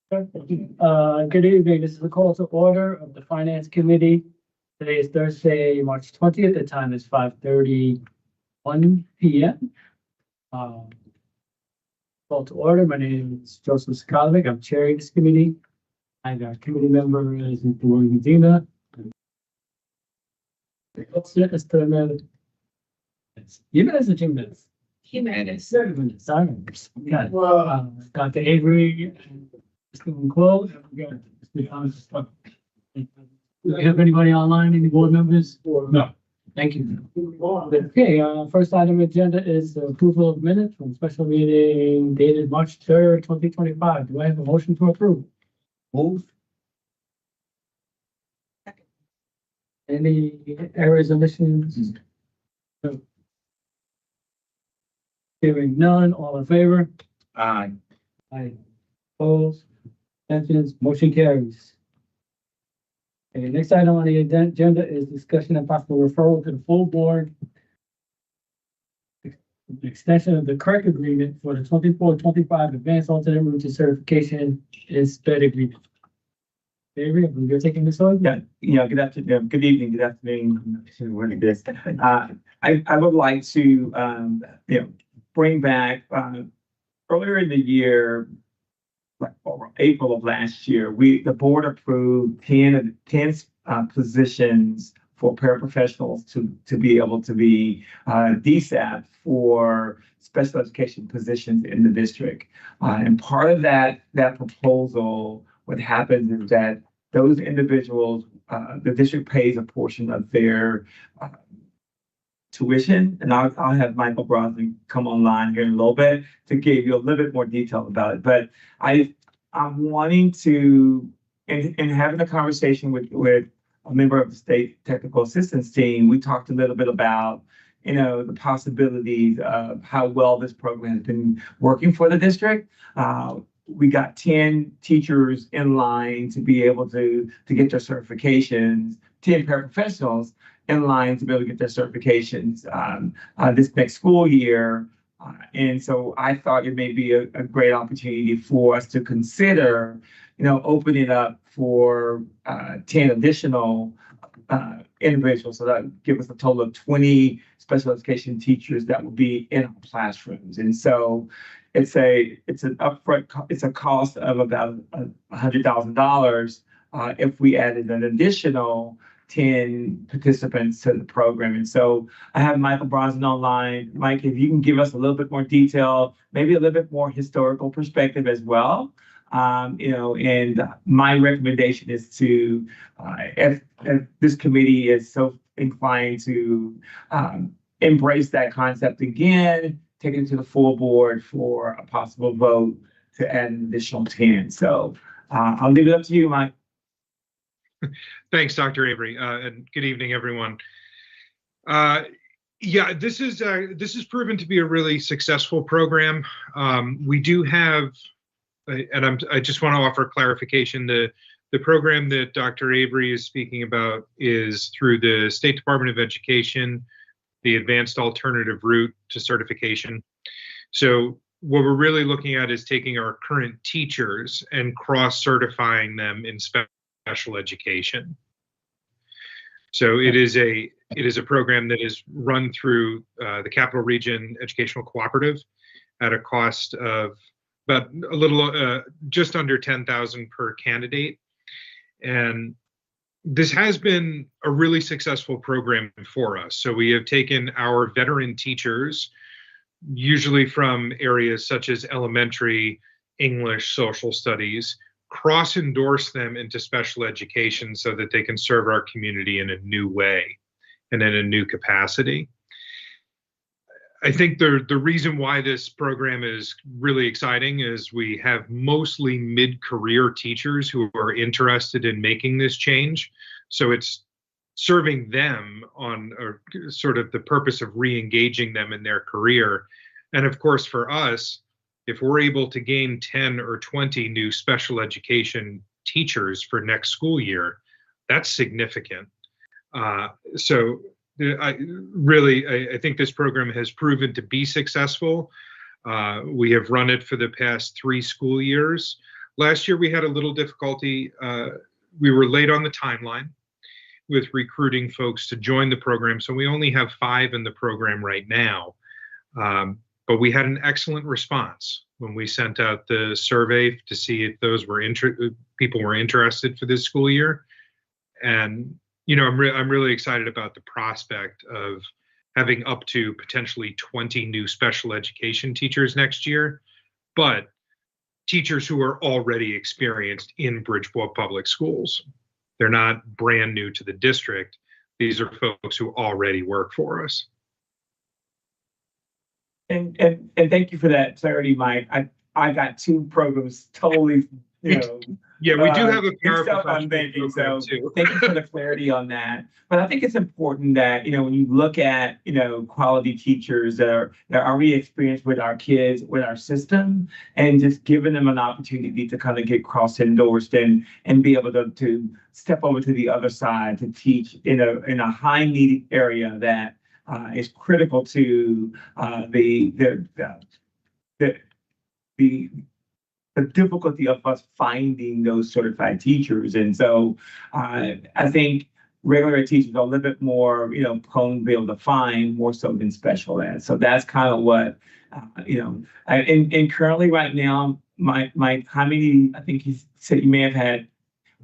Good evening. This is the call to order of the Finance Committee. Today is Thursday, March 20th. The time is 5:31 p.m. Call to order. My name is Joseph Skalovic. I'm chairing this committee. And our committee member is William Medina. Jimenez or Jimenez? Jimenez. Sorry. Got Dr. Avery and Mr. McCall. And we got Mr. Thomas. Do we have anybody online, any board members? No. Thank you. Okay, first item on the agenda is the approval of minutes from special meeting dated March 3rd, 2025. Do I have a motion to approve? Move. Any errors, omissions? No. Hearing none, all in favor? Aye. Aye. Opposed? Abstentions? Motion carries. Okay, next item on the agenda is discussion and possible referral to the full board. The extension of the correct agreement for the 24-25 advanced alternate route to certification is sped agreement. Avery, you're taking this on? Yeah. Good afternoon. Good evening. Good afternoon. I would like to bring back earlier in the year, like April of last year, the board approved 10 positions for paraprofessionals to be able to be DSAP for special education positions in the district. And part of that proposal, what happens is that those individuals, the district pays a portion of their tuition, and I'll have Michael Brosnan come online here in a little bit to give you a little bit more detail about it. But I'm wanting to, and having a conversation with a member of the state technical assistance team, we talked a little bit about the possibilities of how well this program has been working for the district. We got 10 teachers in line to be able to get their certifications, 10 paraprofessionals in line to be able to get their certifications this next school year. And so I thought it may be a great opportunity for us to consider, opening up for 10 additional individuals. So that would give us a total of 20 special education teachers that will be in our classrooms. And so it's an upfront, it's a cost of about $100,000 if we added an additional 10 participants to the program. And so I have Michael Brosnan online. Mike, if you can give us a little bit more detail, maybe a little bit more historical perspective as well. And my recommendation is to, if this committee is so inclined to embrace that concept again, take it to the full board for a possible vote to add an additional 10. So I'll leave it up to you, Mike. Thanks, Dr. Avery, and good evening, everyone. This is proven to be a really successful program. We do have, and I just want to offer clarification. The program that Dr. Avery is speaking about is through the State Department of Education, the Advanced Alternative Route to Certification. So what we're really looking at is taking our current teachers and cross-certifying them in special education. So it is a program that is run through the Capital Region Educational Cooperative at a cost of about a little just under $10,000 per candidate. And this has been a really successful program for us. So we have taken our veteran teachers, usually from areas such as elementary, English, social studies, cross-endorse them into special education so that they can serve our community in a new way and in a new capacity. I think the reason why this program is really exciting is we have mostly mid-career teachers who are interested in making this change. So it's serving them on sort of the purpose of re-engaging them in their career. And of course, for us, if we're able to gain 10 or 20 new special education teachers for next school year, that's significant. So I think this program has proven to be successful. We have run it for the past 3 school years. Last year we had a little difficulty. We were late on the timeline with recruiting folks to join the program, so we only have 5 in the program right now. But we had an excellent response when we sent out the survey to see if those were people were interested for this school year. And I'm really excited about the prospect of having up to potentially 20 new special education teachers next year, but teachers who are already experienced in Bridgeport Public Schools. They're not brand new to the district. These are folks who already work for us. And thank you for that clarity, Mike. I got 2 programs totally, Yeah, we do have a paraprofessional program too. Thank you for the clarity on that. But I think it's important that, when you look at, quality teachers that are already experienced with our kids, with our system, and just giving them an opportunity to kind of get cross-endorsed and be able to step over to the other side to teach in a high need area that is critical to the difficulty of us finding those certified teachers. And so I think regular teachers are a little bit more, prone to be able to find more so than special ed. So that's kind of what, and currently right now, my committee, I think he said you may have had,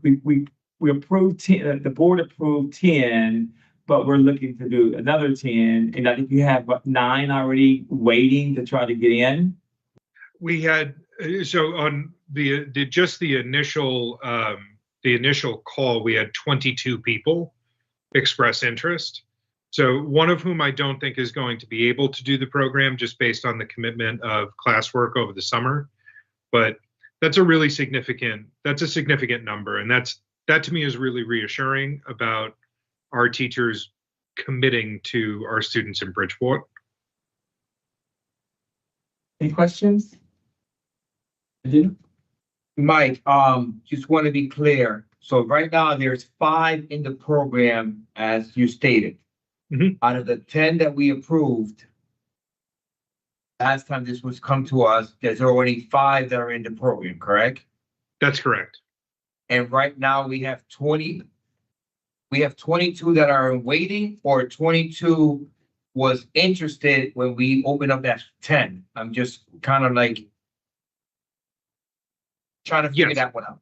we approved 10, the board approved 10, but we're looking to do another 10. And I think you have 9 already waiting to try to get in. We had, so on the initial call, we had 22 people express interest. So one of whom I don't think is going to be able to do the program just based on the commitment of classwork over the summer. But that's a significant number. And that to me is really reassuring about our teachers committing to our students in Bridgeport. Any questions? Mike, just want to be clear. So right now there's 5 in the program, as you stated. Mm-hmm. Out of the 10 that we approved, last time this was come to us, there's already 5 that are in the program, correct? That's correct. And right now we have 20. We have 22 that are in waiting, or 22 was interested when we opened up that 10. I'm just kind of like trying to figure that one out.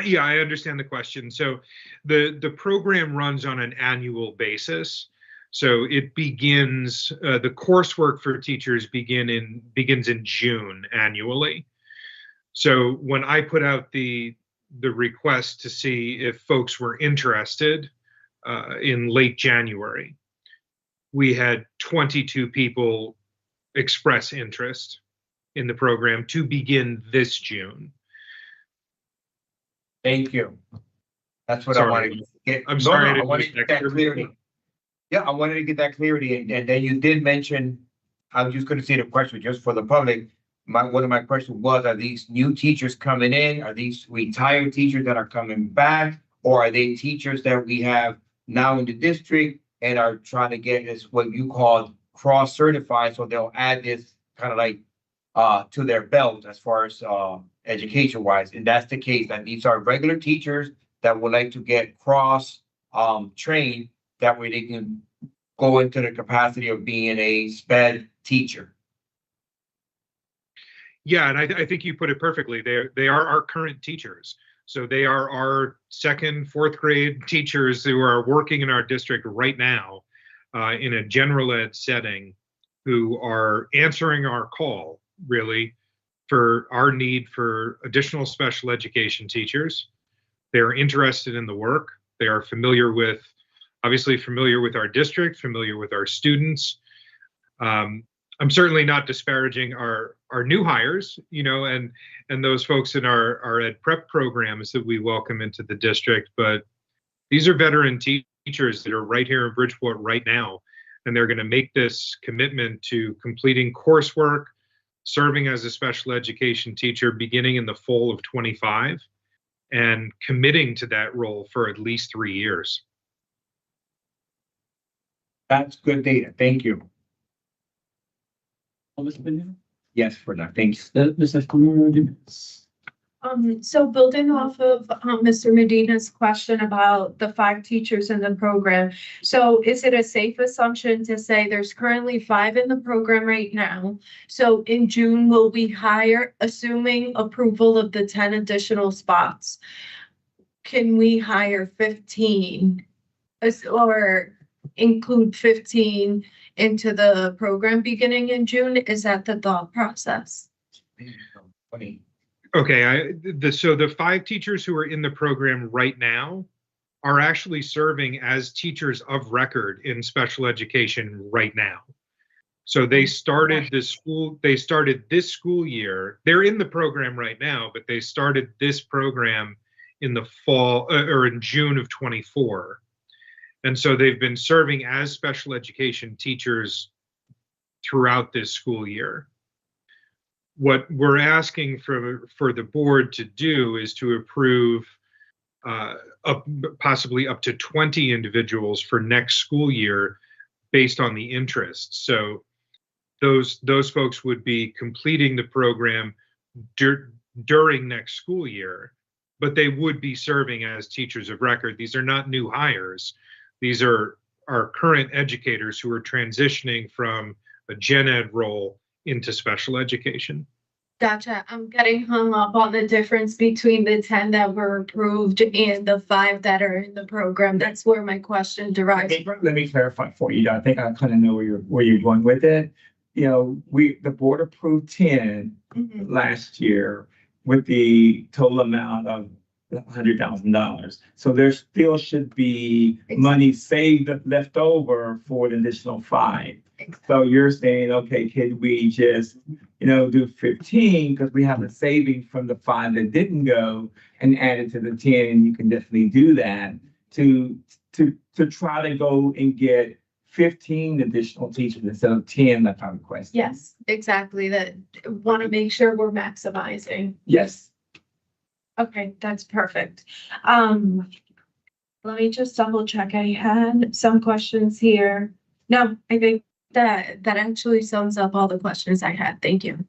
Yeah, I understand the question. So the program runs on an annual basis. So it begins, the coursework for teachers begins in June annually. So when I put out the request to see if folks were interested in late January, we had 22 people express interest in the program to begin this June. Thank you. That's what Sorry. I wanted to get. I'm sorry. I wanted to get that clarity. Yeah, I wanted to get that clarity. And then you did mention, I'm just going to say the question just for the public. One of my questions was, are these new teachers coming in? Are these retired teachers that are coming back? Or are they teachers that we have now in the district and are trying to get this, what you call cross-certified? So they'll add this kind of like to their belt as far as education wise. And that's the case, that these are regular teachers that would like to get cross trained, that way they can go into the capacity of being a SPED teacher. Yeah, and I think you put it perfectly. They are our current teachers. So they are our 2nd, 4th grade teachers who are working in our district right now in a general ed setting, who are answering our call, really, for our need for additional special education teachers. They are interested in the work. They are obviously familiar with our district, familiar with our students. I'm certainly not disparaging our new hires, and those folks in our ed prep programs that we welcome into the district, but these are veteran teachers that are right here in Bridgeport right now, and they're going to make this commitment to completing coursework, serving as a special education teacher beginning in the fall of 25, and committing to that role for at least 3 years. That's good data. Thank you. Mr. Benito? Yes, for that. Thanks. Mr. Escamilla? So building off of, Mr. Medina's question about the 5 teachers in the program. So is it a safe assumption to say there's currently 5 in the program right now? So in June, will we hire, assuming approval of the 10 additional spots? Can we hire 15 or include 15 into the program beginning in June? Is that the thought process? Okay, so the 5 teachers who are in the program right now are actually serving as teachers of record in special education right now. So they started this school year. They're in the program right now, but they started this program in the fall or in June of 24. And so they've been serving as special education teachers throughout this school year. What we're asking for the board to do is to approve possibly up to 20 individuals for next school year based on the interest. So those folks would be completing the program during next school year, but they would be serving as teachers of record. These are not new hires. These are our current educators who are transitioning from a gen ed role into special education. Gotcha. I'm getting hung up on the difference between the 10 that were approved and the 5 that are in the program. That's where my question derives from. Let me clarify for you. I think I kind of know where you're going with it. You know, the board approved 10 last year with the total amount of $100,000. So there still should be money saved left over for an additional 5. So you're saying, okay, can we just, do 15 because we have a saving from the 5 that didn't go and add it to the 10, and you can definitely do that to try to go and get 15 additional teachers instead of 10 like I requested. Yes, exactly. That want to make sure we're maximizing. Yes. Okay, that's perfect. Let me just double check. I had some questions here. No, I think that actually sums up all the questions I had. Thank you.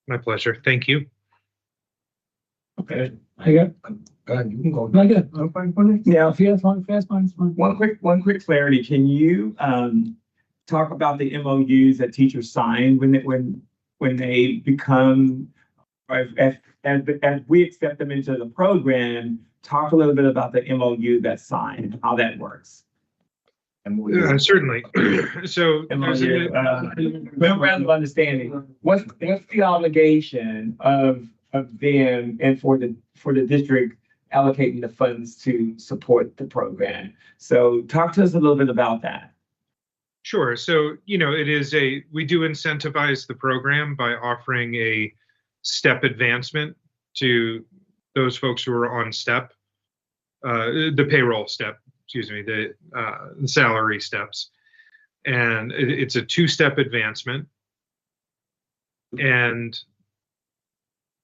My pleasure. Thank you. Okay, I got, You can go. I got, I'm fine. Yeah. If you have fun, fast, fine, it's fine. One quick clarity. Can you talk about the MOUs that teachers sign when they become, as we accept them into the program? Talk a little bit about the MOU that's signed, how that works. Certainly. So MOU, memorandum of understanding. What's the obligation of them and for the district allocating the funds to support the program? So talk to us a little bit about that. Sure. So, we do incentivize the program by offering a step advancement to those folks who are on step, the payroll step, the salary steps. And it's a 2-step advancement. And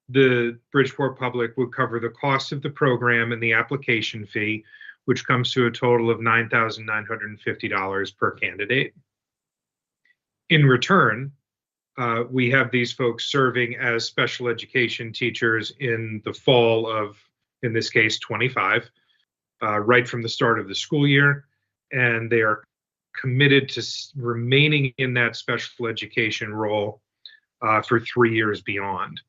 the Bridgeport Public would cover the cost of the program and the application fee, which comes to a total of $9,950 per candidate. In return, we have these folks serving as special education teachers in the fall of, in this case, 25, right from the start of the school year. And they are committed to remaining in that special education role for 3 years beyond.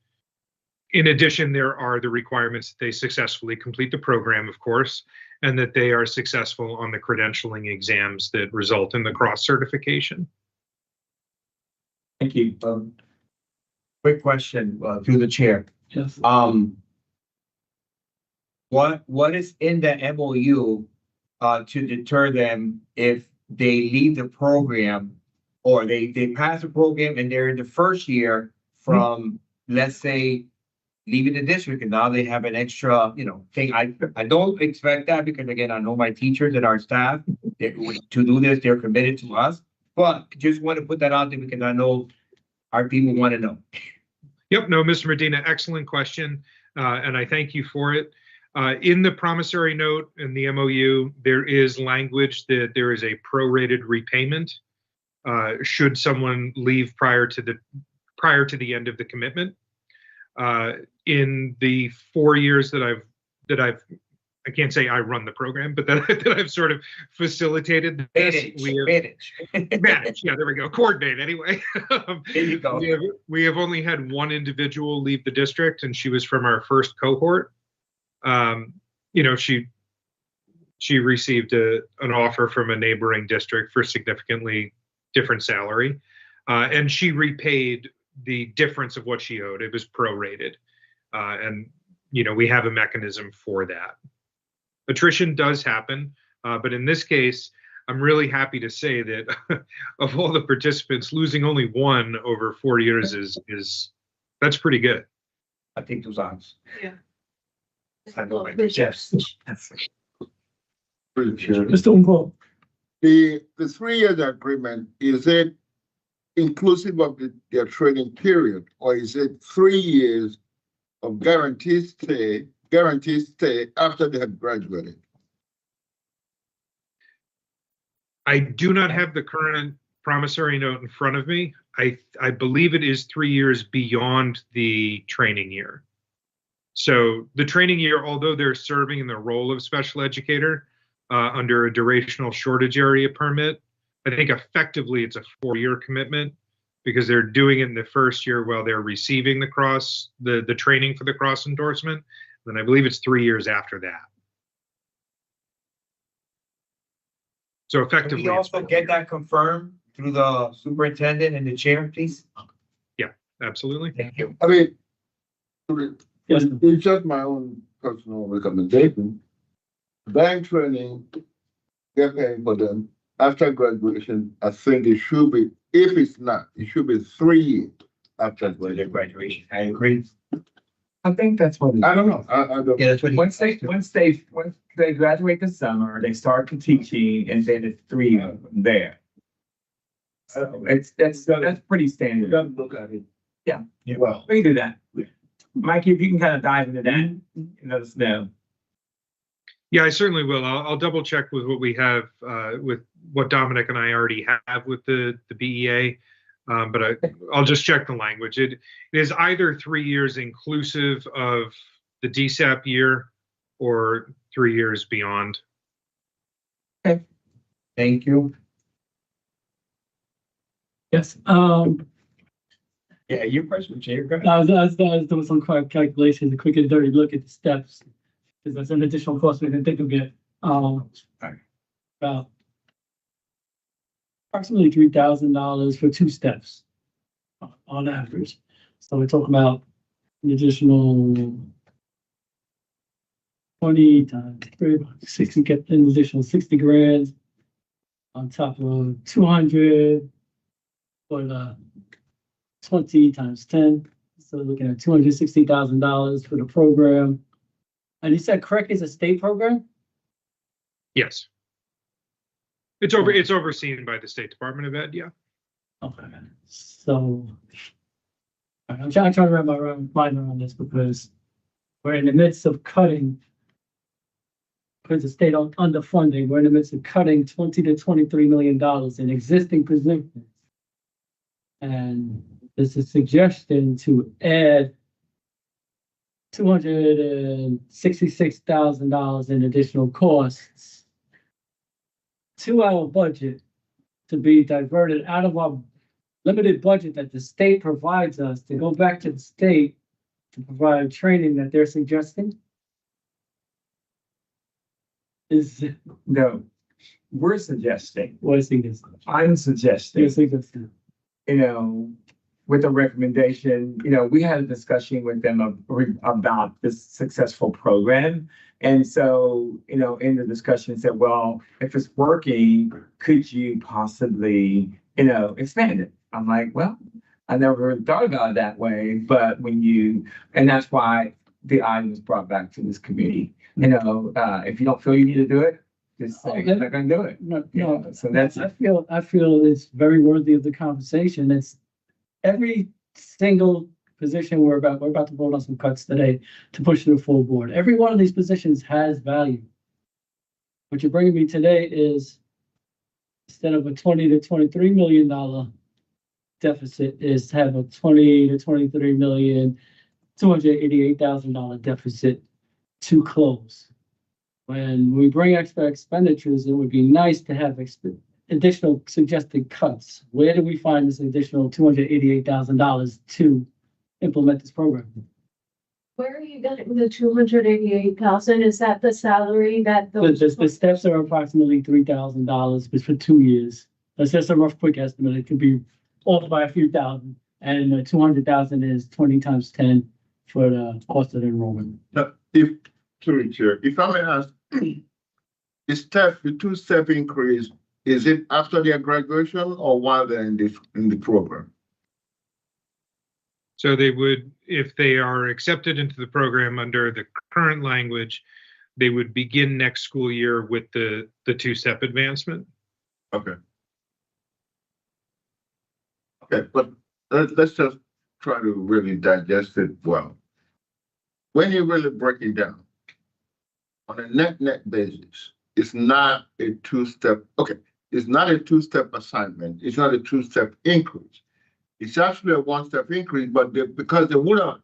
In addition, there are the requirements that they successfully complete the program, of course, and that they are successful on the credentialing exams that result in the cross certification. Thank you. Quick question through the chair. Yes. What is in the MOU to deter them if they leave the program or they pass the program and they're in the first year from, let's say, leaving the district, and now they have an extra, thing. I don't expect that because, again, I know my teachers and our staff, to do this, they're committed to us. But just want to put that out there because I know our people want to know. Yep. No, Mr. Medina, excellent question. And I thank you for it. In the promissory note in the MOU, there is language that there is a prorated repayment should someone leave prior to the end of the commitment. in the 4 years that I've, I can't say I run the program, but that I've sort of facilitated this. Manage. Yeah, there we go. Coordinate anyway. There you go. We have only had one individual leave the district, and she was from our first cohort. She received an offer from a neighboring district for significantly different salary, and she repaid the difference of what she owed. It was prorated, and we have a mechanism for that. Attrition does happen, but in this case, I'm really happy to say that of all the participants, losing only one over 4 years that's pretty good. I think those odds. Yeah. I know, right? Yes. Mr. Uncle. The 3 year agreement, is it inclusive of their training period, or is it 3 years of guaranteed stay after they have graduated? I do not have the current promissory note in front of me. I believe it is 3 years beyond the training year. So the training year, although they're serving in the role of special educator under a durational shortage area permit, I think effectively it's a 4-year commitment because they're doing it in the first year while they're receiving the training for the cross endorsement. Then I believe it's 3 years after that. So effectively, Can we also get that confirmed through the superintendent and the chair, please? Yeah, absolutely. Thank you. I mean, Yes. it's just my own personal recommendation. Bank training, they're paying for them. After graduation, I think it should be, if it's not, it should be 3 years after Their graduation. graduation. I agree. I think that's what. I don't know. I don't. Yeah, that's what. Once they graduate this summer, they start the teaching, and then it's 3 years from there. So that's pretty standard. Look at it. Yeah. Well, We can do that. Mikey, if you can kind of dive into that and let us know. Yeah, I certainly will. I'll double check with what we have, with what Dominic and I already have with the BEA. But I'll just check the language. It is either 3 years inclusive of the DSAP year or 3 years beyond. Thank you. Yes, Yeah, your question, Chair. Go ahead. I was doing some quick calculations, a quick and dirty look at the steps, because that's an additional cost we didn't think of yet. About approximately $3,000 for 2 steps on average. So we're talking about an additional 20 times 3, 60, get an additional 60 grand on top of 200 for the 20 times 10. So we're looking at $260,000 for the program. And you said correctly, it's a state program? Yes. It's overseen by the State Department of Ed, yeah. Okay, so I'm trying to wrap my mind around this because we're in the midst of cutting, because the state underfunding, we're in the midst of cutting $20 to $23 million in existing positions. And there's a suggestion to add $266,000 in additional costs to our budget to be diverted out of our limited budget that the state provides us to go back to the state to provide training that they're suggesting? Is No, we're suggesting, what is this? I'm suggesting, You're suggesting. With a recommendation, we had a discussion with them about this successful program. And so, in the discussion said, well, if it's working, could you possibly, expand it? I'm like, well, I never really thought about it that way, but and that's why the item was brought back to this committee. If you don't feel you need to do it, just say, I'm not gonna do it. No, So that's, I feel it's very worthy of the conversation. It's every single position we're about to vote on some cuts today to push to the full board. Every one of these positions has value. What you're bringing me today is instead of a $20 to $23 million deficit, is to have a $20 to $23 million $288,000 deficit to close. When we bring extra expenditures, it would be nice to have additional suggested cuts. Where do we find this additional $288,000 to implement this program? Where are you getting the 288,000? Is that the salary that The steps are approximately $3,000, but for 2 years. That's just a rough, quick estimate. It could be off by a few thousand. And 200,000 is 20 times 10 for the cost of the enrollment. Now, sorry, Chair, if I may ask, the two-step increase, is it after their graduation or while they're in the program? So they would, if they are accepted into the program under the current language, they would begin next school year with the two-step advancement. Okay. Okay, but let's just try to really digest it well. When you really break it down, on a net basis, it's not a two-step, okay, it's not a two-step assignment, it's not a two-step increase. It's actually a one-step increase, but because they would have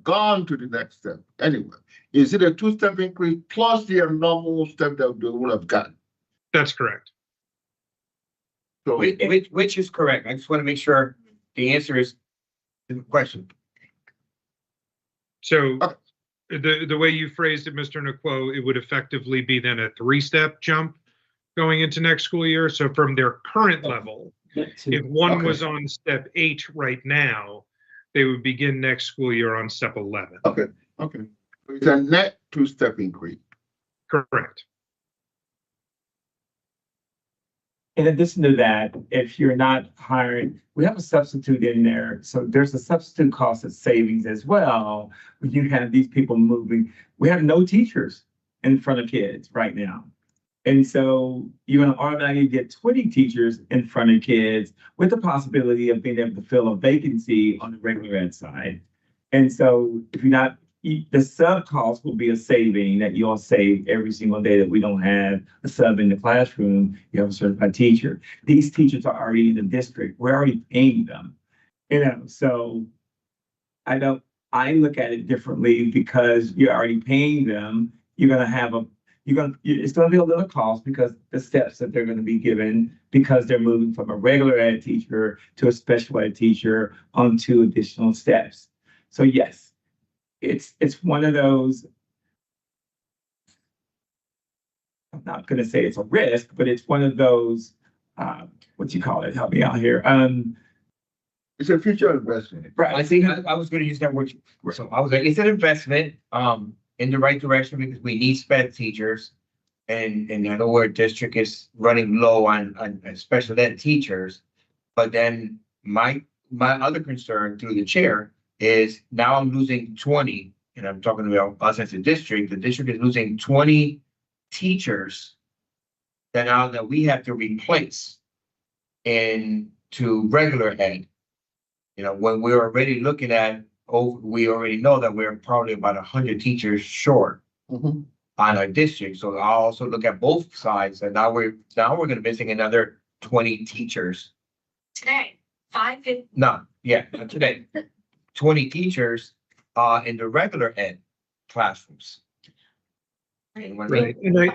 gone to the next step anyway. Is it a two-step increase plus the normal step that they would have gotten? That's correct. So Which is correct. I just want to make sure the answer is the question. So the way you phrased it, Mr. Nakwo, it would effectively be then a three-step jump going into next school year. So from their current level, if one was on step 8 right now, they would begin next school year on step 11. Okay. It's a net two-step increase. Correct. In addition to that, if you're not hiring, we have a substitute in there. So there's a substitute cost of savings as well. When you have these people moving, we have no teachers in front of kids right now. And so you're going to automatically get 20 teachers in front of kids with the possibility of being able to fill a vacancy on the regular ed side. And so if you're not, the sub cost will be a saving that you'll save every single day that we don't have a sub in the classroom. You have a certified teacher. These teachers are already in the district. We're already paying them, so I look at it differently because you're already paying them. It's going to be a little cost because the steps that they're going to be given because they're moving from a regular ed teacher to a special ed teacher on 2 additional steps. So yes, it's one of those, I'm not going to say it's a risk, but it's one of those, what you call it? Help me out here. It's a future investment. Right. I think I was going to use that word. So I was like, it's an investment in the right direction because we need sped teachers. And I know our district is running low on special ed teachers. But then my other concern through the chair is now I'm losing 20, and I'm talking about us as a district. The district is losing 20 teachers that we have to replace into regular ed. When we're already looking at, we already know that we're probably about 100 teachers short on our district. So I'll also look at both sides, and now we're going to be missing another 20 teachers. today, 5 in No, yeah, not today. 20 teachers in the regular ed classrooms. Right. And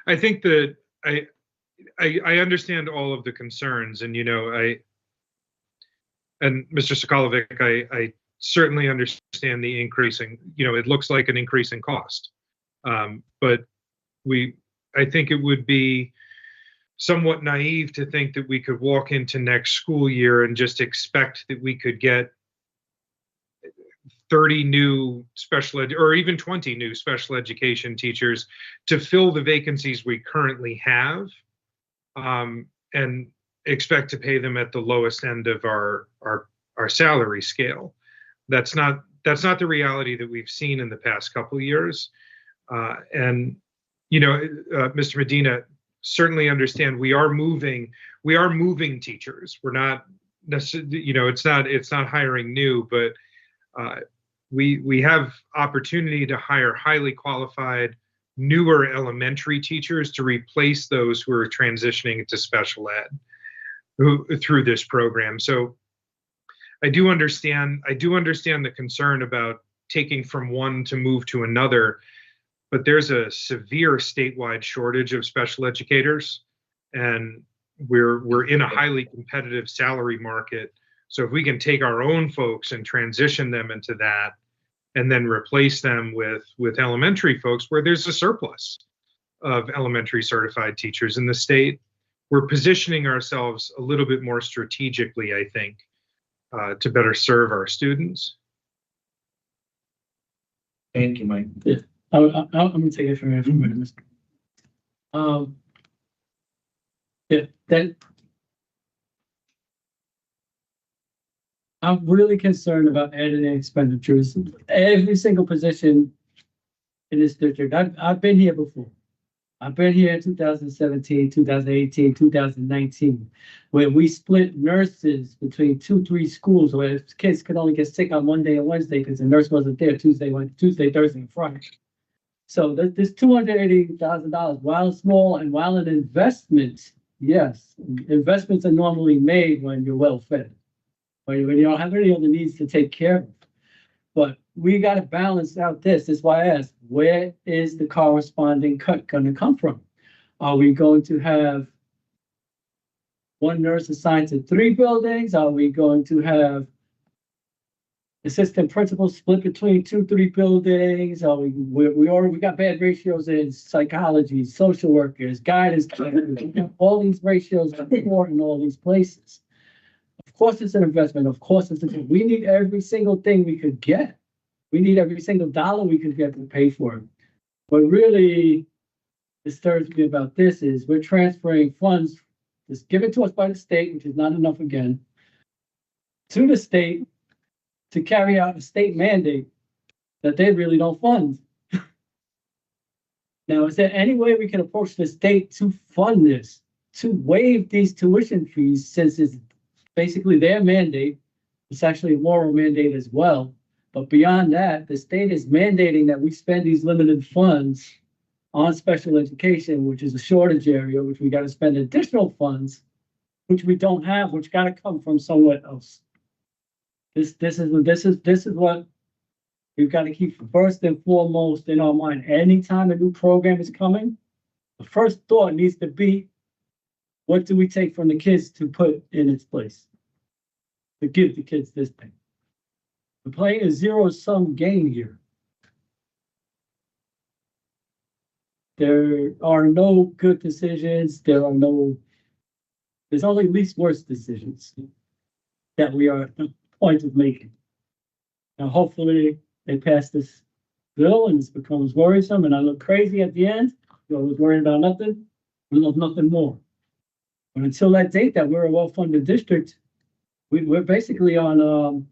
I think that I understand all of the concerns, and and Mr. Sokolovic, I certainly understand the increasing, it looks like an increase in cost. But I think it would be somewhat naive to think that we could walk into next school year and just expect that we could get 30 new special ed, or even 20 new special education teachers to fill the vacancies we currently have, and expect to pay them at the lowest end of our salary scale. That's not the reality that we've seen in the past couple of years. And Mr. Medina, certainly understand we are moving teachers. We're not necessarily, it's not hiring new, but we have opportunity to hire highly qualified, newer elementary teachers to replace those who are transitioning into special ed through this program. So I do understand the concern about taking from one to move to another, but there's a severe statewide shortage of special educators, and we're in a highly competitive salary market. So if we can take our own folks and transition them into that, and then replace them with elementary folks where there's a surplus of elementary certified teachers in the state, we're positioning ourselves a little bit more strategically, I think, to better serve our students. Thank you, Mike. I'm gonna take it from here for a minute, Mr. Yeah, that. I'm really concerned about adding expenditures. Every single position in this district, I've been here before. I've been here in 2017, 2018, 2019, where we split nurses between 2-3 schools where kids could only get sick on Monday and Wednesday because the nurse wasn't there Tuesday, Thursday, and Friday. So this $280,000, while small and while an investment, yes, investments are normally made when you're well fed, when you don't have any other needs to take care of. But we got to balance out this. That's why I asked, where is the corresponding cut going to come from? Are we going to have one nurse assigned to 3 buildings? Are we going to have assistant principals split between 2-3 buildings? Are we got bad ratios in psychology, social workers, guidance, all these ratios are important in all these places. Of course, it's an investment. Of course, we need every single thing we could get. We need every single dollar we could get to pay for it. What really disturbs me about this is we're transferring funds that's given to us by the state, which is not enough again, to the state to carry out a state mandate that they really don't fund. Now, is there any way we can approach the state to fund this, to waive these tuition fees, since it's basically their mandate? It's actually a moral mandate as well. But beyond that, the state is mandating that we spend these limited funds on special education, which is a shortage area, which we got to spend additional funds, which we don't have, which got to come from somewhere else. This is what we've got to keep first and foremost in our mind. Anytime a new program is coming, the first thought needs to be, what do we take from the kids to put in its place? To give the kids this thing. We're playing a zero-sum game here. There are no good decisions. There's only least worst decisions that we are at the point of making. Now, hopefully they pass this bill and this becomes worrisome and I look crazy at the end. I was worried about nothing. We love nothing more. But until that date that we're a well-funded district, we're basically on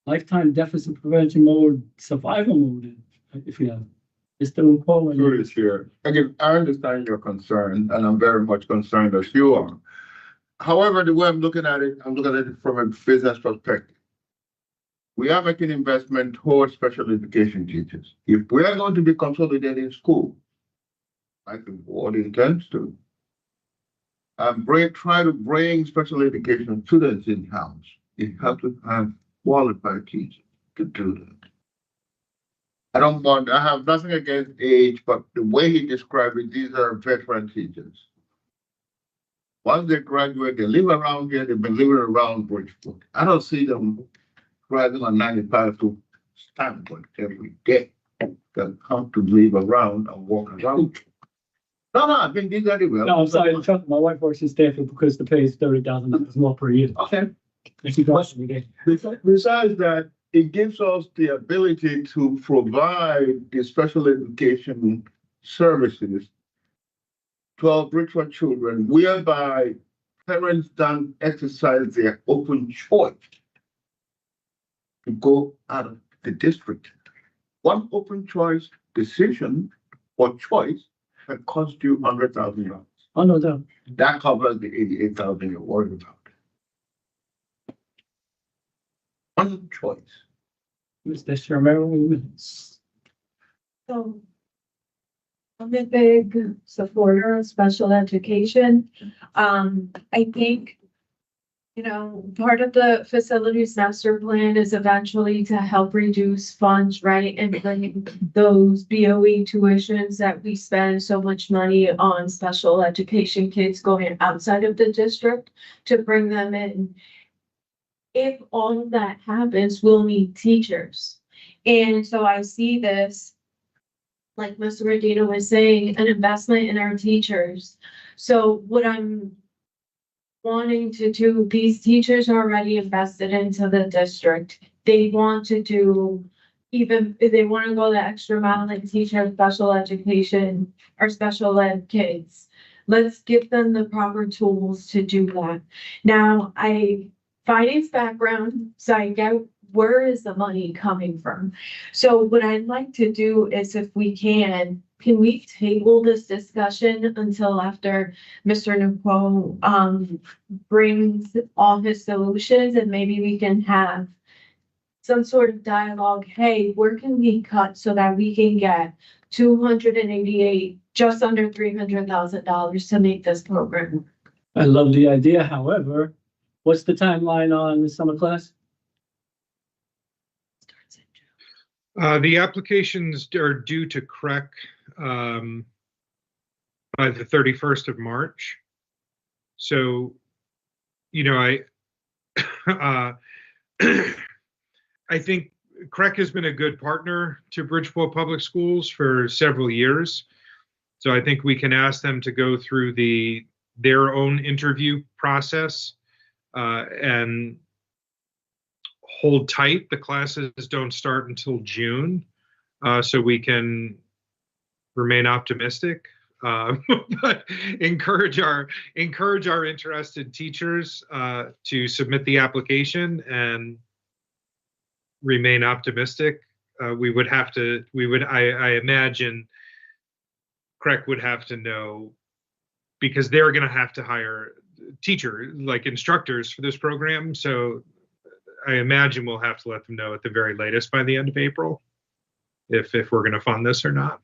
lifetime deficit prevention mode, survival mode, if you have. It's still calling. Curious here. Again, I understand your concern, and I'm very much concerned as you are. However, the way I'm looking at it from a business perspective. We are making investment towards special education teachers. If we are going to be consolidating school, like the board intends to, try to bring special education students in-house, you have to have qualified teachers to do that. I have nothing against age, but the way he described it, these are veteran teachers. Once they graduate, they live around here, they've been living around Bridgeport. I don't see them driving on 95 to Stanford every day. They come to live around and walk around. No, I've been doing very well. No, I'm sorry. My wife works in Stanford because the pay is $30,000 more per year. Okay. And she goes every day. Besides that, it gives us the ability to provide the special education services to our Bridgeport children, whereby parents don't exercise their open choice to go out of the district. One open choice decision or choice can cost you $100,000. Oh, no doubt. That covers the $88,000 you're worried about. One choice. Mr. Sherman. So I'm a big supporter of special education. I think Part of the facilities master plan is eventually to help reduce funds, right? And bring those BOE tuitions that we spend so much money on special education kids going outside of the district to bring them in. If all of that happens, we'll need teachers. And so I see this, like Mr. Medina was saying, an investment in our teachers. So what I'm wanting to do, these teachers are already invested into the district. They want to do, even if they want to go the extra mile and teach our special education or special ed kids. Let's give them the proper tools to do that. Now, finance background, so I get where is the money coming from? So what I'd like to do is, if we can we table this discussion until after Mr. Nicole brings all his solutions, and maybe we can have some sort of dialogue. Hey, where can we cut so that we can get 288, just under $300,000 to make this program? I love the idea. However, what's the timeline on the summer class? The applications are due to CREC by the 31st of March. So, I think CREC has been a good partner to Bridgeport Public Schools for several years. So I think we can ask them to go through their own interview process and hold tight. The classes don't start until June, so we can remain optimistic, but encourage our interested teachers to submit the application and remain optimistic. I imagine CREC would have to know, because they're going to have to hire instructors for this program. So I imagine we'll have to let them know at the very latest by the end of April if we're going to fund this or not.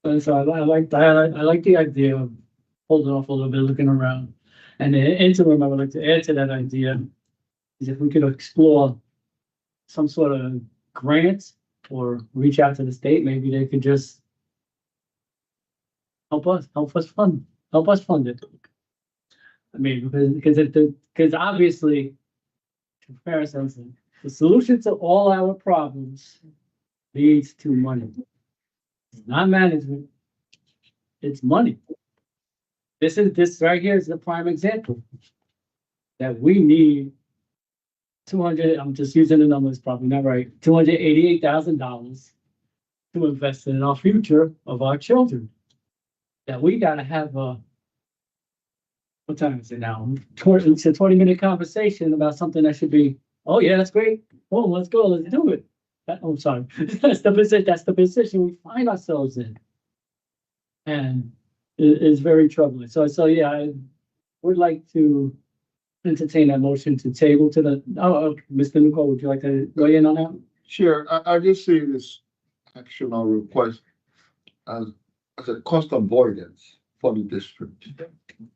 And so I like the idea of holding off a little bit, looking around. And in the interim, I would like to add to that idea is if we could explore some sort of grant or reach out to the state, maybe they could just help us fund it. I mean, because obviously, to prepare ourselves, the solution to all our problems leads to money. It's not management, it's money. This right here is the prime example that we need 200, I'm just using the numbers, probably not right, $288,000 to invest in our future of our children. That we gotta have what time is it now? It's a 20-minute conversation about something that should be, oh yeah, that's great. Oh, let's go, let's do it. I'm sorry. That's the position we find ourselves in. And it is very troubling. So yeah, I would like to entertain that motion to table to the, Mr. Nicole, would you like to go in on that? Sure, I just see this action or request as a cost avoidance for the district.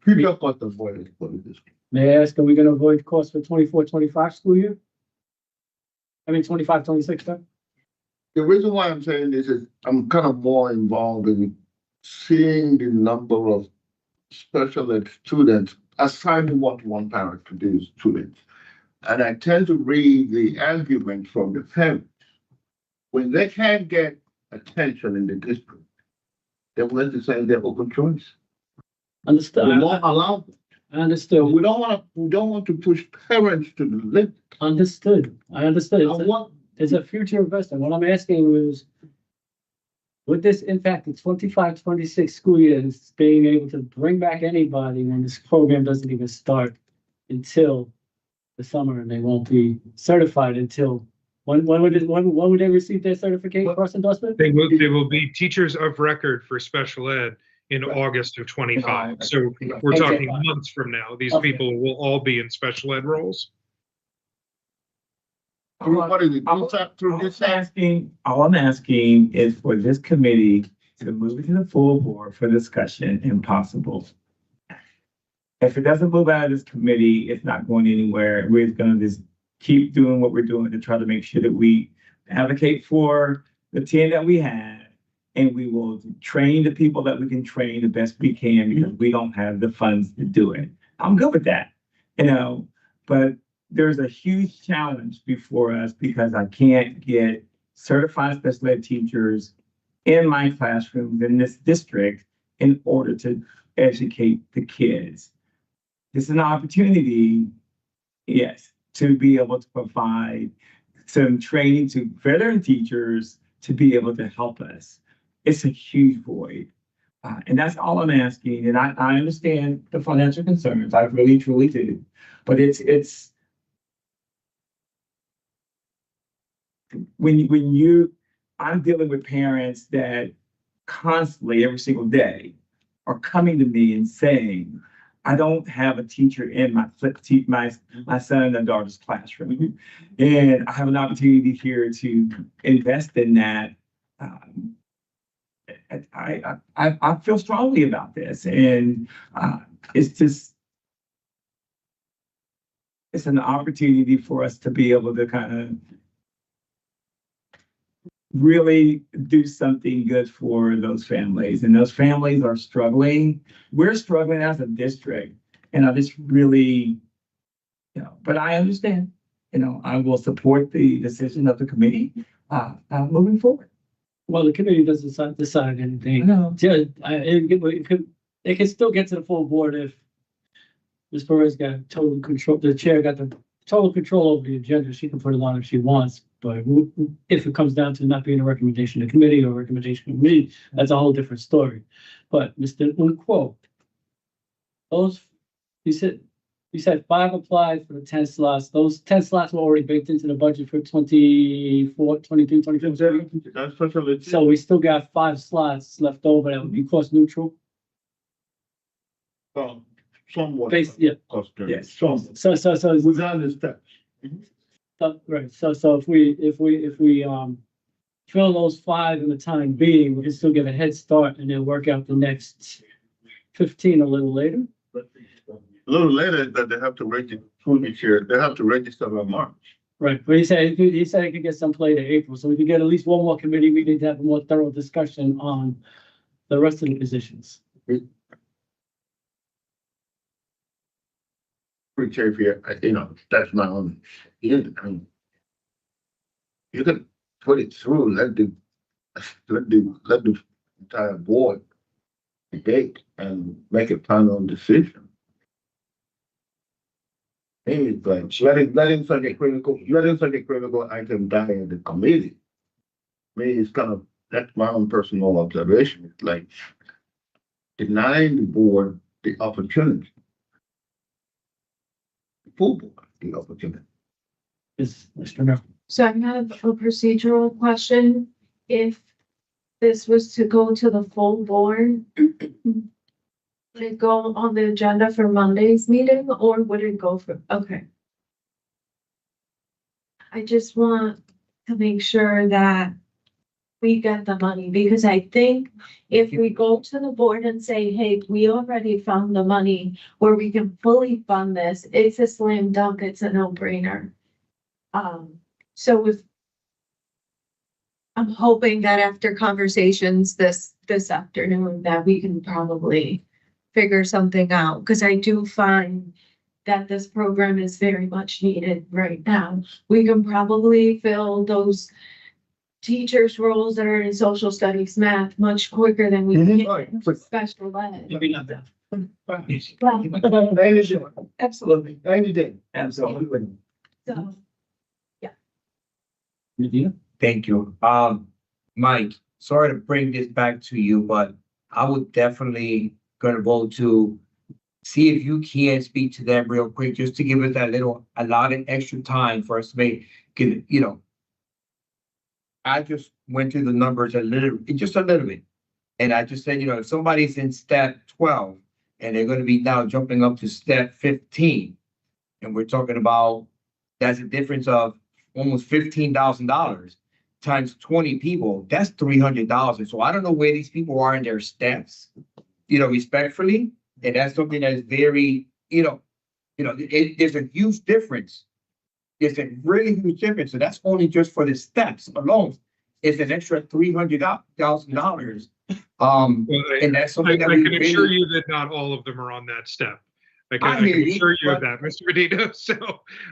Future cost avoidance for the district. May I ask, are we gonna avoid costs for 24-25 school year? I mean, 25-26, sir? The reason why I'm saying this is I'm kind of more involved in seeing the number of special ed students assigning what one parent to these students. And I tend to read the argument from the parents. When they can't get attention in the district, they're willing to say their open choice. Understood. We won't allow them. I understood. We don't want to push parents to the limit. Understood. I understood. It's a future investment. What I'm asking is, would this impact the 25-26 school years, being able to bring back anybody when this program doesn't even start until the summer, and they won't be certified until when would they receive their certification first endorsement? They will be teachers of record for special ed in August of 25. So we're talking months from now. These people will all be in special ed roles. What is it? All I'm asking is for this committee to move it to the full board for discussion and possible. If it doesn't move out of this committee, it's not going anywhere. We're gonna just keep doing what we're doing to try to make sure that we advocate for the 10 that we have. And we will train the people that we can train the best we can because we don't have the funds to do it. I'm good with that, but there's a huge challenge before us because I can't get certified special ed teachers in my classrooms in this district in order to educate the kids. This is an opportunity, yes, to be able to provide some training to veteran teachers to be able to help us. It's a huge void. And that's all I'm asking. And I understand the financial concerns. I really, truly do. But I'm dealing with parents that constantly, every single day, are coming to me and saying, I don't have a teacher in my son and daughter's classroom. And I have an opportunity here to invest in that. I feel strongly about this, and it's an opportunity for us to be able to kind of really do something good for those families. And those families are struggling. We're struggling as a district, and I just really, but I understand. I will support the decision of the committee moving forward. Well, the committee doesn't decide anything. No. Yeah, it can still get to the full board if Ms. Perez got total control, the chair got the total control over the agenda. She can put it on if she wants, but if it comes down to not being a recommendation of committee or recommendation of me, that's a whole different story. But Mr. Unquote, you said 5 applied for the 10 slots. Those 10 slots were already baked into the budget for 24, 23, 24. That's special ed. So we still got 5 slots left over that would be cost neutral. Somewhat. Yeah. Cost Yes. So Without the steps. right. So if we fill those 5 in the time being, we can still get a head start and then work out the next 15 a little later. A little later that they have to register for each year. They have to register by March. Right, but he said he could get some play to April, so we could get at least one more committee. We need to have a more thorough discussion on the rest of the positions. Chair here, that's my own. I mean, you can put it through, let the entire board debate and make a final decision. It's like letting such a critical item die in the committee. It's kind of, that's my own personal observation. It's like denying the board the opportunity. Full board the opportunity. Is Mr. Murphy? So I have a procedural question. If this was to go to the full board, would it go on the agenda for Monday's meeting or would it go for, okay. I just want to make sure that we get the money because I think if we go to the board and say, hey, we already found the money where we can fully fund this, it's a slam dunk, it's a no-brainer. So I'm hoping that after conversations this afternoon that we can probably figure something out, because I do find that this program is very much needed right now. We can probably fill those teachers' roles that are in social studies, math much quicker than we can in special ed. Maybe not that. Absolutely. 90 days. Absolutely. So, Medina? Thank you. Mike, sorry to bring this back to you, but I would definitely gonna vote to see if you can speak to them real quick, just to give us a lot of extra time for us to make, I just went through the numbers just a little bit. And I just said, if somebody's in step 12 and they're gonna be now jumping up to step 15, and we're talking about, that's a difference of almost $15,000 times 20 people, that's $300. So I don't know where these people are in their steps, respectfully, And that's something that is very, there's a huge difference. There's a really huge difference. So that's only just for the steps alone. It's an extra $300,000. Well, And that's I something that can we assure really, you that not all of them are on that step. I I can hear you, assure you of but- that, Mr. Medina. So,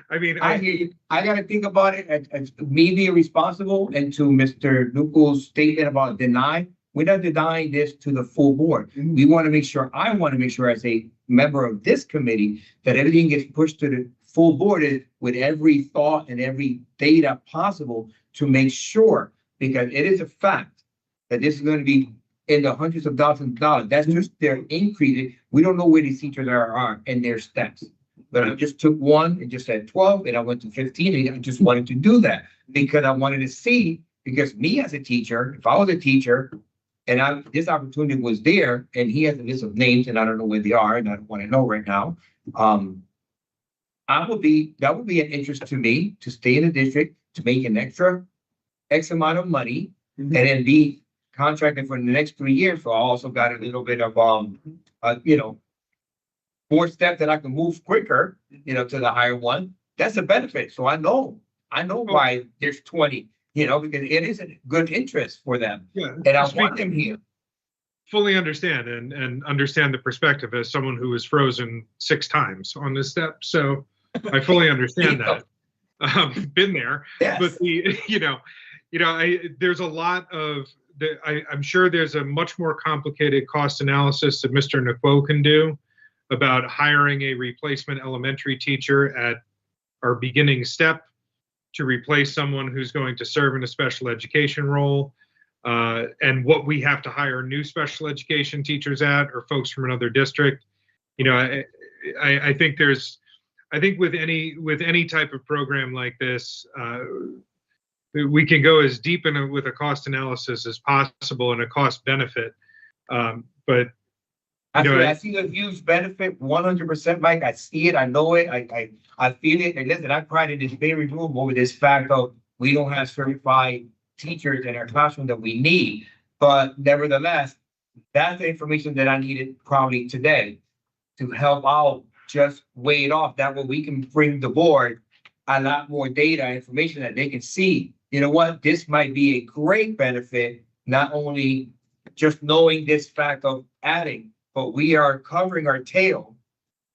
I mean, I hear you. I gotta think about it as me being responsible, and to Mr. Nuku's statement about deny. We're not denying this to the full board. We want to make sure, I want to make sure as a member of this committee, that everything gets pushed to the full board with every thought and every data possible to make sure, because it is a fact that this is going to be in the hundreds of thousands of dollars. That's just their increase. We don't know where these teachers are in their steps. But I just took one and just said 12, and I went to 15, and I just wanted to do that because I wanted to see, because me as a teacher, if I was a teacher and this opportunity was there, and he has a list of names and I don't know where they are, and I don't want to know right now. That would be an interest to me to stay in the district, to make an extra X amount of money, and then be contracted for the next 3 years. So I also got a little bit of, more steps that I can move quicker, to the higher one. That's a benefit. So I know why there's 20, because it is a good interest for them. yeah, And I want them here. fully understand and understand the perspective as someone who was frozen 6 times on this step. So I fully understand that. Been there, Yes. but there's a lot of I'm sure there's a much more complicated cost analysis that Mr. Nakwo can do about hiring a replacement elementary teacher at our beginning step to replace someone who's going to serve in a special education role, and what we have to hire new special education teachers at, or folks from another district. I think with any type of program like this, we can go as deep with a cost analysis as possible and a cost benefit. But I see a huge benefit, 100%, Mike. I see it. I know it. I feel it. And listen, I cried in this very room over this fact of we don't have certified teachers in our classroom that we need. But nevertheless, that's the information that I needed probably today to help out, just weigh it off. That way we can bring the board a lot more data, information that they can see. You know what? This might be a great benefit, not only just knowing this fact of adding, but we are covering our tail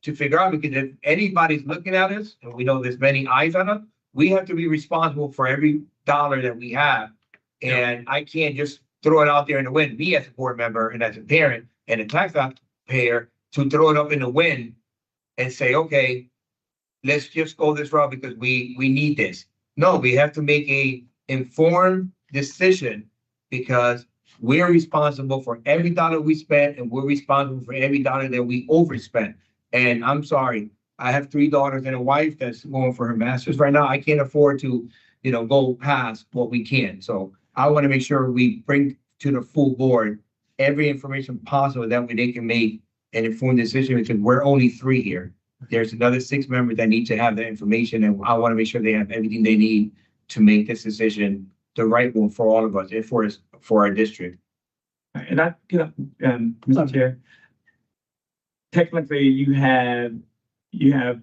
to figure out, because if anybody's looking at us, and we know there's many eyes on us, we have to be responsible for every dollar that we have. And I can't just throw it out there in the wind, me as a board member and as a parent and a taxpayer, to throw it up in the wind and say, okay, let's just go this route because we need this. No, we have to make a informed decision, because we're responsible for every dollar we spend, and we're responsible for every dollar that we overspend. And I'm sorry, I have 3 daughters and a wife that's going for her master's right now. I can't afford to, go past what we can. So I want to make sure we bring to the full board every information possible, that way they can make an informed decision, because we're only 3 here. There's another 6 members that need to have that information, and I want to make sure they have everything they need to make this decision the right one for all of us and for our district. And Mr. Chair, technically you have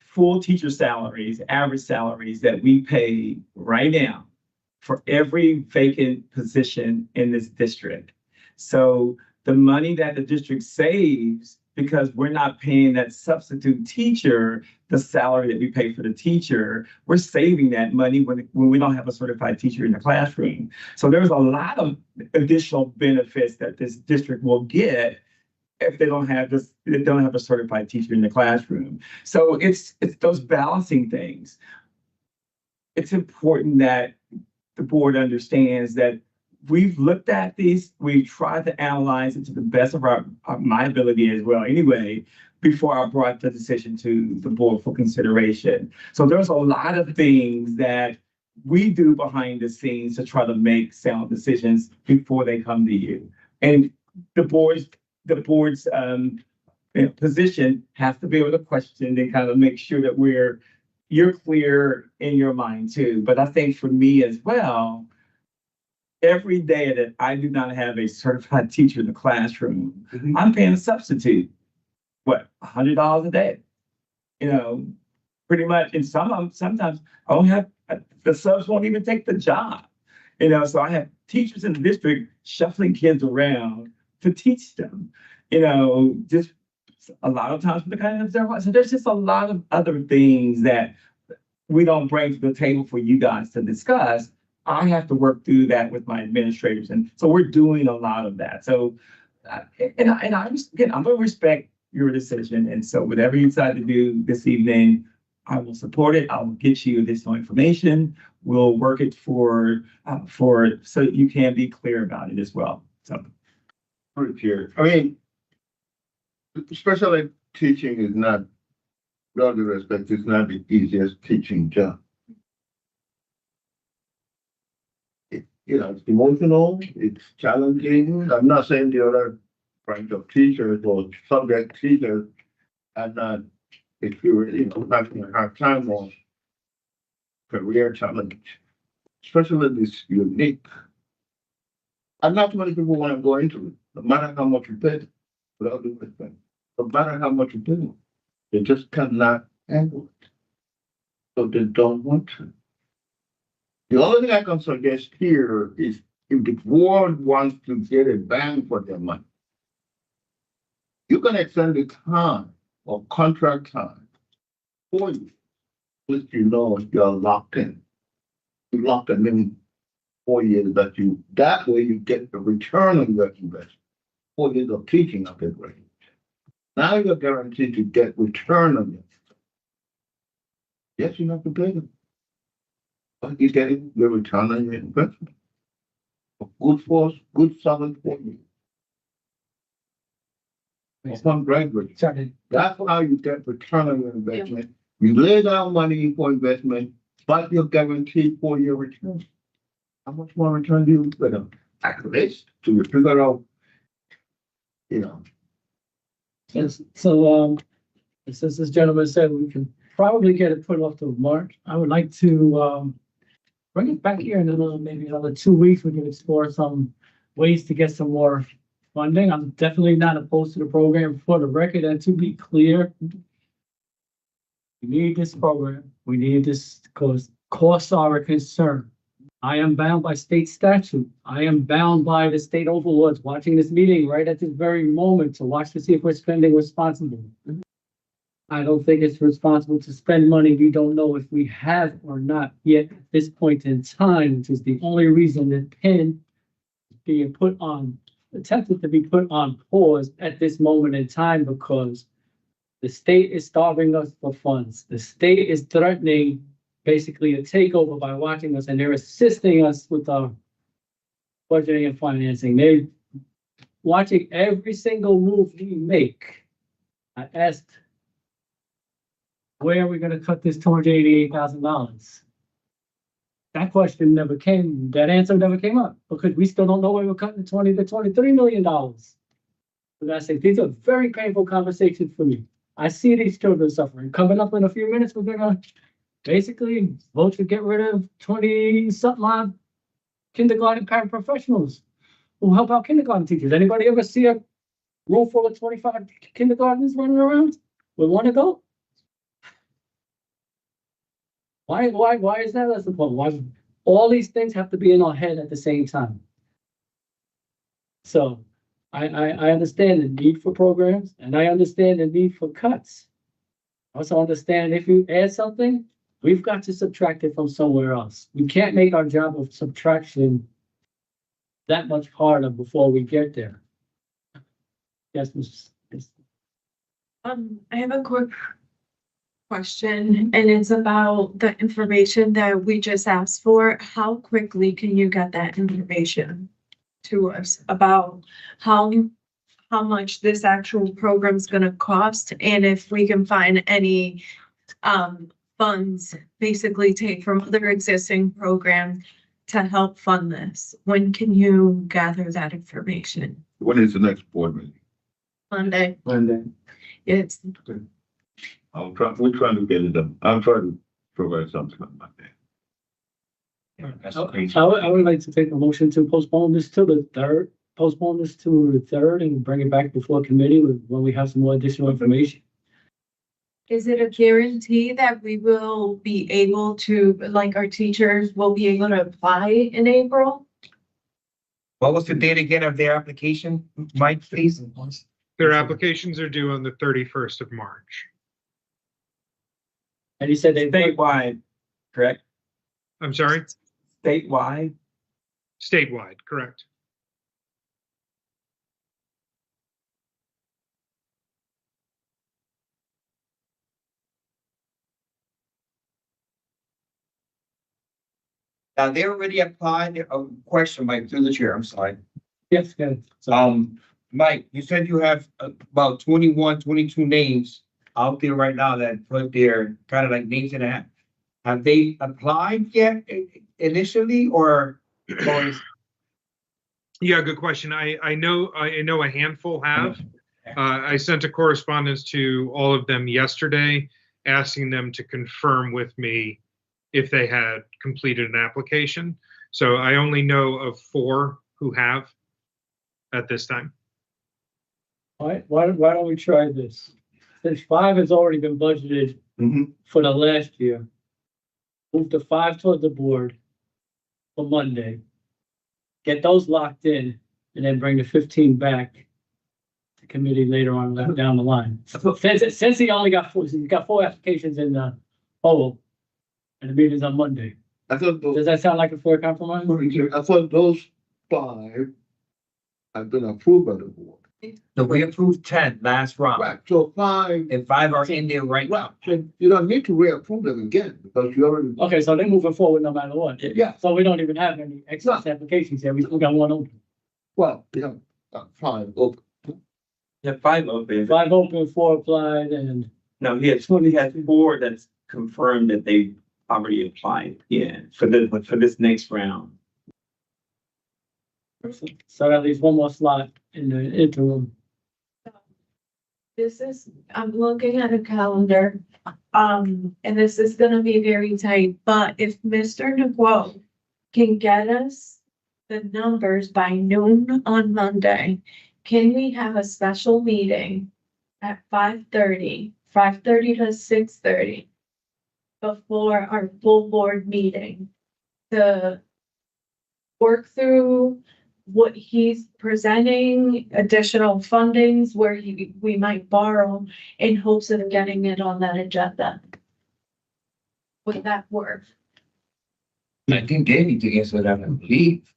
full teacher salaries, average salaries that we pay right now for every vacant position in this district. So the money that the district saves, because we're not paying that substitute teacher the salary that we pay for the teacher, we're saving that money when we don't have a certified teacher in the classroom. So there's a lot of additional benefits that this district will get if they don't have a certified teacher in the classroom. So it's those balancing things. It's important that the board understands that we've looked at these, we've tried to analyze it to the best of my ability as well anyway, before I brought the decision to the board for consideration. So there's a lot of things that we do behind the scenes to try to make sound decisions before they come to you. And the board's position has to be able to question and kind of make sure that you're clear in your mind too. But I think for me as well, every day that I do not have a certified teacher in the classroom, I'm paying a substitute. What, $100 a day? You know, pretty much. And sometimes I don't have, the subs won't even take the job. You know, so I have teachers in the district shuffling kids around to teach them. You know, just a lot of times the kind of, so there's just a lot of other things that we don't bring to the table for you guys to discuss. I have to work through that with my administrators. And so we're doing a lot of that. So, and I'm going to respect your decision. And so whatever you decide to do this evening, I will support it. I will get you additional information. We'll work it for so you can be clear about it as well. So. Pretty clear. I mean, special ed teaching is not, with all due respect, it's not the easiest teaching job. You know, it's emotional, it's challenging. I'm not saying the other branch of teachers or subject teachers are not, if you're, you know, having a hard time on career challenge. Especially this unique. And not many people want to go into it, no matter how much you pay, without due respect. No matter how much you pay, they just cannot handle it. So they don't want to. The only thing I can suggest here is if the board wants to get a bang for their money, you can extend the time or contract time for you, which you know you're locked in. You lock them in 4 years that way you get the return on your investment. 4 years of teaching up at rate. Now you're guaranteed to get return on it. Yes, you have to pay them. But you're getting the return on your investment. A good force, good solid 4 years. Upon graduate. That's how you get return on your investment. You lay down money for investment, but you're guaranteed 4-year return. How much more return do you get? At least to figure out, you know. Yes, so, since this gentleman said we can probably get it put off to March, I would like to, bring it back here in maybe another 2 weeks. We can explore some ways to get some more funding. I'm definitely not opposed to the program, for the record, and to be clear. We need this program. We need this because costs are a concern. I am bound by state statute. I am bound by the state overlords watching this meeting right at this very moment to watch to see if we're spending responsibly. I don't think it's responsible to spend money we don't know if we have or not yet at this point in time, which is the only reason that PIN is being put on, attempted to be put on pause at this moment in time, because the state is starving us for funds. The state is threatening basically a takeover by watching us, and they're assisting us with our budgeting and financing. They're watching every single move we make. I asked, where are we gonna cut this $288,000? That question never came, that answer never came up, because we still don't know where we're cutting $20 to $23 million. But I say, these are very painful conversations for me. I see these children suffering. Coming up in a few minutes, we're gonna basically vote to get rid of 20-something odd kindergarten paraprofessionals who help out kindergarten teachers. Anybody ever see a room full of 25 kindergartners running around with one adult? Why is that as the point? Why all these things have to be in our head at the same time? So I understand the need for programs, and I understand the need for cuts. I also understand if you add something, we've got to subtract it from somewhere else. We can't make our job of subtraction that much harder before we get there. Yes, Ms. I have a quick question, and it's about the information that we just asked for. How quickly can you get that information to us about how much this actual program is going to cost, and if we can find any funds basically take from other existing programs to help fund this? When can you gather that information? When is the next board meeting? Monday. Monday. It's We're trying to get it done. I'm trying to provide something on Monday. That's I crazy. I would like to take a motion to postpone this to the third, postpone this to the third and bring it back before committee when we have some more additional information. Is it a guarantee that we will be able to, like, our teachers will be able to apply in April? What was the date again of their application, Mike, please? Their applications are due on the 31st of March. And he said they. Statewide, correct? I'm sorry, Statewide? statewide, correct? Now, they already applied, a question, Mike, through the chair, I'm sorry. Yes, good. Mike, you said you have about 21, 22 names out there right now that put their kind of like names in a hat. Have they applied yet initially or is- Yeah, good question. I know a handful have. I sent a correspondence to all of them yesterday, asking them to confirm with me if they had completed an application. So I only know of 4 who have at this time. Why don't we try this? Since 5 has already been budgeted for the last year. Move the 5 toward the board for Monday. Get those locked in and then bring the 15 back to committee later on down the line. Since he only got 4, he's got 4 applications in the hole and the meeting's on Monday. I thought Does those, that sound like a fair compromise? I thought those 5 have been approved by the board. no, we approved 10 last round Right, so 5, and 5 are in there right now. well, you don't need to reapprove them again because you already. Okay, so they're moving forward no matter what. Yeah. So we don't even have any excess applications here. We still got 1 open. Well, you have 5 open. Yeah, 5 open. 5 open, 4 applied, and No, he had 4 that's confirmed that they already applied, yeah, for this next round. so that leaves 1 more slot in the interim. This is, I'm looking at a calendar, and this is gonna be very tight, but if Mr. Naguo can get us the numbers by noon on Monday, can we have a special meeting at 5:30 to 6:30 before our full board meeting to work through what he's presenting, additional fundings where we might borrow in hopes of getting it on that agenda? Would that work? I think they need to answer that, I believe.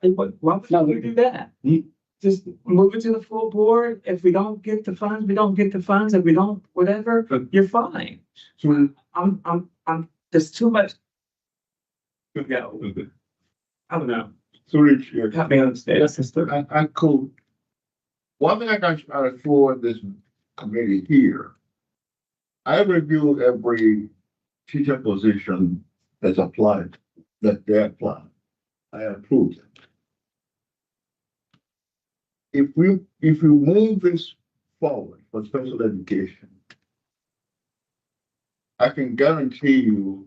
Why would we do that? You just move it to the full board. If we don't get the funds, we don't get the funds. If we don't, whatever, you're fine. So There's too much. To go. I don't know. through the chair. Help me understand. Yes, sister. I could. One thing I can assure this committee here. I review every teacher position that's applied, that they apply. I approve it. If we move this forward for special education, I can guarantee you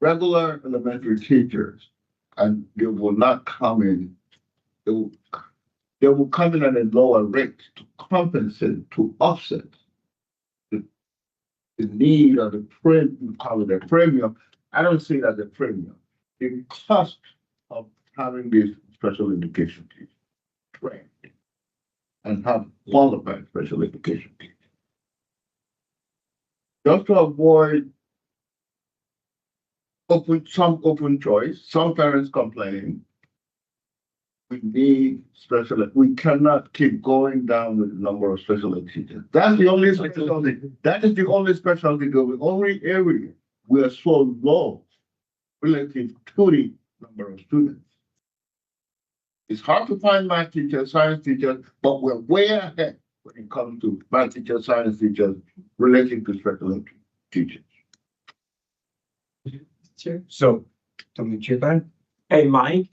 regular elementary teachers, and they will not come in, they will come in at a lower rate to compensate, to offset the need or the premium, call it a premium. I don't see it as a premium. The cost of having these special education teachers trained and have qualified special education teachers. Just to avoid some open choice, some parents complaining. We need we cannot keep going down with the number of special ed teachers. That's the only specialty, that is the only specialty, the only area we are so low relative to the number of students. It's hard to find math teachers, science teachers, but we're way ahead when it comes to math teachers, science teachers relating to special ed teachers. Sure. So, Chair back? Hey, Mike.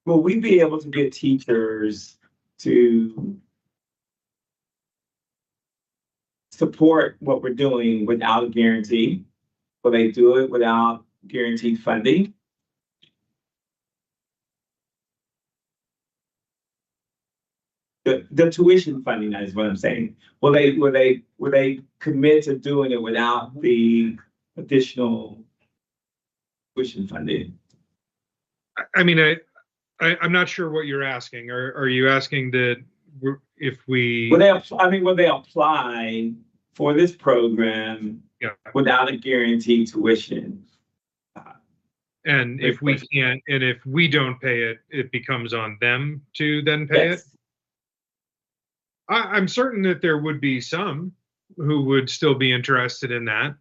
Will we be able to get teachers to support what we're doing without a guarantee? Will they do it without guaranteed funding. The tuition funding is what I'm saying. Will they commit to doing it without the additional tuition funding? I mean, I'm not sure what you're asking. Are you asking that if we? Will they apply for this program without a guaranteed tuition? And if we can't, and if we don't pay it, it becomes on them to then pay it? I'm certain that there would be some who would still be interested in that.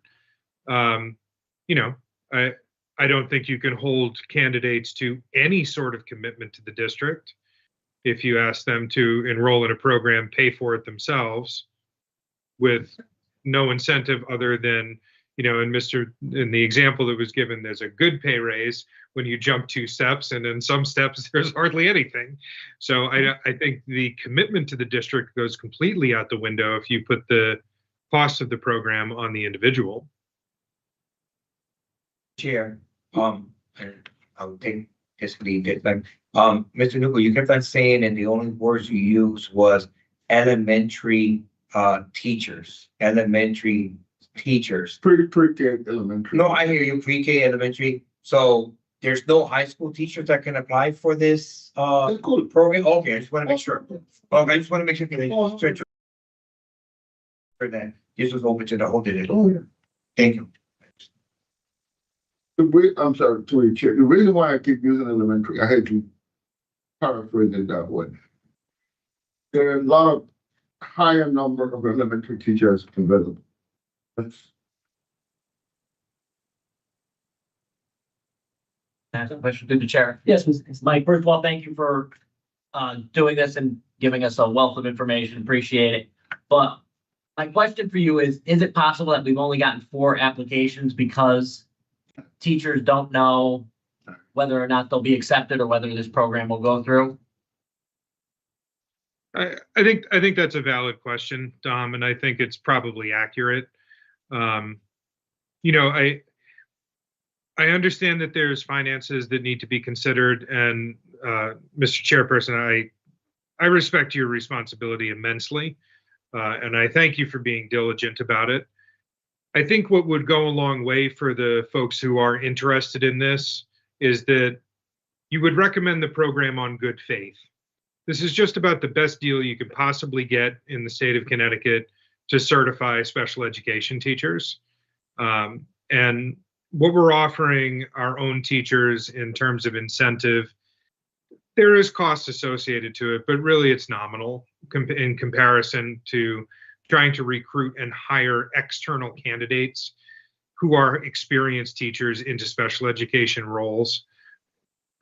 You know, I don't think you can hold candidates to any sort of commitment to the district. If you ask them to enroll in a program, pay for it themselves with no incentive other than, you know, in the example that was given, there's a good pay raise when you jump 2 steps, and in some steps there's hardly anything. So I think the commitment to the district goes completely out the window if you put the cost of the program on the individual. Chair, and I'll take this lead it, but Mr. Nuko, you kept on saying, and the only words you used was elementary teachers. Pre-K elementary. No, I hear you, pre-K elementary. So there's no high school teachers that can apply for this program? Okay, I just want to make sure. Okay, I just want to make sure that this was open to the whole district. Oh, yeah. Thank you. I'm sorry, to the chair. The reason why I keep using elementary, I had to paraphrase it that way. There are a lot of higher number of elementary teachers available. That's a question to the chair. Yes, Mike, first of all, thank you for doing this and giving us a wealth of information. Appreciate it. But my question for you is it possible that we've only gotten 4 applications because teachers don't know whether or not they'll be accepted or whether this program will go through? I think that's a valid question, Dom, and I think it's probably accurate. You know, I understand that there's finances that need to be considered, and Mr. Chairperson, I respect your responsibility immensely, and I thank you for being diligent about it. I think what would go a long way for the folks who are interested in this is that you would recommend the program on good faith. This is just about the best deal you could possibly get in the state of Connecticut to certify special education teachers. And what we're offering our own teachers in terms of incentive, there is cost associated to it, but really it's nominal in comparison to trying to recruit and hire external candidates who are experienced teachers into special education roles.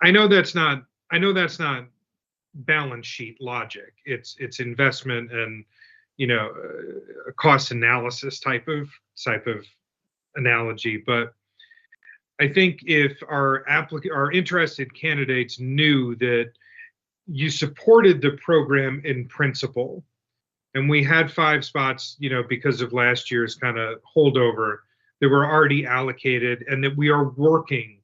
I know that's not balance sheet logic. It's investment and, you know, a cost analysis type of analogy. But I think if our interested candidates knew that you supported the program in principle, and we had 5 spots, you know, because of last year's kind of holdover that were already allocated, and that we are working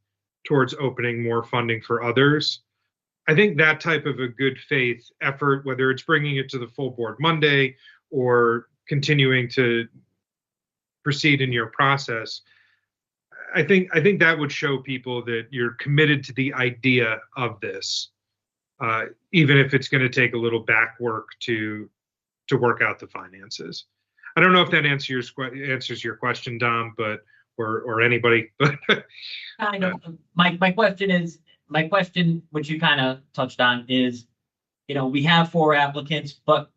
towards opening more funding for others. I think that type of a good faith effort, whether it's bringing it to the full board Monday or continuing to proceed in your process, I think that would show people that you're committed to the idea of this, even if it's going to take a little back work to work out the finances. I don't know if that answers your question, Dom, but or anybody. I know. My question, which you kind of touched on, is, you know, we have 4 applicants, but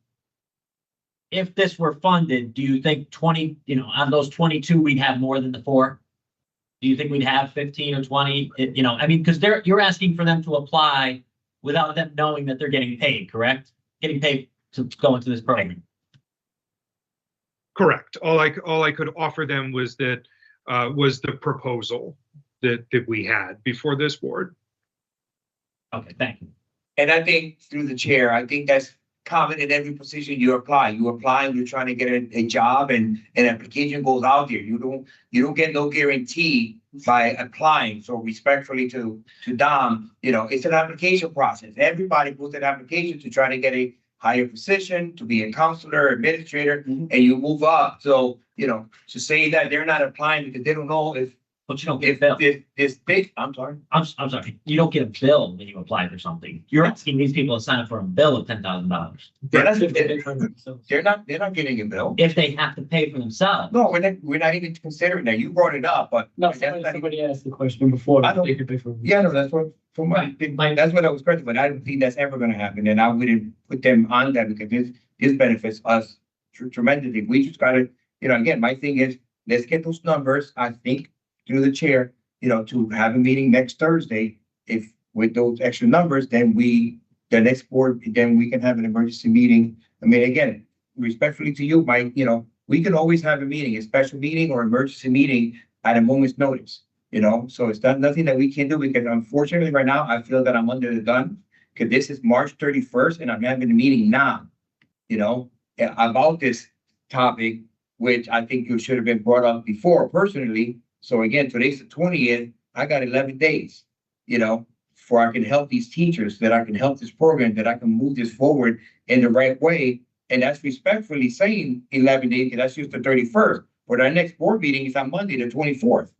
if this were funded, do you think 20, you know, on those 22, we'd have more than the 4? Do you think we'd have 15 or 20? You know, I mean, because you're asking for them to apply without them knowing that they're getting paid, correct? Getting paid to go into this program. Correct. All I could offer them was that was the proposal that we had before this board. Okay, thank you. And I think through the chair, I think that's common in every position you apply. You apply and you're trying to get a job and an application goes out there. You don't get no guarantee by applying. So respectfully to Dom, it's an application process. Everybody puts an application to try to get a higher position, to be a counselor, administrator, and you move up. So, to say that they're not applying because they don't know if But you don't get a bill. this big, I'm sorry. I'm sorry, you don't get a bill when you apply for something. You're asking these people to sign up for a bill of $10,000 They're not getting a bill. if they have to pay for themselves. No, we're not even considering that. You brought it up, but. No, that's not even- somebody asked the question before. I don't- They could pay for it. Yeah, no, that's what, from my, that's what I was correct, but I don't think that's ever gonna happen, and I wouldn't put them on that because this benefits us tremendously. We just gotta, again, my thing is, let's get those numbers, I think, through the chair, to have a meeting next Thursday. If with those extra numbers, then the next board, then we can have an emergency meeting. I mean, again, respectfully to you, Mike, we can always have a meeting, a special meeting or emergency meeting at a moment's notice. So it's nothing that we can do because unfortunately right now I feel that I'm under the gun because this is March 31st and I'm having a meeting now, about this topic, which I think you should have been brought up before personally. So again, today's the 20th, I got 11 days, for I can help these teachers, that I can help this program, that I can move this forward in the right way. And that's respectfully saying 11 days, because that's just the 31st. But our next board meeting is on Monday, the 24th.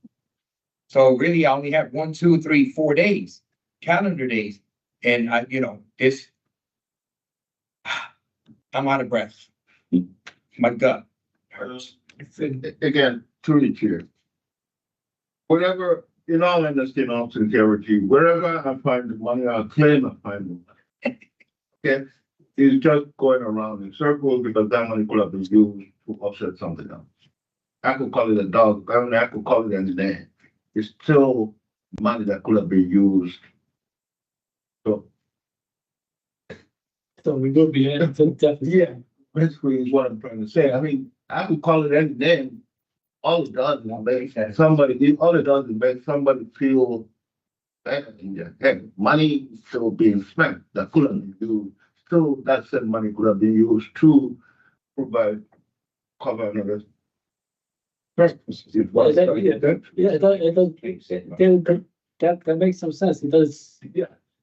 So really, I only have 1, 2, 3, 4 days, calendar days. And I'm out of breath. My gut hurts. Again, through the chair. Whatever, in all honesty and all sincerity, wherever I find the money, I'll claim I find the money. Okay, it's just going around in circles because that money could have been used to offset something else. I could call it a dog, I could call it any name. It's still money that could have been used. So, So we will be adding to the deficit. yeah, basically is what I'm trying to say. I mean, I could call it any name. All it does is make somebody feel bad in their head. Money is still being spent that could have been used. Still, that said money could have been used to provide cover another purpose. Yeah, that makes some sense. It does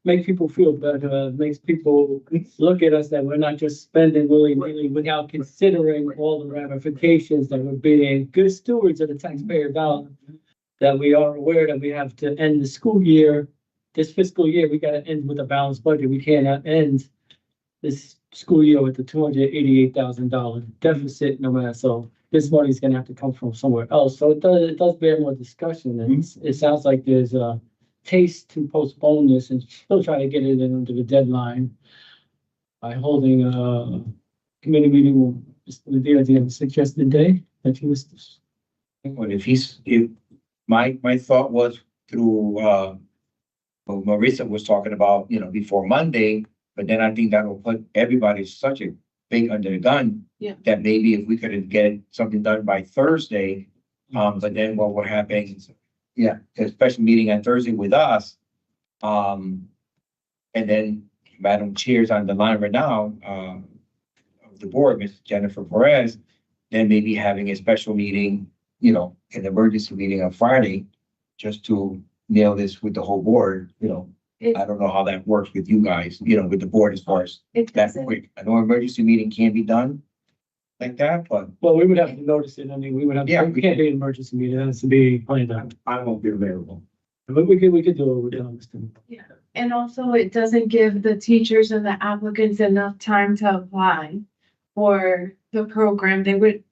make people feel better, makes people look at us that we're not just spending willy-nilly without considering all the ramifications, that we're being good stewards of the taxpayer dollar, that we are aware that we have to end the school year, this fiscal year, we gotta end with a balanced budget. We cannot end this school year with the $288,000 deficit, no matter, so this money's gonna have to come from somewhere else. So it does bear more discussion, and it sounds like there's a taste to postpone this and still try to get it into the deadline by holding a committee meeting with Mr. Medina at the suggested day that he was. But if my thought was through, what Marissa was talking about, before Monday, but then I think that will put everybody such a big under the gun. Yeah. That maybe if we could get something done by Thursday, but then what would happen? Yeah, a special meeting on Thursday with us. And then Madam Chair's on the line right now, of the board, Ms. Jennifer Perez, then maybe having a special meeting, an emergency meeting on Friday, just to nail this with the whole board, I don't know how that works with you guys, with the board as far as It that doesn't, quick. I know emergency meeting can be done like that, but Well, we would have to notice it. I mean, we would have, Yeah. we can't be an emergency meeting. It has to be planned out. I won't be available. But we could do it with Mr. and also it doesn't give the teachers and the applicants enough time to apply for the program. They would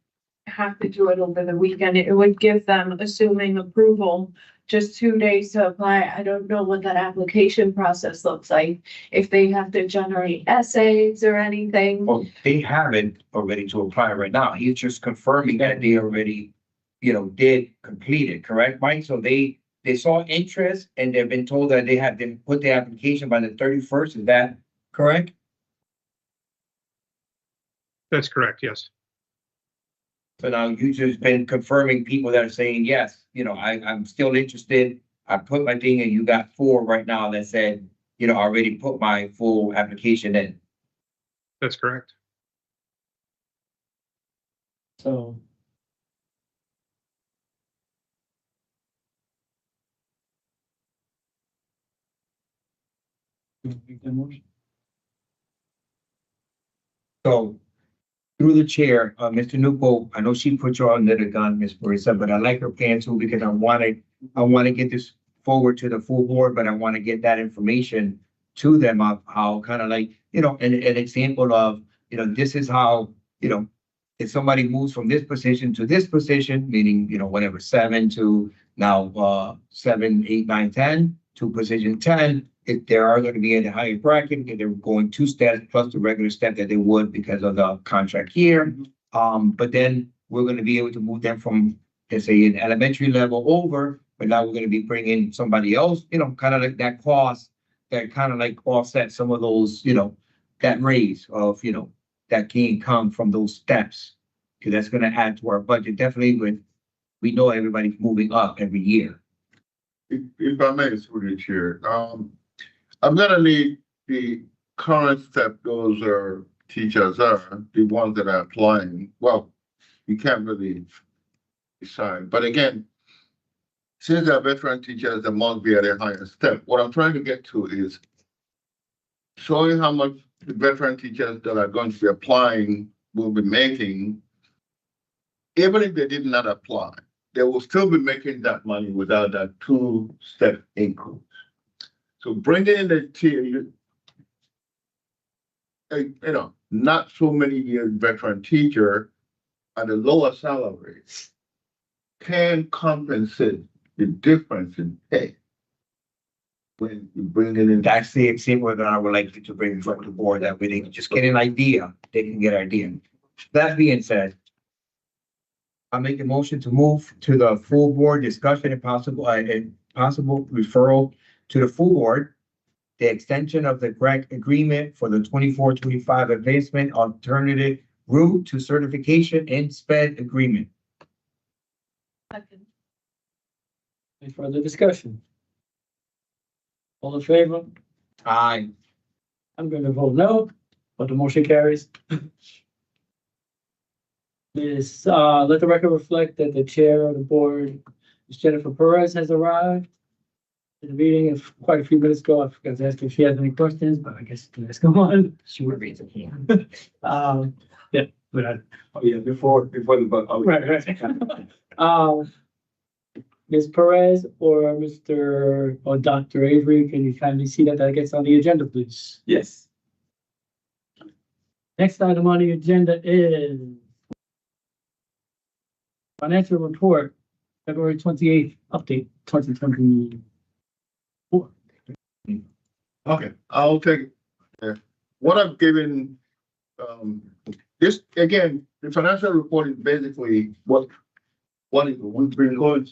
have to do it over the weekend. It would give them, assuming approval, just 2 days to apply. I don't know what that application process looks like. If they have to generate essays or anything. well, they have it already to apply right now. He's just confirming that they already, did complete it, correct, Mike? So they saw interest and they've been told that they had to put the application by the 31st. Is that correct? That's correct, yes. So now you just been confirming people that are saying, yes, I'm still interested. I put my thing and you got 4 right now that said, I already put my full application in. That's correct. So. You wanna make that motion? So through the chair, Mr. Newpo, I know she put you on the gun, Ms. Marissa, but I like her plan too because I want to get this forward to the full board, but I want to get that information to them of how kind of like, an example of, this is how, if somebody moves from this position to this position, meaning, whatever, 7 to now 7, 8, 9, 10 to position 10, if they are going to be in the higher bracket, because they're going 2 steps plus the regular step that they would because of the contract here. But then we're going to be able to move them from, let's say, an elementary level over, but now we're going to be bringing somebody else, kind of like that cost that kind of like offset some of those, that raise of, that can come from those steps. Because that's going to add to our budget. Definitely when we know everybody's moving up every year. If I may, through the chair, I'm gonna need the current step those are teachers are, the ones that are applying. Well, you can't really decide, but again, since they're veteran teachers, they must be at a higher step. What I'm trying to get to is showing how much the veteran teachers that are going to be applying will be making. Even if they did not apply, they will still be making that money without that 2-step increase. So bringing in the tier, not so many years veteran teacher at a lower salary can compensate the difference in pay. When you bring it in. That's the example that I would like to bring from the board, that way they can just get an idea, they can get an idea. That being said, I make a motion to move to the full board discussion and possible referral to the full board. The extension of the grant agreement for the 24-25 advancement alternative route to certification and sped agreement. Any further discussion? All in favor? Aye. I'm going to vote no, but the motion carries. Let the record reflect that the chair of the board, Ms. Jennifer Perez, has arrived to the meeting quite a few minutes ago. I forgot to ask if she has any questions, but I guess let's go on. She would raise a hand. Yeah, but Oh, yeah, before the vote. Oh, right. Ms. Perez or Dr. Avery, can you kindly see that gets on the agenda, please? yes. Next item on the agenda is financial report, February 28th, update 2024. Okay, I'll take it. What I've given, this, again, the financial report is basically what we've been going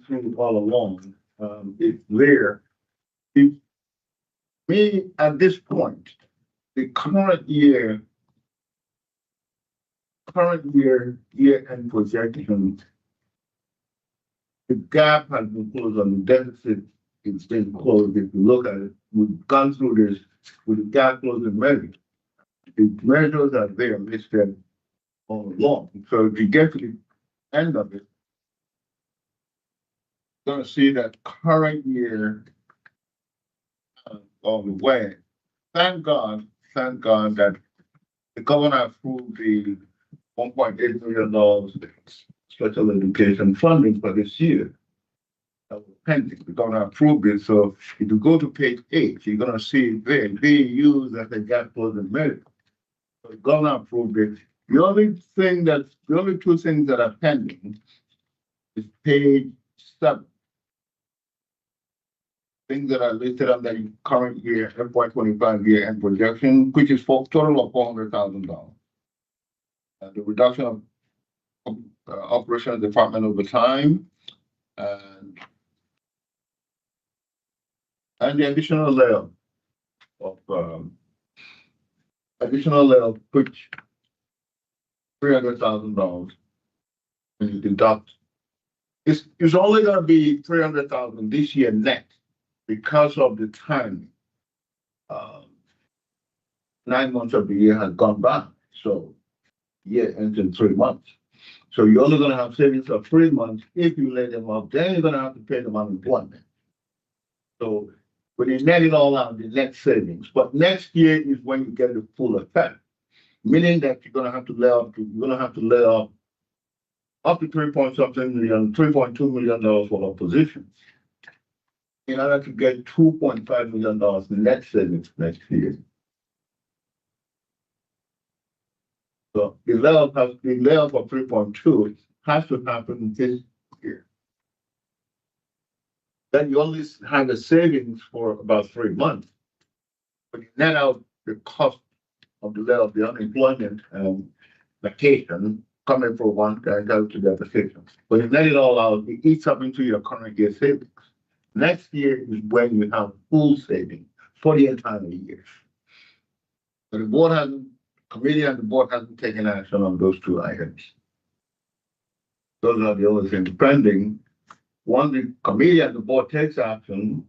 through all along. It's there. Me, at this point, the current year end projection, the gap has been closed on the deficit. It's been closed. If you look at it, we've gone through this with the gap closing measures. The measures are there listed all along. So if you get to the end of it, you're going to see that current year on the way. Thank God that the governor approved the $1.8 million special education funding for this year. That was pending. The governor approved it. So if you go to page 8, you're going to see it there being used as a gap closing measure. So the governor approved it. The only two things that are pending is page 7. Things that are listed on the current year, FY25 year end projection, which is for total of $400,000. The reduction of operational department over time, and the additional layer of which $300,000 when you deduct. It's only going to be $300,000 this year net because of the timing. 9 months of the year has gone by. So year ends in 3 months. So you're only gonna have savings of 3 months if you lay them up, then you're gonna have to pay them unemployment. So when you net it all out, the net savings, but next year is when you get the full effect. Meaning that you're gonna have to lay off up to 3 point something million, $3.2 million worth of positions. In order to get $2.5 million in net savings next year. So the layoff of 3.2 has to happen this year. Then you only have a savings for about 3 months. But you net out the cost of the layoff, the unemployment and vacation coming from one guy down to the other section. But you net it all out, it eats up into your current year savings. Next year is when you have full savings for the entire year. But the committee and the board hasn't taken action on those 2 items. Those are the only things pending. Once the committee and the board takes action,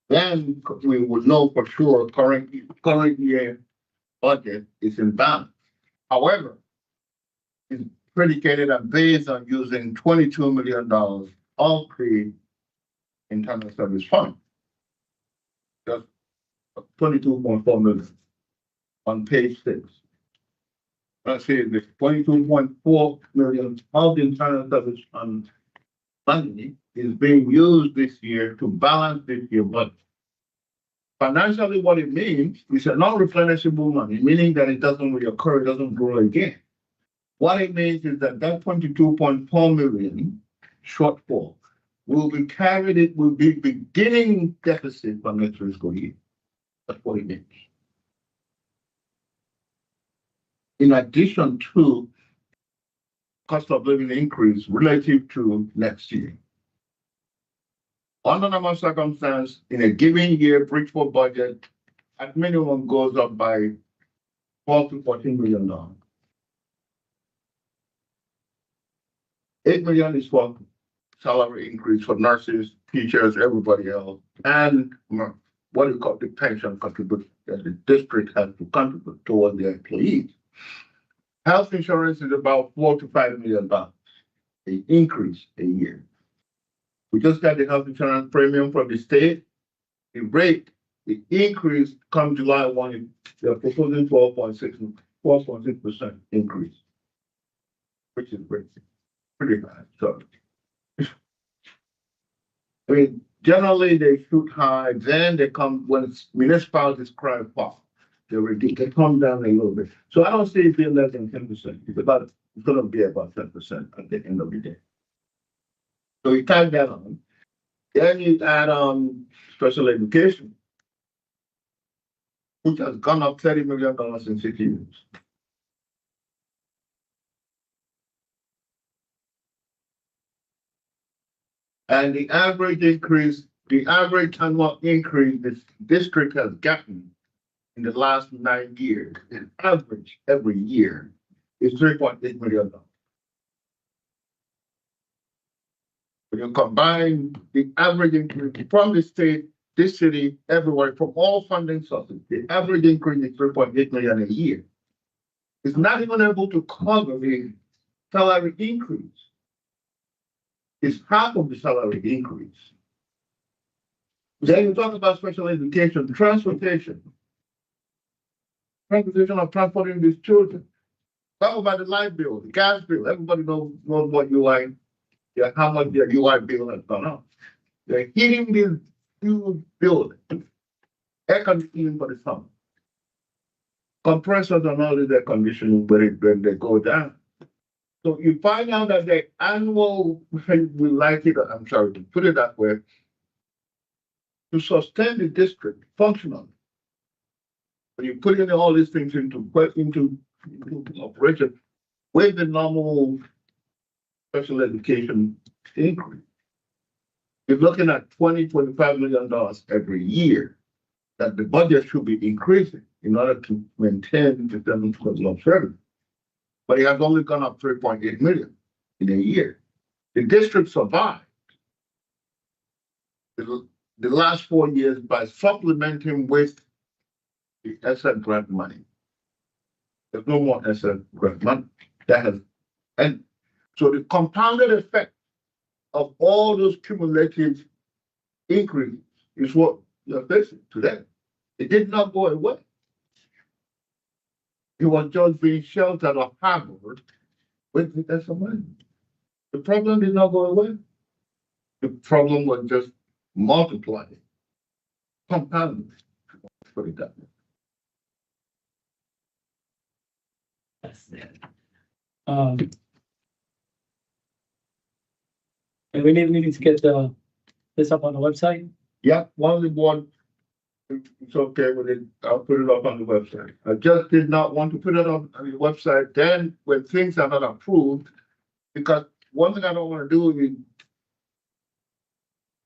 then we will know for sure current year budget is in balance. However, it's predicated and based on using $22 million of the internal service fund. Just 22.4 million on page 6. Let's see, the 22.4 million of the internal service fund money is being used this year to balance this year budget. Financially, what it means is a non-replenishable money, meaning that it doesn't reoccur, it doesn't grow again. What it means is that 22.4 million shortfall will be beginning deficit for next fiscal year. That's what it means. In addition to cost of living increase relative to next year. Under normal circumstance, in a given year, Bridgeport budget at minimum goes up by $12 to $14 million. $8 million is for salary increase for nurses, teachers, everybody else, and what you call the pension contribution that the district has to contribute towards their employees. Health insurance is about $4 to $5 million, an increase a year. We just got the health insurance premium from the state. The increase come July 1, they're proposing 12.6% increase, which is pretty high. So, I mean, generally they shoot high, then they come when municipalities cry foul. They come down a little bit. So I don't see it being less than 10%. It's going to be about 10% at the end of the day. So you tag that on. Then you add on special education, which has gone up $30 million in 6 years. And the average annual increase this district has gotten in the last 9 years, an average every year, is $3.8 million. When you combine the average increase from the state, this city, everywhere, from all funding sources, the average increase is $3.8 million a year. It's not even able to cover the salary increase. It's half of the salary increase. Then you talk about special education, transportation of transporting these children. Talk about the light bill, the gas bill. Everybody knows what UI, how much their UI bill has gone up. They're heating these huge buildings, air conditioning for the summer, compressors and all this air conditioning when they go down. So you find out that the annual, we like it, I'm sorry to put it that way, to sustain the district functionally. When you put in all these things into operation with the normal special education increase, you're looking at $25 million every year that the budget should be increasing in order to maintain the system of service. But it has only gone up 3.8 million in a year. The district survived the last 4 years by supplementing with the ESSER grant money. There's no more ESSER grant money. That has, and so the compounded effect of all those cumulative increases is what you're facing today. It did not go away. It was just being sheltered or harbored with the ESSER money. The problem did not go away. The problem was just multiplied, compounded. Put it that way. That's it. And we need to get this up on the website. Yeah, one of the board, it's okay with it, I'll put it up on the website. I just did not want to put it on the website then when things are not approved, because one thing I don't want to do is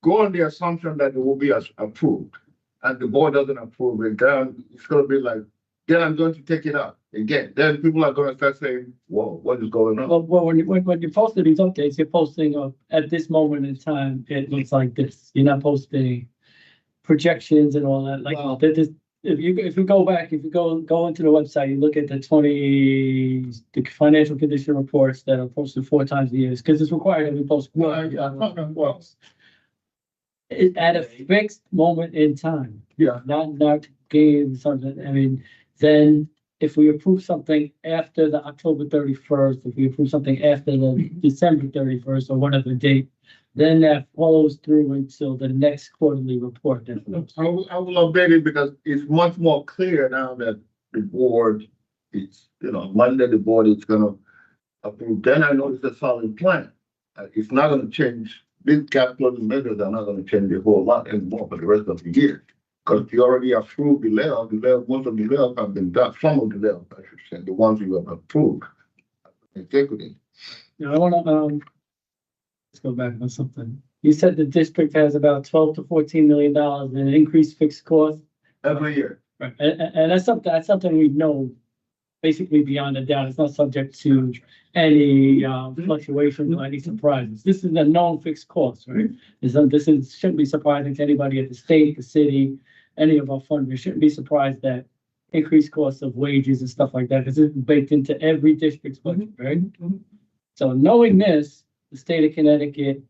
go on the assumption that it will be as approved, and the board doesn't approve it, then it's gonna be like, then I'm going to take it out again. Then people are gonna start saying, whoa, what is going on? Well, when you posted these updates, you're posting at this moment in time, it looks like this. You're not posting projections and all that. Like Wow. if you go back, if you go into the website, you look at the financial condition reports that are posted 4 times a year, because it's required that we post. At a fixed moment in time. Yeah. Not games, something, I mean, then if we approve something after the October 31st, if we approve something after the December 31st or whatever date, then that follows through until the next quarterly report. I will update it because it's much more clear now that the board, it's, Monday, the board is gonna approve, then I know it's a solid plan. It's not gonna change, these cap closing measures are not gonna change a whole lot anymore for the rest of the year. Because you already approved the layout, most of the layout have been done, some of the layout, I should say, the ones you have approved. Executive. Now, I wanna, let's go back on something. You said the district has about 12 to 14 million dollars in increased fixed costs. Every year. Right, and that's something we know basically beyond a doubt. It's not subject to any fluctuations or any surprises. This is a known fixed cost, right? Shouldn't be surprising to anybody at the state, the city, any of our funders. Shouldn't be surprised that increased costs of wages and stuff like that, because it's baked into every district's budget, right? So knowing this, the state of Connecticut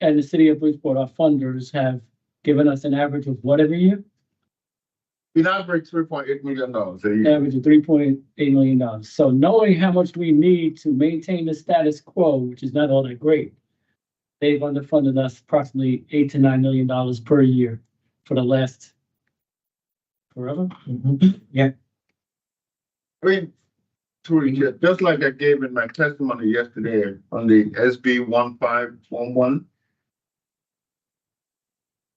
and the city of Bridgeport, our funders, have given us an average of what every year? In average, $3.8 million a year. Average of $3.8 million. So knowing how much we need to maintain the status quo, which is not all that great, they've underfunded us approximately $8 to $9 million per year for the last forever. Yeah. I mean, just like I gave in my testimony yesterday on the SB 1511,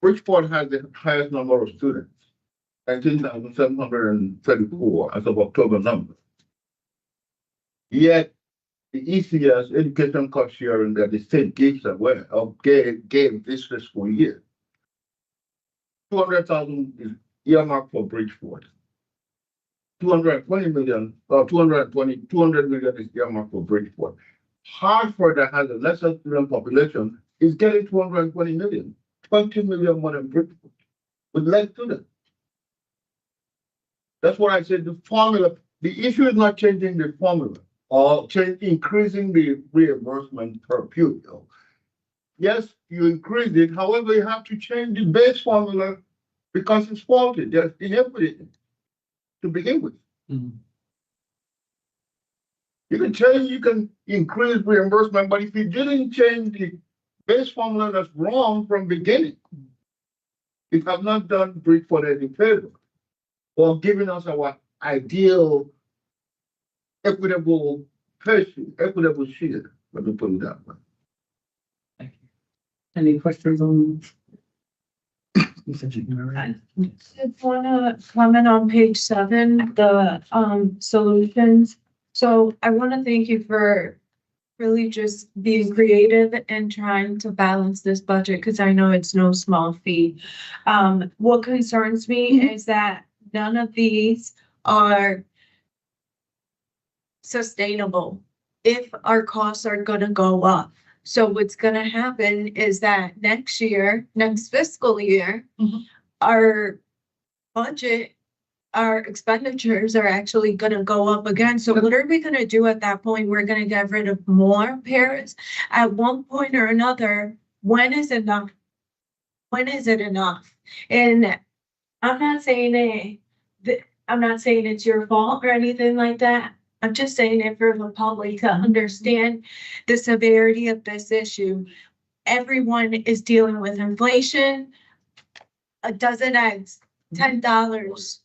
Bridgeport has the highest number of students. 19,734 as of October number. Yet the ECS education cost sharing that the state gives away gave this fiscal year. 200,000 is earmarked for Bridgeport. 200 million is earmarked for Bridgeport. Hartford, that has a lesser student population, is getting 220 million, 20 million more than Bridgeport, with less students. That's what I said, the formula, the issue is not changing the formula or increasing the reimbursement per pupil. Yes, you increase it, however, you have to change the base formula because it's faulty, there's inequity to begin with. Mhm. You can increase reimbursement, but if you didn't change the base formula, that's wrong from beginning. You have not done Bridgeport any favor, or giving us our ideal equitable share. Let me put it that way. Thank you. Any questions on? I just wanna comment on page 7, the solutions. So I want to thank you for really just being creative and trying to balance this budget, because I know it's no small feat. What concerns me is that none of these are sustainable if our costs are gonna go up. So what's gonna happen is that next fiscal year, our budget, our expenditures are actually gonna go up again. So what are we gonna do at that point? We're gonna get rid of more parents? At one point or another, when is enough? When is it enough? And I'm not saying I'm not saying it's your fault or anything like that. I'm just saying it for the public to understand the severity of this issue. Everyone is dealing with inflation. A dozen eggs, $10.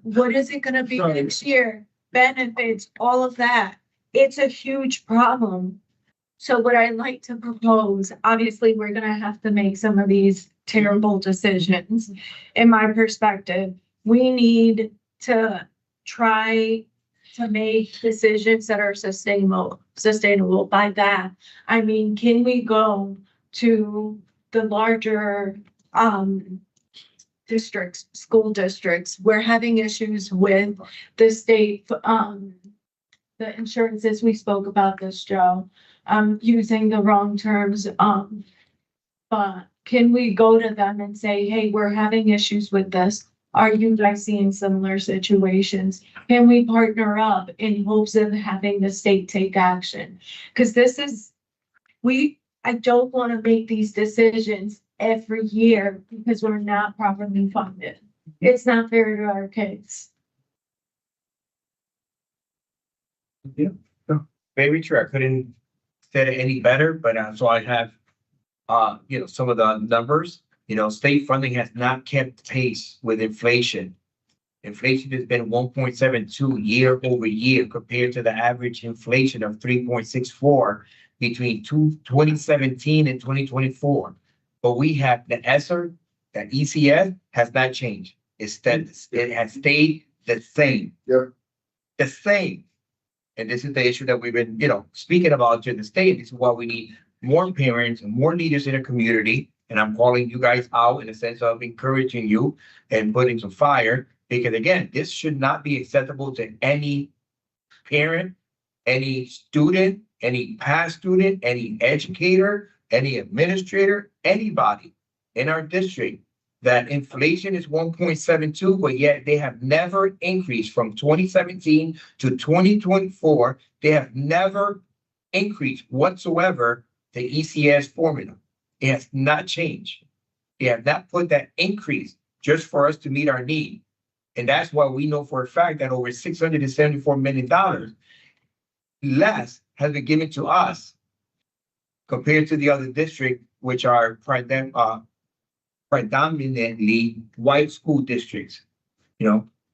What is it gonna be next year? Benefits, all of that. It's a huge problem. So what I'd like to propose, obviously, we're gonna have to make some of these terrible decisions. In my perspective, we need to try to make decisions that are sustainable. By that, I mean, can we go to the larger districts, school districts? We're having issues with the state, the insurances. We spoke about this, Joe, using the wrong terms. But can we go to them and say, hey, we're having issues with this? Are you guys seeing similar situations? Can we partner up in hopes of having the state take action? Because this is, I don't want to make these decisions every year because we're not properly funded. It's not fair to our kids. Very true. I couldn't say it any better, but so I have, some of the numbers. State funding has not kept pace with inflation. Inflation has been 1.72 year over year compared to the average inflation of 3.64 between 2017 and 2024. But we have the ESSER, the ECS has not changed. It has stayed the same. Yep. The same. And this is the issue that we've been, speaking about to the state. This is why we need more parents and more leaders in the community. And I'm calling you guys out in the sense of encouraging you and putting some fire. Because again, this should not be acceptable to any parent, any student, any past student, any educator, any administrator, anybody in our district, that inflation is 1.72, but yet they have never increased from 2017 to 2024. They have never increased whatsoever the ECS formula. It has not changed. They have not put that increase just for us to meet our need. And that's why we know for a fact that over $674 million less has been given to us compared to the other districts, which are predominantly white school districts.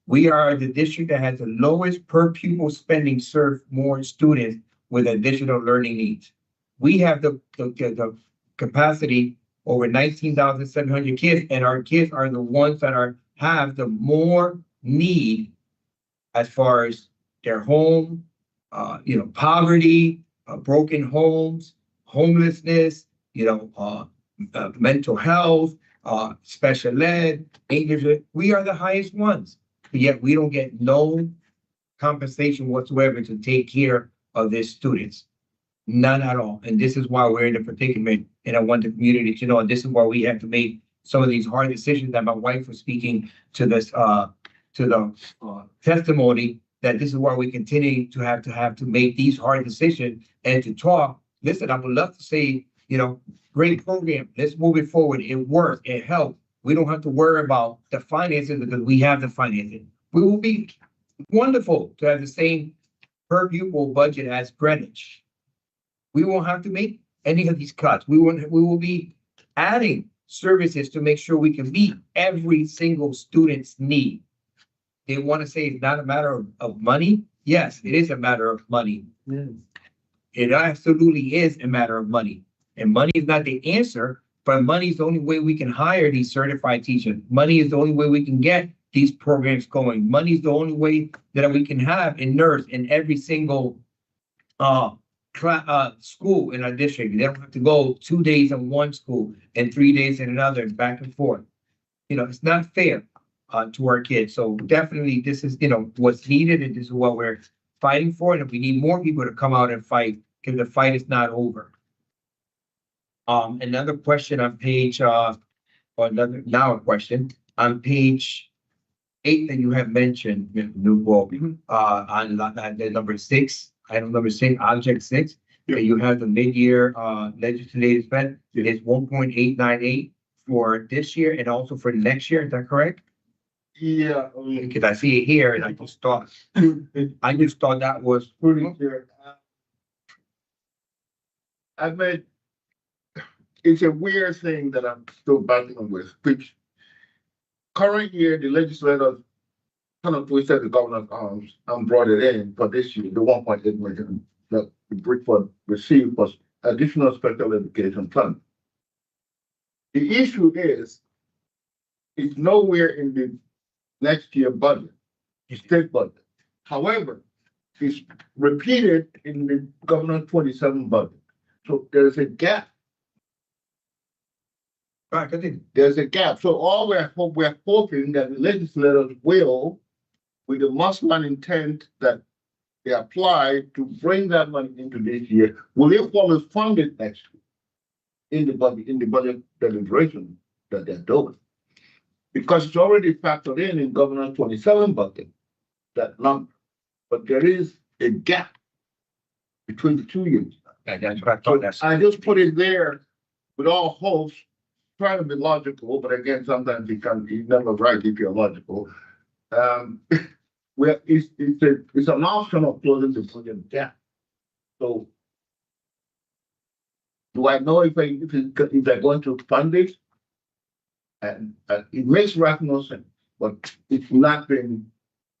We are the district that has the lowest per pupil spending, serve more students with additional learning needs. We have the capacity over 19,700 kids, and our kids are the ones that have the more need as far as their home, poverty, broken homes, homelessness, mental health, special ed, English. We are the highest ones, but yet we don't get no compensation whatsoever to take care of these students. None at all. And this is why we're in a predicament. And I want the community to know, and this is why we have to make some of these hard decisions that my wife was speaking to this, to the testimony, that this is why we continue to have to make these hard decisions and to talk. Listen, I would love to say, great program. Let's move it forward. It works. It helps. We don't have to worry about the finances because we have the finances. We will be wonderful to have the same per pupil budget as Greenwich. We won't have to make any of these cuts. We will be adding services to make sure we can meet every single student's need. They want to say it's not a matter of money. Yes, it is a matter of money. Yes. It absolutely is a matter of money. And money is not the answer, but money is the only way we can hire these certified teachers. Money is the only way we can get these programs going. Money is the only way that we can have a nurse in every single school in our district. They don't have to go 2 days in one school and 3 days in another, back and forth. It's not fair to our kids. So definitely this is, what's needed, and this is what we're fighting for. And if we need more people to come out and fight, because the fight is not over. Another question on page, a question on page 8 that you have mentioned, Mr. Newell, on the number 6, item number 6, object 6, that you have the mid-year, legislative spend, it is 1.898 for this year and also for next year, is that correct? Yeah, Because I see it here and I just thought that was pretty clear. I mean, it's a weird thing that I'm still battling with, which current year, the legislators kind of twisted the governor's arms and brought it in for this year, the 1.8 million that the Bridgeport received was additional special education fund. The issue is, it's nowhere in the next year budget, the state budget. However, it's repeated in the governor's 27 budget. So there's a gap. right. Continue. There's a gap. So all we're hoping that the legislators will, with the must-run intent that they apply to bring that money into this year, will it always fund it next year in the budget deliberation that they're doing? Because it's already factored in governor's 27 budget, that number. But there is a gap between the 2 years. That's what I thought. That's I just put it there with all hopes, trying to be logical, but again, sometimes you're never right if you're logical. Where it's an option of closing the budget gap. So do I know if they're going to fund it? And it makes rational sense, but it's not been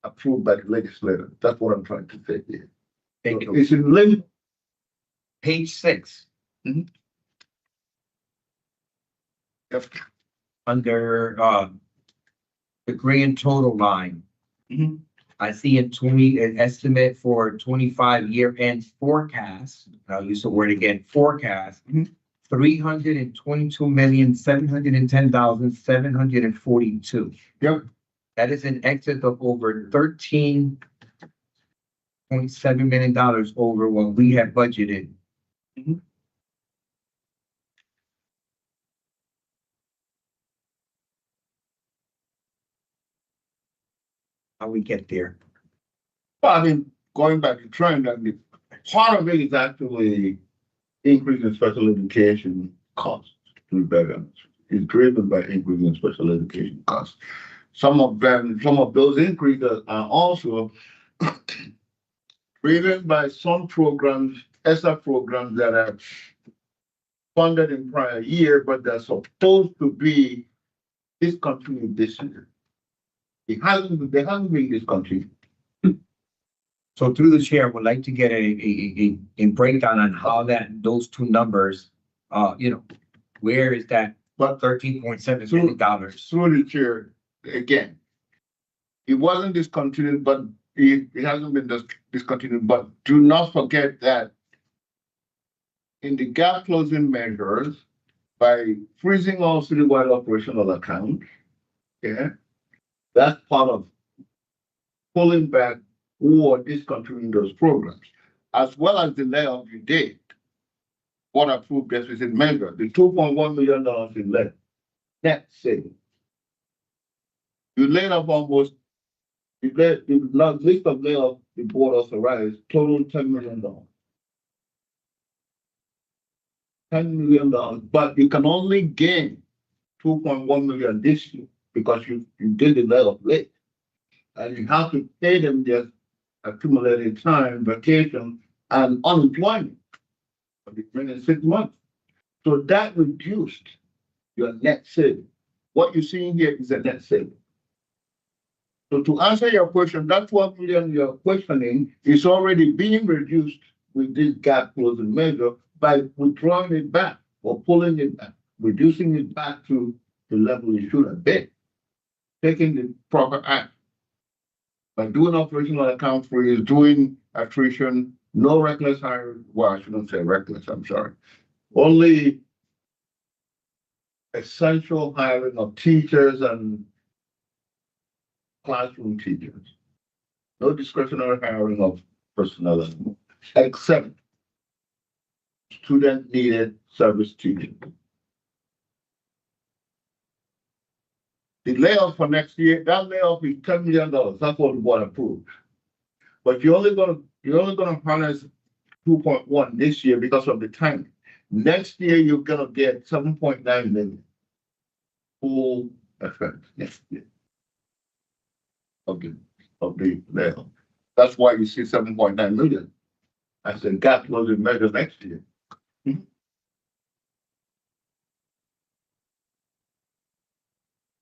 approved by the legislature. That's what I'm trying to say here. Thank you. It's in limbo. Page 6. Mhm. Yep. Under the grand total line. Mhm. I see an estimate for 25 year-end forecast. I'll use the word again, forecast. Mhm. 322,710,742. Yep. That is an excess of over $13.7 million over what we have budgeted. Mhm. How we get there? Well, I mean, going back to trend, I mean, part of it is actually increase in special education costs, to be very honest. It's driven by increase in special education costs. Some of those increases are also driven by some programs, ESSA programs that are funded in prior year, but they're supposed to be discontinued this year. They haven't been discontinued. So through the chair, would like to get a breakdown on how those two numbers, where is that But $13.7 million? through the chair, again, it wasn't discontinued, but it hasn't been discontinued. But do not forget that in the gap closing measures, by freezing all citywide operational accounts, yeah, that's part of pulling back or discontinuing those programs, as well as the layoff you did. What approved deficit measure, the $2.1 million in net savings. You laid off almost, the list of layoffs the board authorized total $10 million. $10 million, but you can only gain 2.1 million this year because you did the layoff late. And you have to pay them their accumulated time, vacation, and unemployment for the remaining 6 months. So that reduced your net saving. What you're seeing here is a net saving. So to answer your question, that 12 million you're questioning is already being reduced with this gap closing measure by withdrawing it back or pulling it back, reducing it back to the level it should have been, taking the proper act. By doing operational account freeze, doing attrition, no reckless hiring, well, I shouldn't say reckless, I'm sorry. Only essential hiring of teachers and classroom teachers. No discretionary hiring of personnel anymore, except student needed service teaching. The layoff for next year, that layoff is $10 million. That's what the board approved. But you're only gonna harness 2.1 this year because of the timing. Next year, you're gonna get 7.9 million. Full effect next year. Of the layoff. That's why you see 7.9 million as the gap closing measure next year.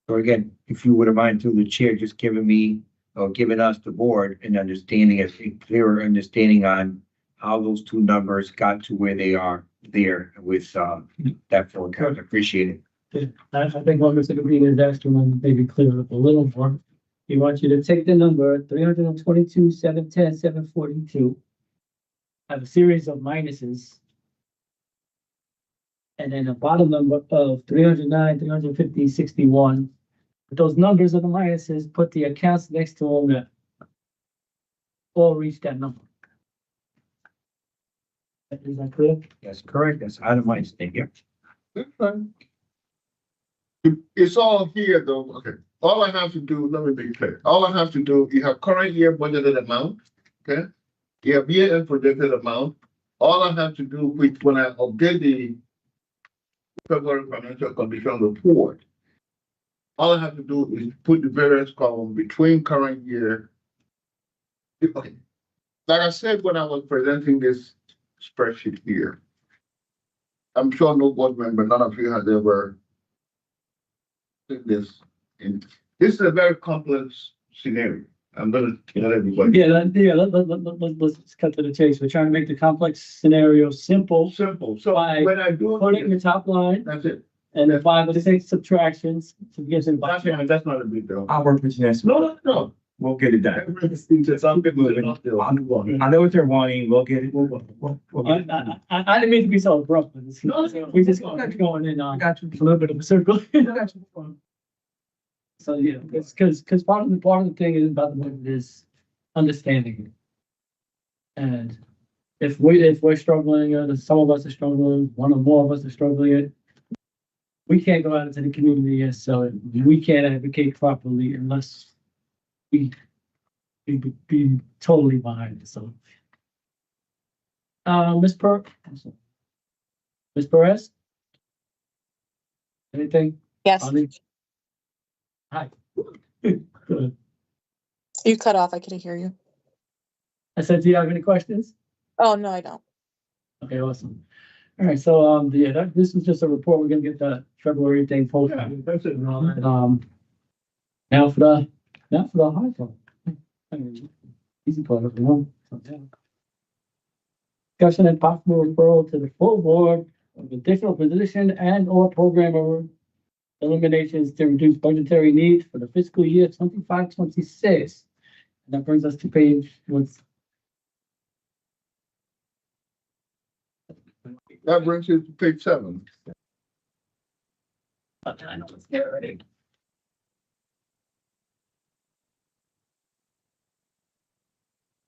So again, if you wouldn't mind through the chair, just giving me or giving us the board an understanding, a clearer understanding on how those two numbers got to where they are there with that forecast. I appreciate it. I think what Mr. Green is asking to maybe clear up a little more. He wants you to take the number 322, 710, 742. Have a series of minuses. And then a bottom number of 309, 350, 61. With those numbers of the minuses, put the accounts next to them that all reach that number. Is that clear? That's correct. That's itemized. Thank you. It's all here though. Okay. All I have to do, let me be clear. All I have to do, you have current year budgeted amount, okay? You have year-end projected amount. All I have to do when I update the February financial condition report, all I have to do is put the variance column between current year. Okay. Like I said, when I was presenting this spreadsheet here, I'm sure no board member, none of you has ever seen this. This is a very complex scenario. I'm gonna tell everybody. Let's cut to the chase. We're trying to make the complex scenario simple. Simple. So By when I do Put it in the top line that's it. and the 5 or 6 subtractions to get it. That's not a big deal. I'll work with you next. No. We'll get it done. Some people are not I know what they're wanting. We'll get it. We'll get it. I didn't mean to be so abrupt, but we just going in on a little bit of a circle. So, yeah, because part of the thing is about the budget is understanding. And if we're struggling, or some of us are struggling, one or more of us are struggling, we can't go out into the community and sell it. We can't advocate properly unless we be totally behind it. So, Ms. Perez? Anything? Yes, Hi. Good. you cut off. I couldn't hear you. I said, do you have any questions? Oh, no, I don't. Okay, awesome. All right, so, this is just a report. We're gonna get the February thing posted. Yeah, that's it. And all that, now for the hard part. Easy part of the one. Discussion and possible referral to the full board of additional position and or program eliminations to reduce budgetary needs for the fiscal year 25-26. And that brings us to page what's. That brings you to page 7. I know it's there already.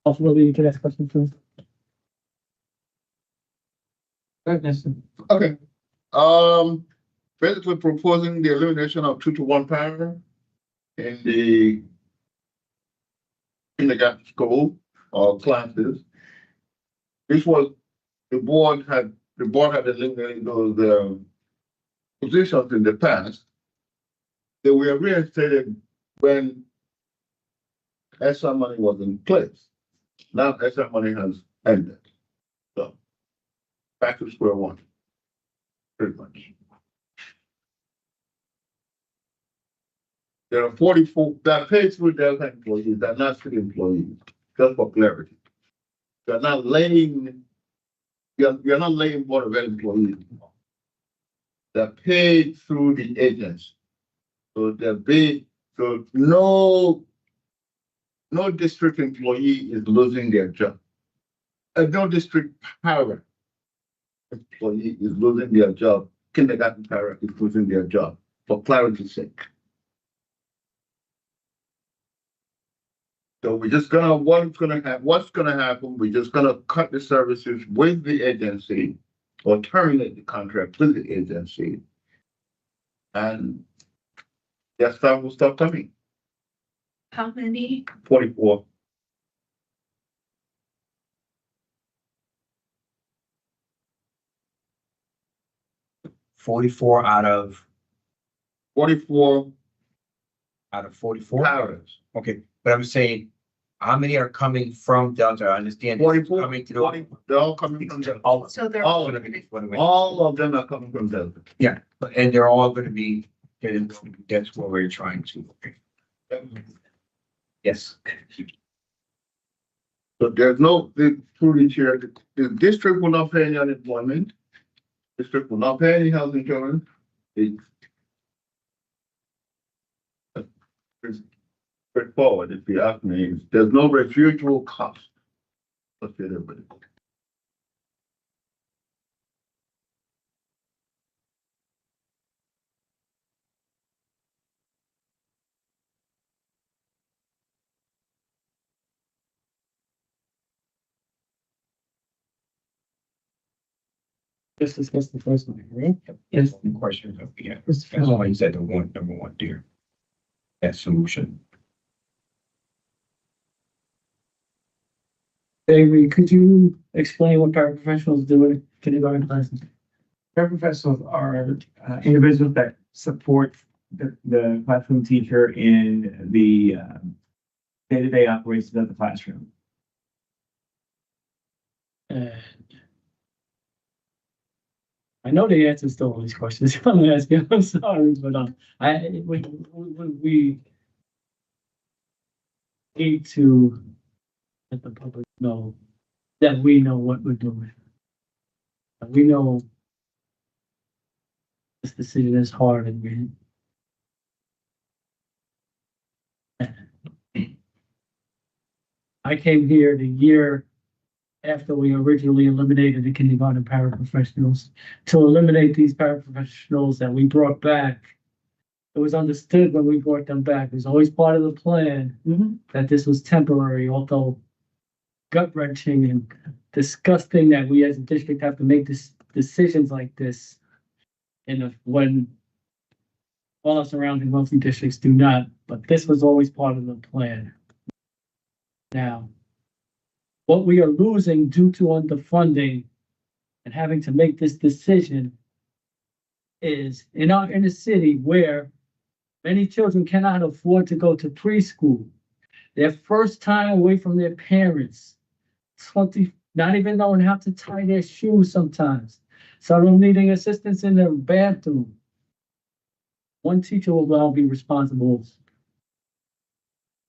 Also, you can ask questions first. Okay. Basically proposing the elimination of 2-to-1 power in the kindergarten school or classes. This was the board had eliminated those positions in the past. They were reinstated when extra money was in place. Now extra money has ended. So back to square one, pretty much. There are 44 that pay through Delta employees, they're not city employees, just for clarity. You're not laying Board of Ed employees. They're paid through the agency. So they're paid, so no district employee is losing their job. No district para employee is losing their job. Kindergarten para is losing their job, for clarity's sake. So we're just gonna, what's gonna happen, we're just gonna cut the services with the agency or terminate the contract with the agency. And their staff will stop coming. How many? 44. 44 out of 44 44? parents. Okay, but I'm saying, how many are coming from Delta? I understand. 44, Coming through. 40, they're all coming from Delta. All, So they're. All of All of them are coming from Delta. yeah, and they're all gonna be, that's what we're trying to. Yes. So there's no, through the chair, the district will not pay any unemployment. District will not pay any health insurance. It's straightforward, if you ask me. There's no residual cost associated with it. Just discuss the first one, right? Yes. Questions of, yeah, that's why you said number one there. That solution. Avery, could you explain what paraprofessionals do in kindergarten classes? Paraprofessionals are individuals that support the classroom teacher in the day-to-day operations of the classroom. And I know the answers to all these questions. I'm gonna ask you, I'm sorry, but we need to let the public know that we know what we're doing. And we know this decision is hard and I came here the year after we originally eliminated the kindergarten paraprofessionals, to eliminate these paraprofessionals that we brought back. It was understood when we brought them back. It was always part of the plan that this was temporary, although gut wrenching and disgusting that we as a district have to make decisions like this. And when all our surrounding wealthy districts do not, but this was always part of the plan. Now, what we are losing due to underfunding and having to make this decision is in our inner city where many children cannot afford to go to preschool. Their first time away from their parents, not even knowing how to tie their shoes sometimes. Some of them needing assistance in their bathroom. One teacher will now be responsible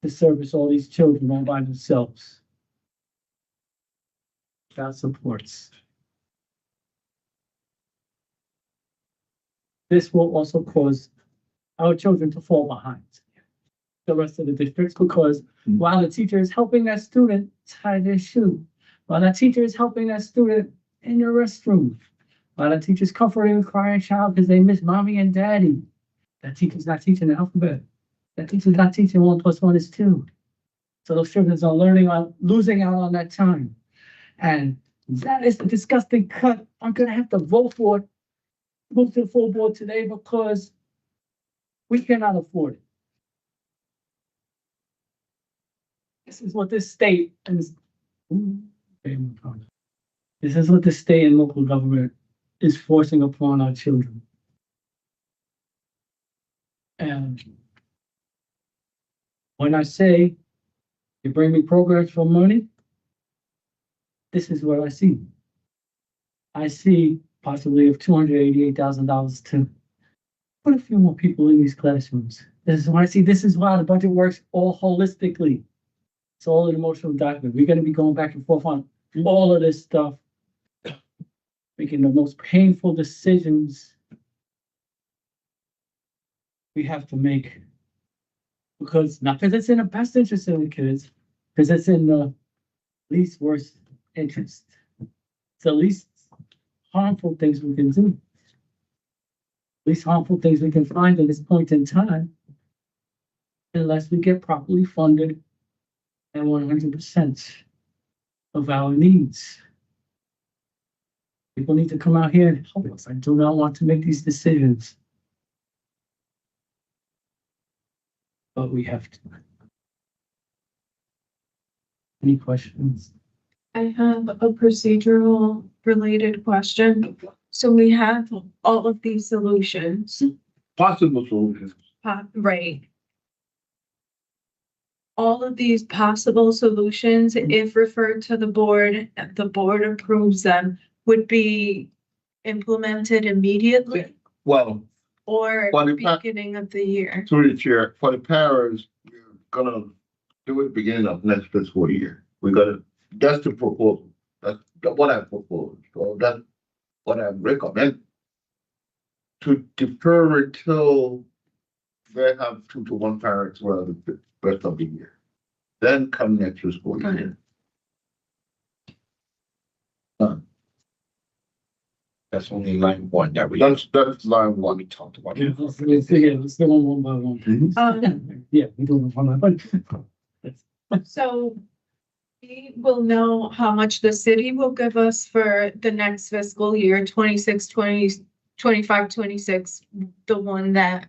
to service all these children all by themselves. Without supports. This will also cause our children to fall behind the rest of the districts because while the teacher is helping that student tie their shoe, while that teacher is helping that student in the restroom, while the teacher's comforting a crying child because they miss mommy and daddy, that teacher's not teaching the alphabet. That teacher's not teaching 1 + 1 is 2. So those children are losing out on that time. And that is the disgusting cut. I'm gonna have to vote for it, move to the full board today because we cannot afford it. This is what this state and this is what the state and local government is forcing upon our children. And when I say you bring me programs for money, this is what I see. I see possibly of $288,000 to put a few more people in these classrooms. This is what I see. This is why the budget works all holistically. It's all an emotional document. We're going to be going back and forth on all of this stuff, making the most painful decisions we have to make. Because not because it's in the best interest of the kids, because it's in the least worst interest. It's the least harmful things we can do. Least harmful things we can find at this point in time, unless we get properly funded and 100% of our needs. People need to come out here and help us. I do not want to make these decisions. but we have to. Any questions? I have a procedural related question. So we have all of these solutions, Possible solutions. right? All of these possible solutions, if referred to the board approves them, would be implemented immediately Well, or Well, in fact- beginning of the year. through the chair, for the parents, we're gonna do it beginning of next fiscal year. That's the proposal. That's what I propose. So that's what I recommend. To defer it till they have 2-to-1 parents for the rest of the year. Then come next fiscal year. That's only line one that we. That's line What we one. talked about. Yeah, let's go one by one. Yeah, we do it one by one. So we will know how much the city will give us for the next fiscal year, 25, 26, the one that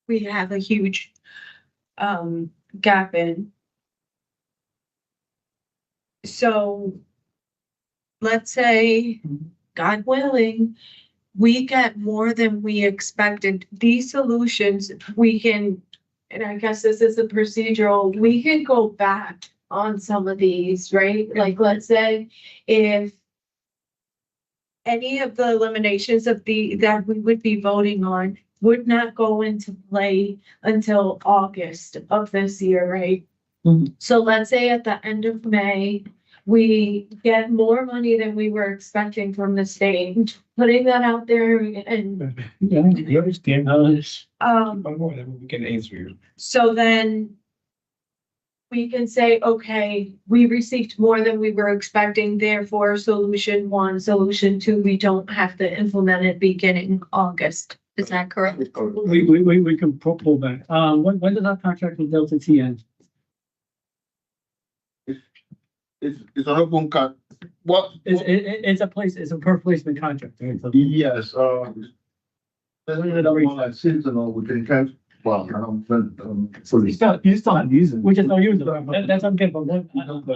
we have a huge gap in. So let's say, God willing, we get more than we expected. These solutions, we can, and I guess this is a procedural, we can go back on some of these, right? Like, let's say if any of the eliminations of that we would be voting on would not go into play until August of this year, right? Mhm. So let's say at the end of May, we get more money than we were expecting from the state, putting that out there and, Yeah, you understand how this. We can answer you. so then we can say, okay, we received more than we were expecting, therefore solution 1, solution 2, we don't have to implement it beginning August. Is that correct? We can pull back. When does our contract with Delta T end? It's an open what? It's a per placement contract, right? So- Yes, like seasonal, we can catch, well, I don't, for You still have to use it. We just don't use it. That's okay, but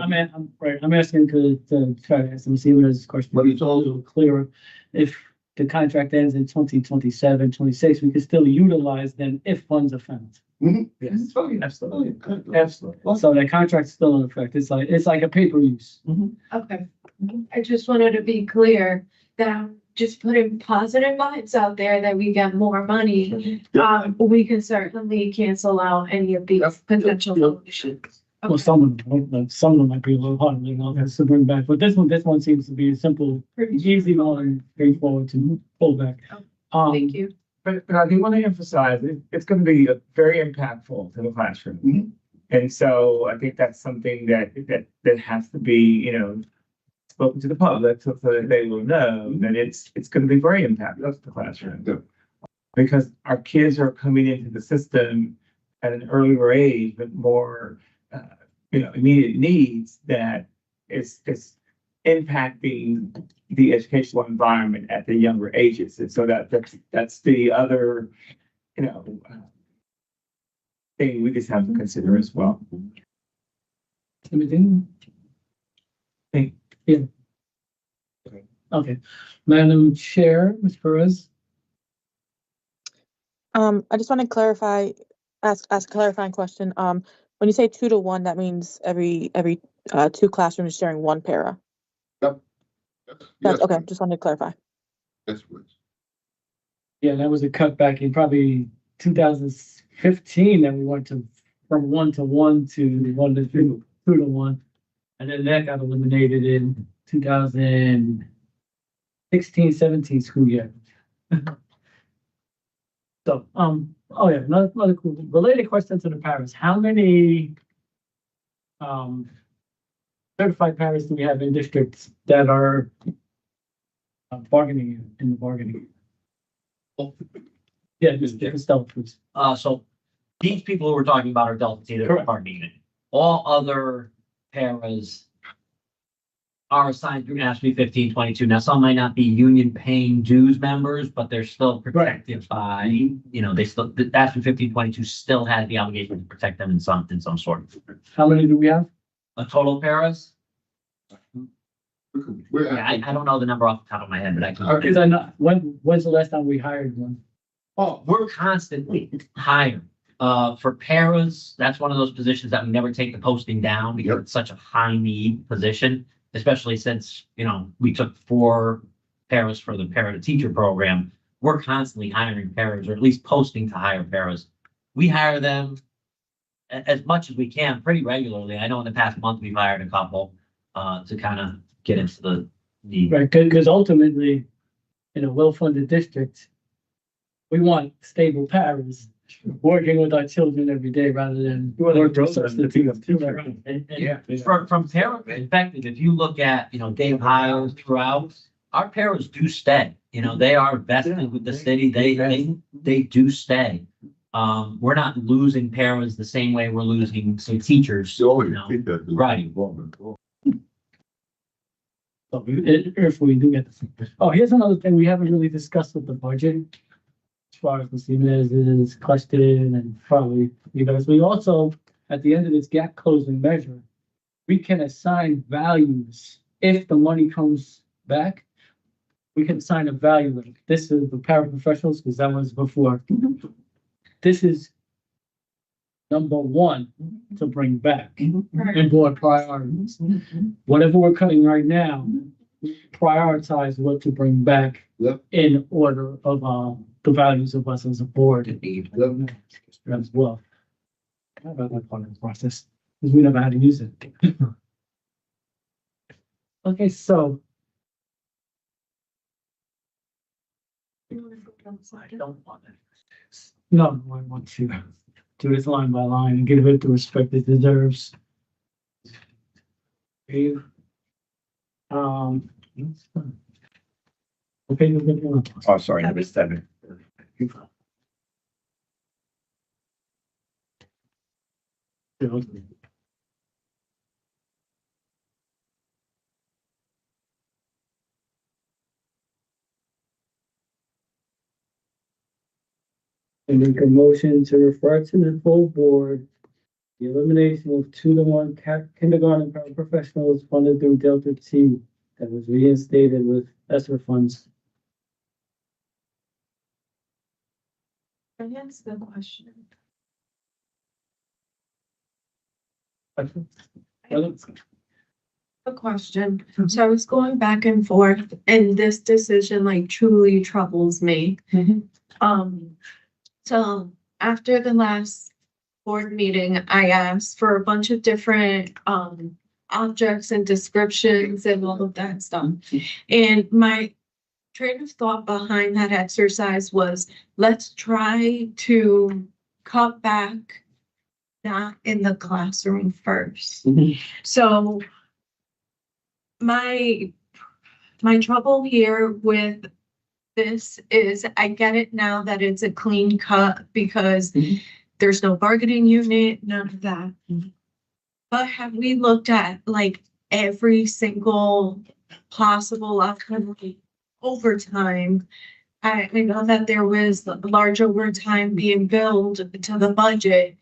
I'm asking to try to ask them, see what his question. But it's A also- little clearer. If the contract ends in 2027, 26, we can still utilize them if funds are found. Yes, absolutely, absolutely. So that contract's still in effect. It's like a paper use. Okay. I just wanted to be clear that I'm just putting positive vibes out there that we get more money. We can certainly cancel out any of these Yep. potential Yep. solutions. Well, some of them might be a little hard, you know, to bring back, but this one seems to be a simple, Pretty easy one, straightforward to pull back. Thank you. But I do want to emphasize, it's going to be very impactful to the classroom. Mhm. And so I think that's something that has to be, spoken to the public so that they will know that it's going to be very impactful to the classroom. Yeah. Because our kids are coming into the system at an earlier age with more, immediate needs that it's impacting the educational environment at the younger ages. And so that's the other, thing we just have to consider as well. Anything? Thank- Yeah. Okay, Madam Chair, Ms. Perez. I just want to ask a clarifying question. When you say 2-to-1, that means every 2 classrooms sharing 1 para. Yes, That's okay. please. Just wanted to clarify. Yes, please. Yeah, that was a cutback in probably 2015 that we went from 1-to-1 to 2-to-1. And then that got eliminated in 2016-17 school year. So, oh yeah, another cool, related question to the parents. How many certified parents do we have in districts that are bargaining in the bargaining? Yeah, just Stella, please. So these people who we're talking about are Delta Theta Correct. are needed. All other paras are assigned through ASB 1522. Now, some might not be union paying dues members, but they're still protected by, they still, the ASB 1522 still has the obligation to protect them in some sort. How many do we have? A total paras? We're Yeah, I don't know the number off the top of my head, but I can. Is that not, when's the last time we hired one? Oh, we're constantly hiring. For paras, that's one of those positions that we never take the posting down because it's such a high need position, especially since, we took 4 paras for the para teacher program. We're constantly hiring paras, or at least posting to hire paras. We hire them as much as we can pretty regularly. I know in the past month we've hired a couple to kind of get into the need. Right, because ultimately, in a well-funded district, we want stable paras working with our children every day rather than. From para perspective, if you look at, Dave hires throughout, our paras do stay. They are vested with the city. They do stay. We're not losing paras the same way we're losing some teachers. Right. So if we do get the. Oh, here's another thing we haven't really discussed with the budget. As far as the Stevens is question and probably you guys, we also, at the end of this gap closing measure, we can assign values if the money comes back. We can assign a value. Like this is the paraprofessionals because that was before. This is number 1 to bring back and board priorities. Whatever we're cutting right now, prioritize what to bring back in order of the values of us as a board as well. How about that part of the process? Because we never had to use it. Okay, so. I don't want it. No, I want to do this line by line and give it the respect it deserves. Okay. Okay. Oh, sorry, number 7. I make a motion to refer to the full board, the elimination of 2-to-1 kindergarten paraprofessionals funded through Delta T that was reinstated with ESSER funds. That's the question. A question. So I was going back and forth and this decision like truly troubles me. So after the last board meeting, I asked for a bunch of different objects and descriptions and all of that stuff. And my train of thought behind that exercise was, let's try to cut back not in the classroom first. So my trouble here with this is I get it now that it's a clean cut because there's no bargaining unit, none of that. But have we looked at like every single possible outcome overtime? I know that there was large overtime being billed to the budget.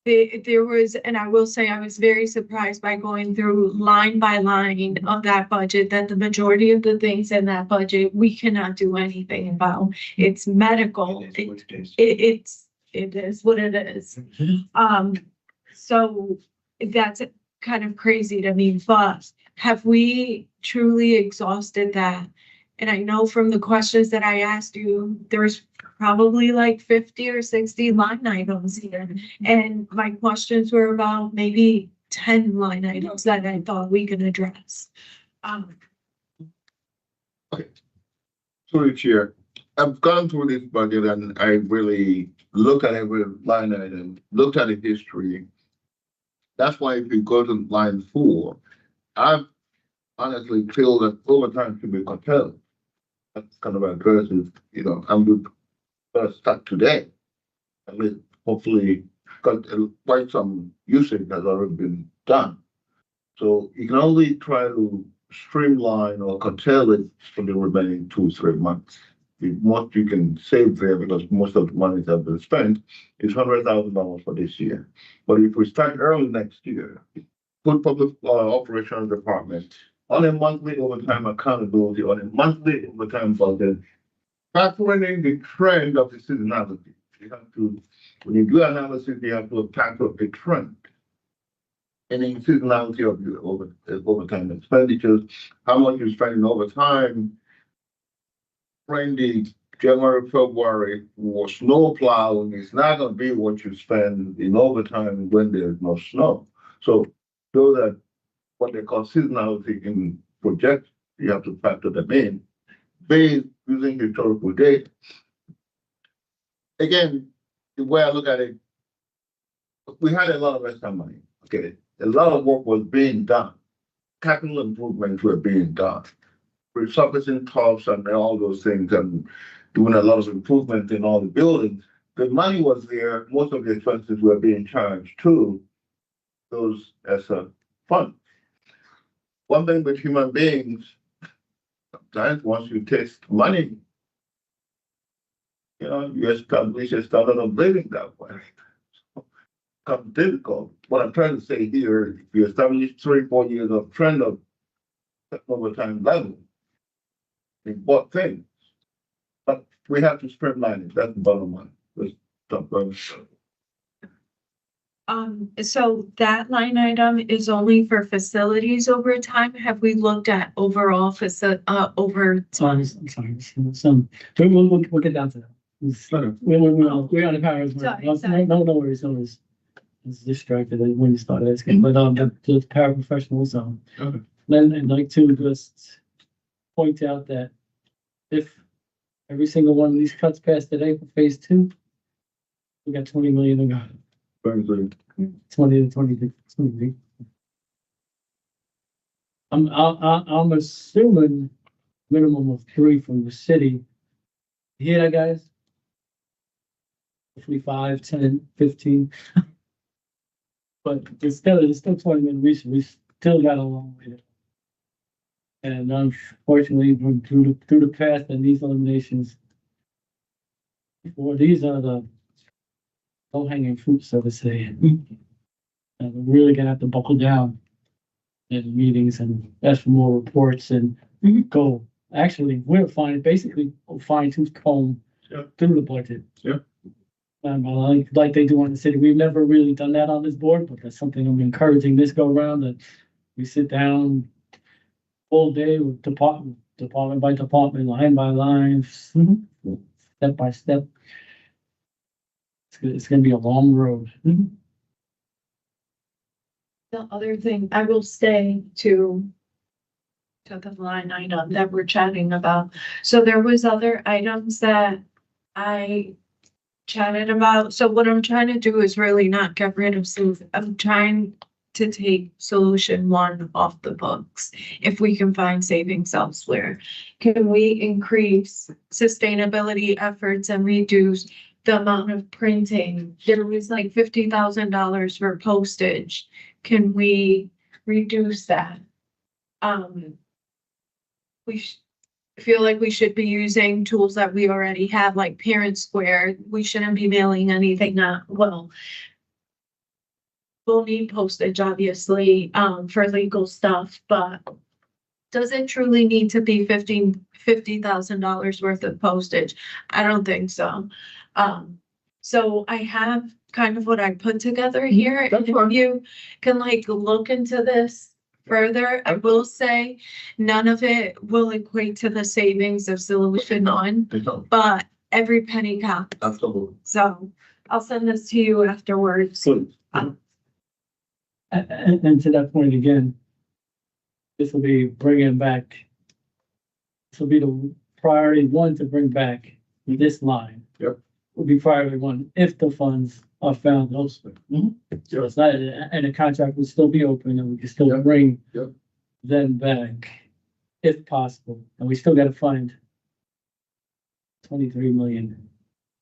There was, and I will say I was very surprised by going through line by line of that budget, that the majority of the things in that budget, we cannot do anything about. It's medical. It is what it is. So that's kind of crazy to me, but have we truly exhausted that? And I know from the questions that I asked you, there's probably like 50 or 60 line items here. And my questions were about maybe 10 line items that I thought we could address. Okay. Through the chair, I've gone through this budget and I really looked at every line item, looked at the history. That's why if you go to line 4, I honestly feel that overtime should be curtailed. That's kind of addresses, I'm gonna start today. I mean, hopefully, because quite some usage has already been done. So you can only try to streamline or curtail it for the remaining 2-3 months. What you can save there, because most of the monies have been spent, is $100,000 for this year. But if we start early next year, put public operations department on a monthly overtime accountability, on a monthly overtime budget, factoring in the trend of the seasonality. You have to, when you do analysis, you have to tackle the trend. And the seasonality of your overtime expenditures, how much you spend in overtime. During the January, February for snow plowing, it's not gonna be what you spend in overtime when there's no snow. So that what they call seasonality in projects, you have to factor them in based using historical data. Again, the way I look at it, we had a lot of extra money. Okay, a lot of work was being done. Capital improvements were being done. Resurfacing tops and all those things and doing a lot of improvement in all the buildings. The money was there. Most of the expenses were being charged to those as a fund. One thing with human beings, sometimes once you taste money, you establish a standard of living that way. Becomes difficult. What I'm trying to say here, if you establish 3-4 years of trend of overtime level, in what things, but we have to streamline it. That's the bottom line. Let's talk about it. So that line item is only for facilities over time. Have we looked at overall over? I'm sorry. We'll get down to that. We're on the powers. Sorry. No worries. I was distracted when you started asking, but the paraprofessionals. Okay. Then I'd like to just point out that if every single one of these cuts passed today for phase 2, we got 20 million to go. Very good. 20 to 20. I'm assuming minimum of 3 from the city. You hear that, guys? Hopefully 5, 10, 15. But it's still 20 million. We still got a long way to go. And unfortunately, through the path and these eliminations, these are the low-hanging fruit, so to say. And we're really gonna have to buckle down in meetings and ask for more reports and go. Actually, we're basically fine-tooth comb through the budget. Yeah. Like they do on the city. We've never really done that on this board, but that's something I'm encouraging this go around, that we sit down full day with department by department, line by line, step by step. It's gonna be a long road. The other thing I will say to the line item that we're chatting about. So there was other items that I chatted about. So what I'm trying to do is really not get rid of some. I'm trying to take solution 1 off the books. If we can find savings elsewhere, can we increase sustainability efforts and reduce the amount of printing? There was like $50,000 for postage. Can we reduce that? We feel like we should be using tools that we already have, like Parent Square. We shouldn't be mailing anything out. Well, we'll need postage, obviously, for legal stuff, but does it truly need to be $50,000 worth of postage? I don't think so. So I have kind of what I put together here. That's And fine. if you can look into this further, I will say none of it will equate to the savings of solution 1, but every penny counts. Absolutely. So I'll send this to you afterwards. Please. And to that point again, this will be bringing back. This will be the priority 1 to bring back this line. Yep. Will be priority 1 if the funds are found elsewhere. So it's not, and the contract will still be open, and we can still bring them back if possible. And we still got to find 23 million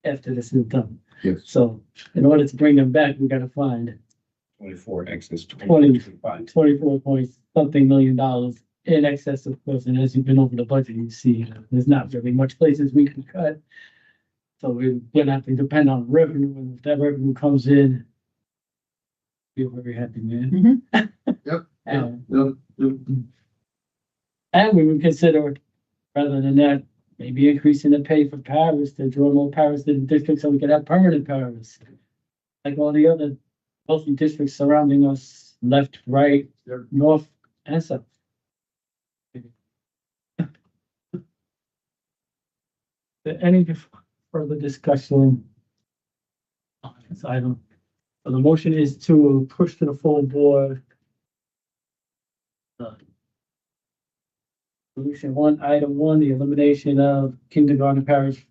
after this is done. Yes. So in order to bring them back, we got to find 24 excess 24 point something million dollars in excess of course, and as you've been over the budget, you see, there's not really much places we can cut. So we're gonna have to depend on revenue, and if that revenue comes in, we're very happy, man. Yep. And, Yep. and we would consider, rather than that, maybe increasing the pay for paras to draw more paras to the district so we could have permanent paras. Like all the other healthy districts surrounding us, left, right, north, and south. Any further discussion on this item? So the motion is to push to the full board. Solution one, item one, the elimination of kindergarten parish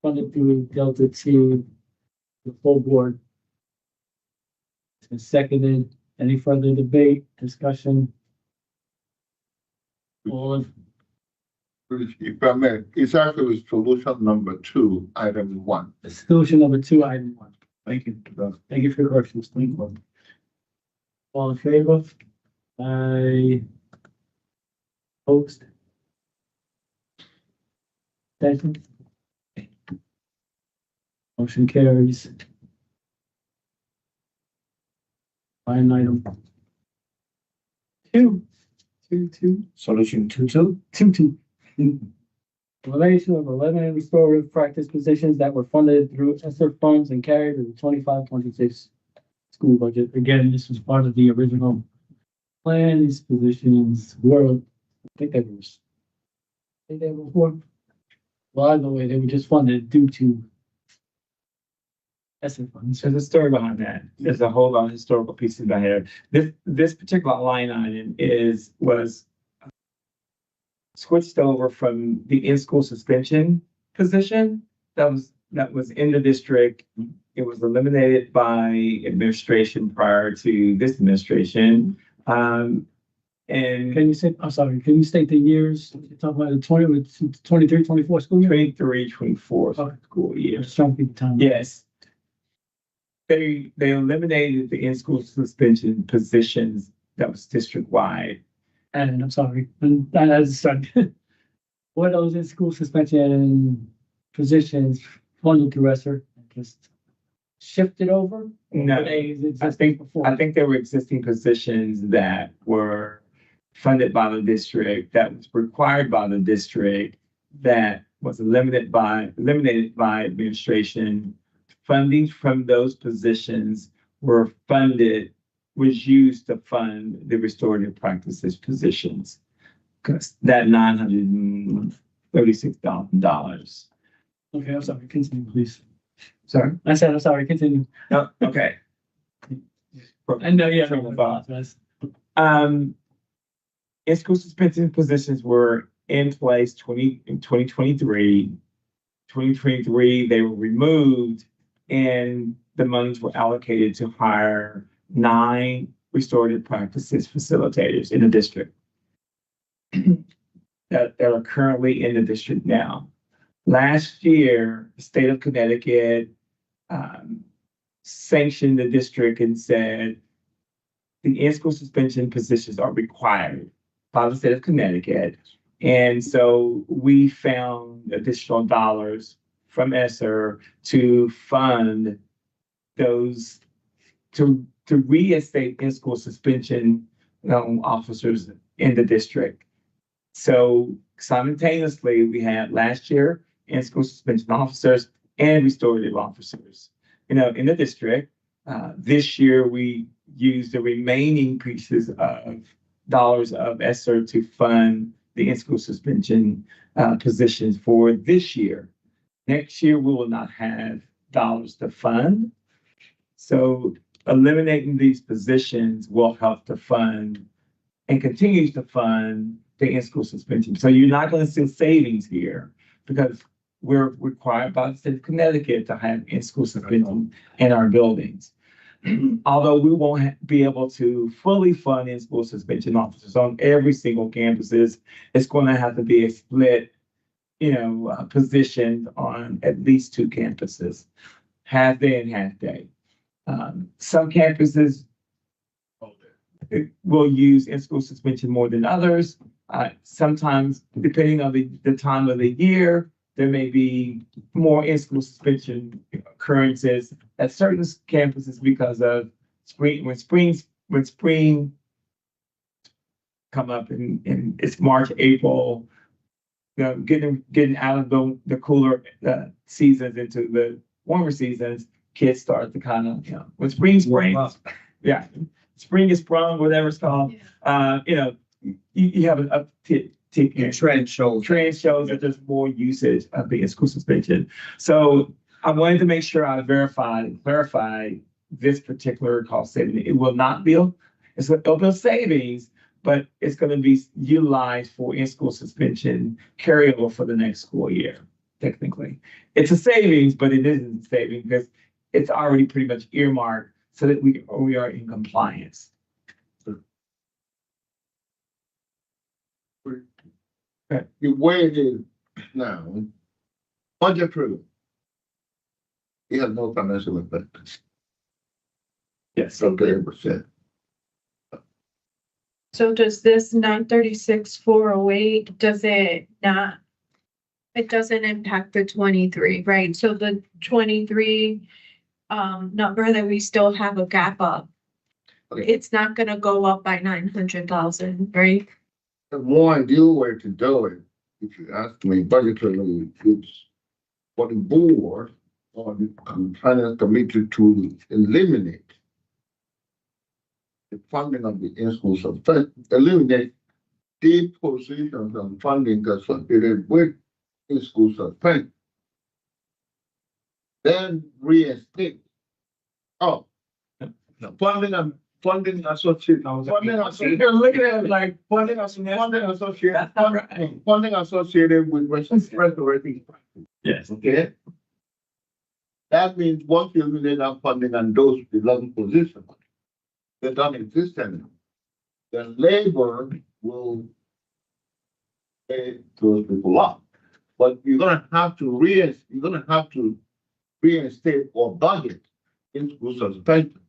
funded through Delta to the full board. It's been seconded. Any further debate, discussion? All in If I may, it's actually solution number 2, item 1. solution number 2, item 1. Thank you. Thank you for your questions. Thank you. All in favor? I opposed. Second. Motion carries. Line item 2. Solution 22. 2. Elimination of 11 restorative practice positions that were funded through ESSER funds and carried to the 25-26 school budget. Again, this was part of the original plan. These positions were, I think they were before. Well, either way, they were just funded due to ESSER funds. There's a story behind that. There's a whole lot of historical pieces behind it. This particular line item was switched over from the in-school suspension position that was in the district. It was eliminated by administration prior to this administration. And Can you say, I'm sorry, can you state the years? You're talking about the 23, 24 school year? 23, 24 school year. Just trying to keep the time. Yes. They eliminated the in-school suspension positions that was district-wide. And I'm sorry, and as started, what those in school suspension positions funded through ESSER just shifted over? No, Or they existed before? I think there were existing positions that were funded by the district, that was required by the district, that was eliminated by administration. Funding from those positions was used to fund the restorative practices positions. Because that $936,000. Okay, I'm sorry, continue, please. Sorry? I said, I'm sorry, continue. Oh, okay. I know, yeah. Train of thought. apologize. In-school suspension positions were in place in 2023. 2023, they were removed and the monies were allocated to hire 9 restorative practices facilitators in the district that are currently in the district now. Last year, the state of Connecticut sanctioned the district and said the in-school suspension positions are required by the state of Connecticut. And so we found additional dollars from ESSER to fund those, to reinstate in-school suspension officers in the district. So simultaneously, we had last year in-school suspension officers and restorative officers, in the district. This year, we used the remaining pieces of dollars of ESSER to fund the in-school suspension positions for this year. Next year, we will not have dollars to fund. So eliminating these positions will help to fund and continues to fund the in-school suspension. So you're not going to see savings here because we're required by the state of Connecticut to have in-school suspension in our buildings. Although we won't be able to fully fund in-school suspension officers on every single campuses, it's going to have to be a split, position on at least 2 campuses, half day and half day. Some campuses will use in-school suspension more than others. Sometimes, depending on the time of the year, there may be more in-school suspension occurrences at certain campuses because of when spring come up in it's March, April, you know, getting out of the cooler seasons into the warmer seasons, kids start to kind of, you know, when spring springs, yeah, spring is sprung, whatever it's called, you know, you have an uptick. Trend shows. Trend shows that there's more usage of the in-school suspension. So I wanted to make sure I clarify this particular cost saving. It will not be, it'll be savings, but it's going to be utilized for in-school suspension carryover for the next school year, technically. It's a savings, but it isn't a saving because it's already pretty much earmarked so that we are in compliance. The way it is now, budgetary, it has no financial effect. Yes. Okay, percent. So does this 936,408, does it not? It doesn't impact the 23, right? So the 23 number that we still have a gap up. Okay. It's not gonna go up by 900,000, right? The more ideal way to do it, if you ask me, budgetary, it's for the board or the finance committee to eliminate the funding of the in-school suspension, eliminate the positions and funding associated with in-school suspension. Then reinstate. Oh, no, funding associated. You're looking at it like Funding associated with restorative. yes. Okay? That means once you eliminate that funding and those 11 positions, they don't exist anymore. Then labor will pay those people up. But you're gonna have to reinstate or budget in school suspension.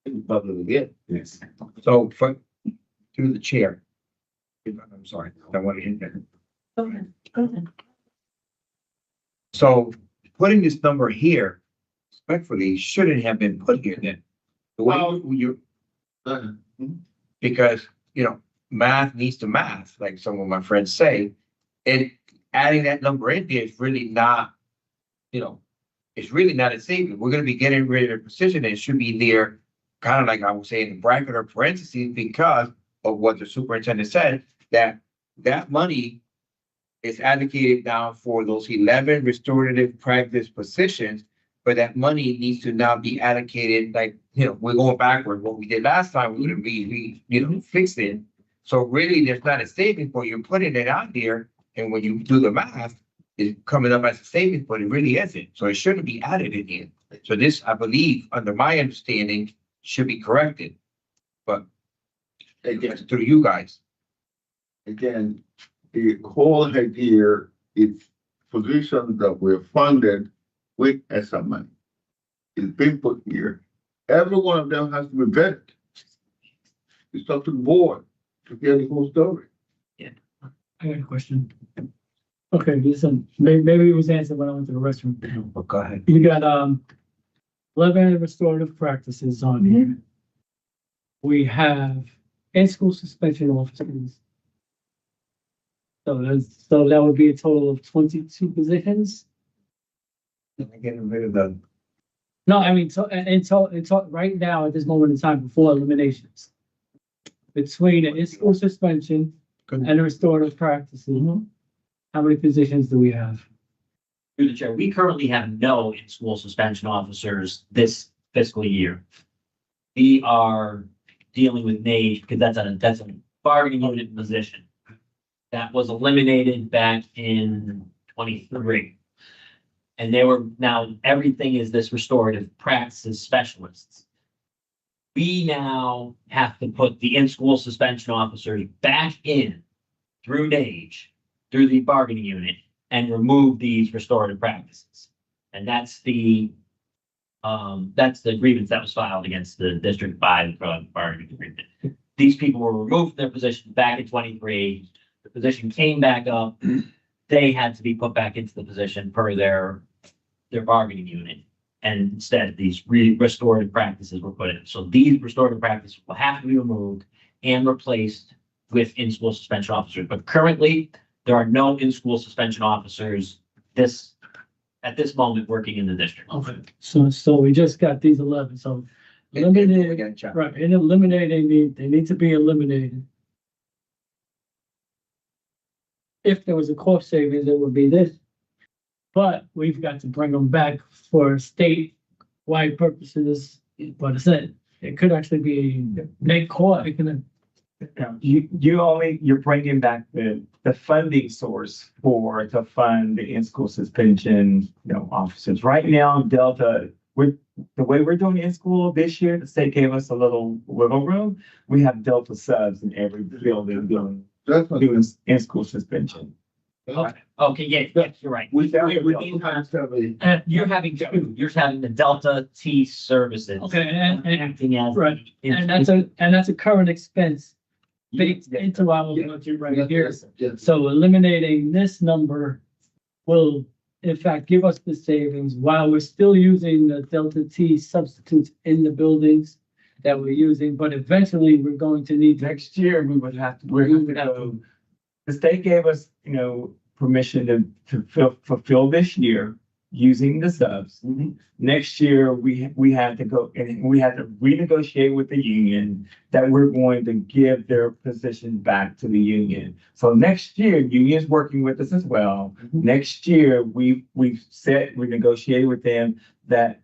In public again. Yes. So through the chair. I'm sorry, I want to hit that. Go ahead. So putting this number here, respectfully, shouldn't have been put here then. The way you, because, you know, math needs to math, like some of my friends say. And adding that number in there is really not, you know, it's really not a saving. We're gonna be getting rid of the precision. It should be there, kind of like I would say in the bracket or parentheses, because of what the superintendent said, that money is allocated now for those 11 restorative practice positions, but that money needs to now be allocated, like, you know, we're going backward. What we did last time, we would have fixed it. So really, there's not a savings, but you're putting it out there, and when you do the math, it's coming up as a savings, but it really isn't. So it shouldn't be added in here. So this, I believe, under my understanding, should be corrected. But again, through you guys. Again, the whole idea is positions that were funded with ESSA money. It's been put here. Every one of them has to be vetted. It's up to the board to get the whole story. I got a question. Okay, listen, maybe it was answered when I went to the restroom. But go ahead. You got 11 restorative practices on here. We have in-school suspension officers. So that would be a total of 22 positions. Getting rid of the. No, I mean, right now at this moment in time before eliminations. Between the in-school suspension and the restorative practices, how many positions do we have? Through the chair, we currently have no in-school suspension officers this fiscal year. We are dealing with NAGE because that's a bargaining unit position. That was eliminated back in 23. And now everything is this restorative practices specialists. We now have to put the in-school suspension officers back in through NAGE, through the bargaining unit, and remove these restorative practices. And that's the That's the grievance that was filed against the district by the collective bargaining agreement. These people were removed from their position back in 23. The position came back up. They had to be put back into the position per their bargaining unit. And instead, these restorative practices were put in. So these restorative practices will have to be removed and replaced with in-school suspension officers. But currently, there are no in-school suspension officers at this moment working in the district. Okay, so we just got these 11, so eliminating, right, and eliminating, they need to be eliminated. If there was a cost savings, it would be this. But we've got to bring them back for state-wide purposes. But I said, it could actually be net cost, it can, You're bringing back the funding source to fund the in-school suspension, officers. Right now, Delta, the way we're doing in-school this year, the state gave us a little wiggle room. We have Delta subs in every building doing in-school suspension. Okay, yes, you're right. You're having two. You're having the Delta T services. okay, and, Acting as. right, and that's a current expense baked into our budget right here. So eliminating this number will in fact give us the savings while we're still using the Delta T substitutes in the buildings that we're using, but eventually we're going to need to. Next year, we're going to have to, the state gave us, permission to fulfill this year using the subs. Next year, we had to go and we had to renegotiate with the union that we're going to give their position back to the union. So next year, union's working with us as well. Next year, we negotiated with them that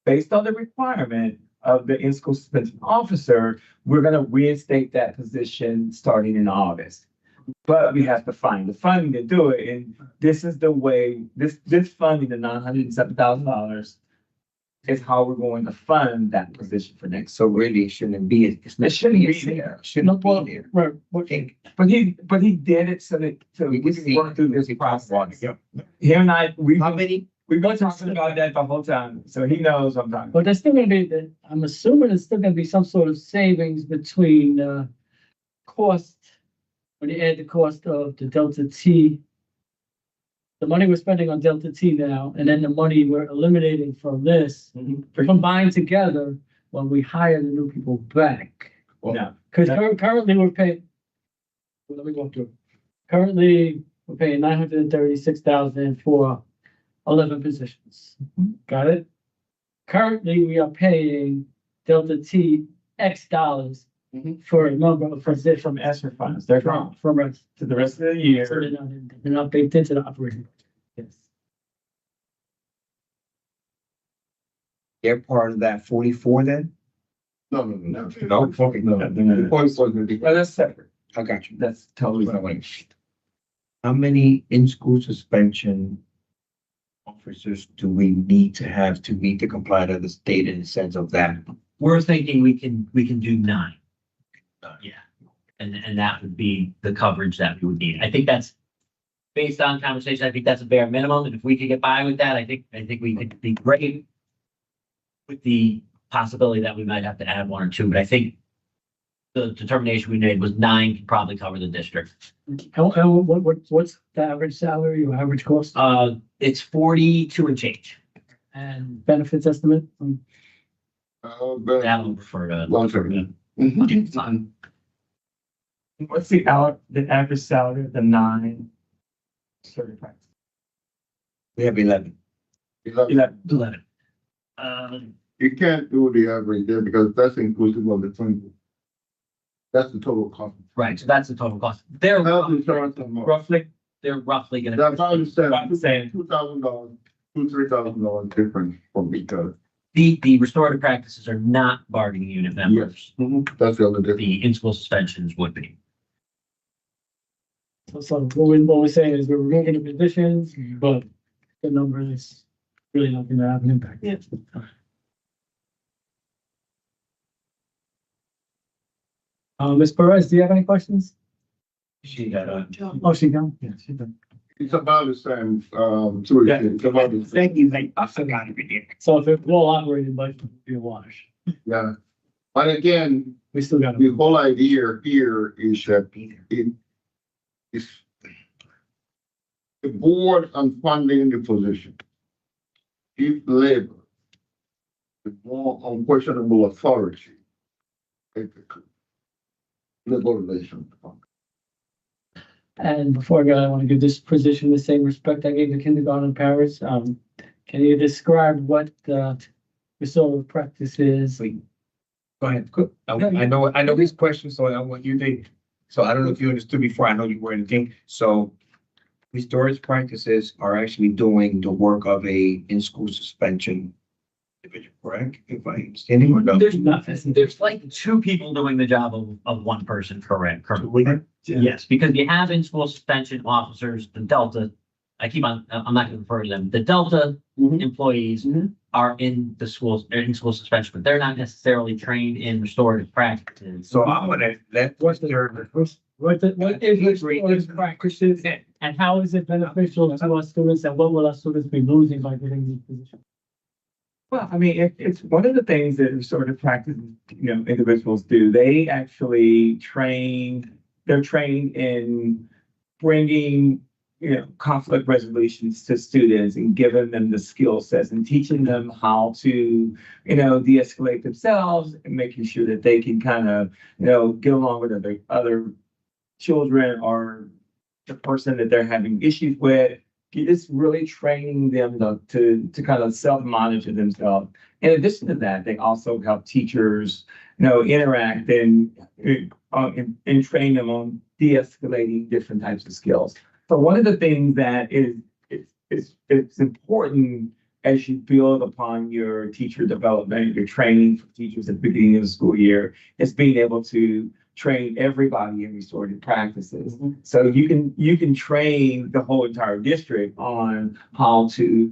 based on the requirement of the in-school suspension officer, we're going to reinstate that position starting in August. But we have to find the funding to do it. And this is the way, this funding, the $907,000 is how we're going to fund that position for next. So really, it shouldn't be, It shouldn't be there. shouldn't be there. Right, But he did it so that, we can work through this process. Him and I, we've been talking about that the whole time. So he knows I'm talking. but there's still gonna be, I'm assuming there's still gonna be some sort of savings between, cost, when you add the cost of the Delta T, the money we're spending on Delta T now, and then the money we're eliminating from this, combined together when we hire the new people back. No. Because currently we're paying, let me go through. Currently, we're paying $936,000 for 11 positions. Got it? Currently, we are paying Delta T X dollars for a number of positions. From ESSER funds, they're gone From us. to the rest of the So year. they're not baked into the operating. Yes. They're part of that 44 then? No. Okay, The point was that Well, that's separate. I got you. That's totally. How many in-school suspension officers do we need to have to meet the compliance of the state in the sense of that? We're thinking we can do 9. Yeah, and that would be the coverage that we would need. I think that's based on conversation. I think that's a bare minimum. And if we could get by with that, I think we could be great with the possibility that we might have to add 1 or 2. But I think the determination we made was 9 can probably cover the district. What's the average salary or average cost It's 42 and change. and benefits estimate? That will refer to. Long term. What's the average salary of the 9 certified? We have 11. 11. You can't do the average there because that's inclusive of the 20. That's the total cost. Right, so that's the total cost. They're Health insurance and more. Roughly, they're roughly gonna. That's how you said, about the same. $2,000, $3,000 difference from each other. The restorative practices are not bargaining unit members. That's the other difference. The in-school suspensions would be. So what we're saying is we're removing the positions, but the number is really not gonna have an impact. Yeah. Ms. Perez, do you have any questions? She got a. Oh, she gone? Yeah, she done. It's about the same, Teresa, Yeah. it's about the same. Thank you, I forgot everything. So if it will operating budget would be a wash, Yeah. But again, we still got the to. whole idea here is that it is the board on funding the position. Chief labor, the more unquestionable authority. Basically. Labor relations. And before I go, I want to give this position the same respect I gave the kindergarten parents. Can you describe what the restorative practice is? Go ahead. I know these questions, so I want you to, so I don't know if you understood before, I know you were anything, so restorative practices are actually doing the work of a in-school suspension individual, correct? If I understand or no? There's like two people doing the job of one person, correct? Yes, because you have in-school suspension officers, the Delta, I'm not gonna refer to them, the Delta Mhm. employees Mhm. are in the schools, they're in school suspension, but they're not necessarily trained in restorative practices. So I'm gonna let What is Avery restorative practices and how is it beneficial to our students and what will our students be losing by getting these positions? Well, I mean, it's one of the things that restorative practice, individuals do. They actually they're trained in bringing, conflict resolutions to students and giving them the skill sets and teaching them how to, de-escalate themselves and making sure that they can kind of, get along with other children or the person that they're having issues with. It's really training them to kind of self-monitor themselves. In addition to that, they also help teachers, interact and train them on de-escalating different types of skills. So one of the things that it's important as you build upon your teacher development, your training for teachers at the beginning of the school year, is being able to train everybody in restorative practices. Mhm. So you can train the whole entire district on how to,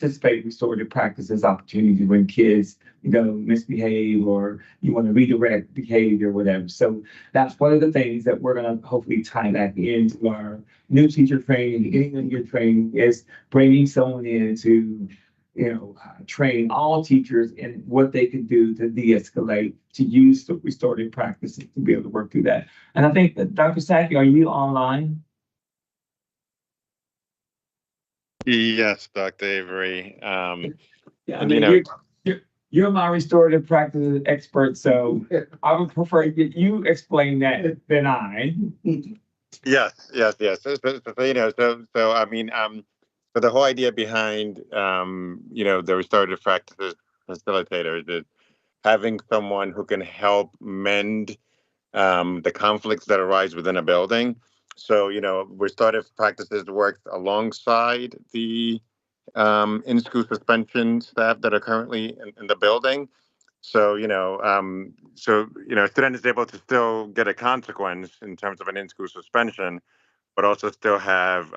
participate in restorative practices opportunities when kids, misbehave or you want to redirect behavior, whatever. So that's one of the things that we're going to hopefully tie back into our new teacher training, beginning of year training, is bringing someone in to, train all teachers in what they can do to de-escalate, to use the restorative practices to be able to work through that. And I think that Dr. Saki, are you online? Yes, Dr. Avery. Yeah, I And, mean, you're my restorative practice expert, so I would prefer you explain that than I. yes. So I mean, so the whole idea behind, the restorative practices facilitators is having someone who can help mend the conflicts that arise within a building. So, restorative practices works alongside the in-school suspension staff that are currently in the building. So, a student is able to still get a consequence in terms of an in-school suspension, but also still have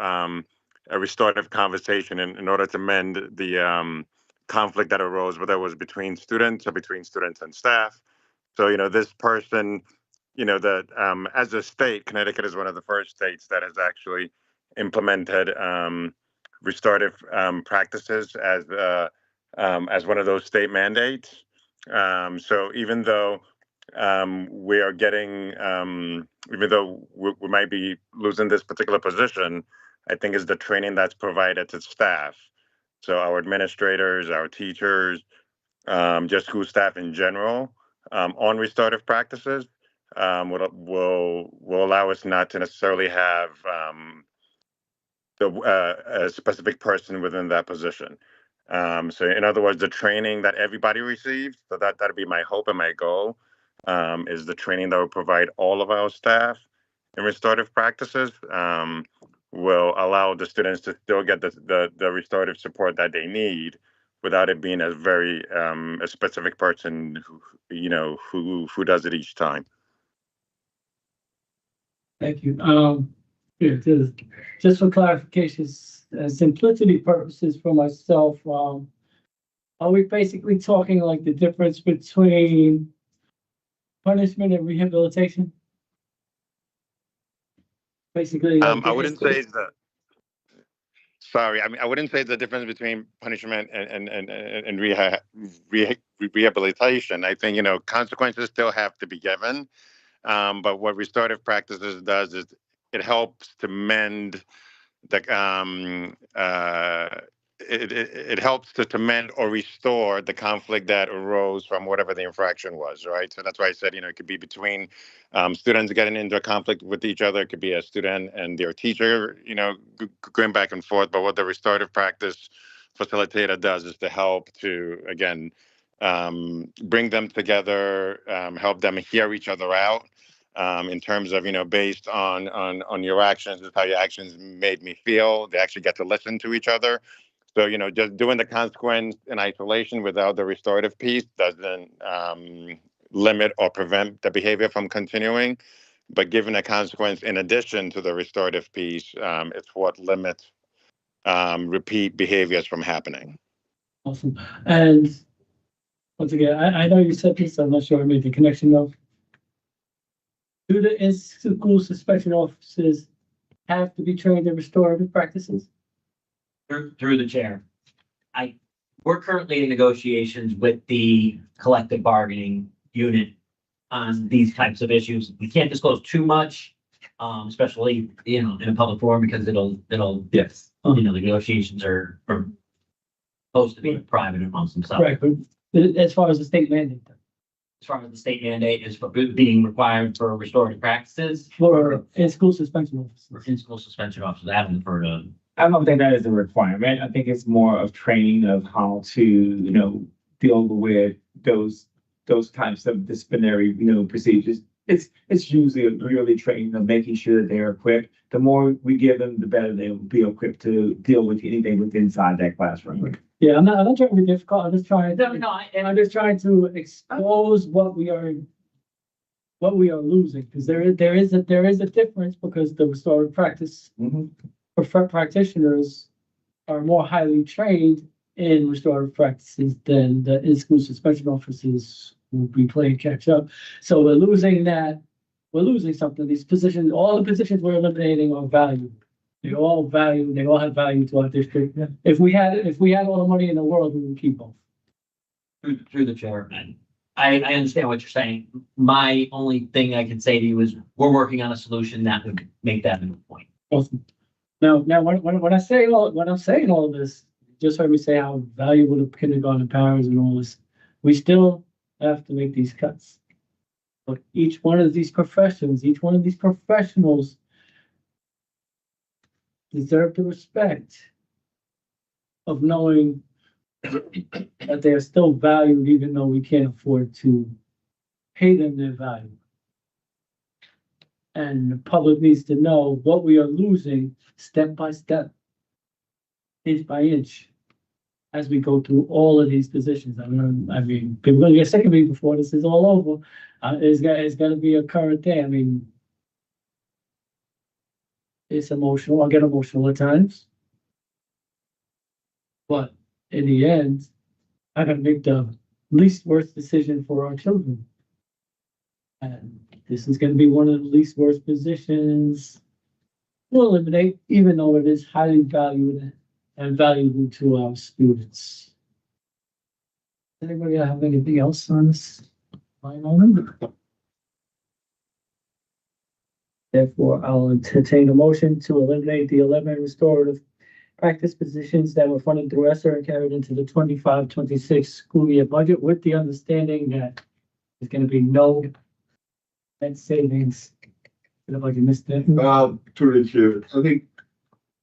a restorative conversation in order to mend the conflict that arose, whether it was between students or between students and staff. So, this person, that as a state, Connecticut is one of the first states that has actually implemented restorative practices as one of those state mandates. So even though we are getting, even though we might be losing this particular position, I think is the training that's provided to staff. So our administrators, our teachers, just school staff in general, on restorative practices, will allow us not to necessarily have a specific person within that position. So in other words, the training that everybody receives, so that'd be my hope and my goal, is the training that will provide all of our staff in restorative practices, will allow the students to still get the restorative support that they need without it being a very a specific person who does it each time. Thank you. Yeah, just for clarification, simplicity purposes for myself, are we basically talking like the difference between punishment and rehabilitation? Basically. I wouldn't say that. Sorry, I mean, I wouldn't say the difference between punishment and rehabilitation. I think, consequences still have to be given. But what restorative practices does is it helps to mend it helps to mend or restore the conflict that arose from whatever the infraction was, right? So that's why I said, it could be between students getting into a conflict with each other. It could be a student and their teacher, going back and forth. But what the restorative practice facilitator does is to help to, again, bring them together, help them hear each other out. In terms of, based on your actions, is how your actions made me feel. They actually get to listen to each other. So, just doing the consequence in isolation without the restorative piece doesn't limit or prevent the behavior from continuing. But given a consequence in addition to the restorative piece, it's what limits repeat behaviors from happening. Awesome. And once again, I know you said this, I'm not sure I made the connection of. Do the in-school suspension officers have to be trained in restorative practices? Through the chair. We're currently in negotiations with the collective bargaining unit on these types of issues. We can't disclose too much, especially, in a public forum, because it'll, Yes. the negotiations are supposed to be private amongst themselves. Right, but as far as the state mandate, As far as the state mandate is for being required for restorative practices for in-school suspension or officers. in-school suspension officers, I haven't heard of. I don't think that is a requirement. I think it's more of training of how to, deal with those types of disciplinary, procedures. It's usually a really training of making sure that they're equipped. The more we give them, the better they'll be equipped to deal with anything within inside that classroom. Yeah, I'm not trying to be difficult, I'm just trying. No, I'm just trying to expose what we are losing, because there is a difference, because the restorative practice practitioners are more highly trained in restorative practices than the in-school suspension officers will be playing catch up. So we're losing something. These positions, all the positions we're eliminating are valued. They all have value to our district. If we had all the money in the world, we would keep them. Through the chair. I understand what you're saying. My only thing I can say to you is we're working on a solution that would make that a point. Awesome. Now, when I'm saying all of this, you just heard me say how valuable the kindergarten parents and all this. We still have to make these cuts. But each one of these professionals deserve the respect of knowing that they are still valued, even though we can't afford to pay them their value. And the public needs to know what we are losing step by step, inch by inch, as we go through all of these positions. I mean, people are gonna get sick of me before this is all over. It's gonna be a current day. I mean, it's emotional. I get emotional at times. But in the end, I gotta make the least worst decision for our children. And this is gonna be one of the least worst positions we'll eliminate, even though it is highly valued and valuable to our students. Anybody have anything else on this line item? Therefore, I'll entertain a motion to eliminate the 11 restorative practice positions that were funded through ESSER and carried into the 25-26 school year budget, with the understanding that there's going to be no net savings. If I can miss that. To the chair, I think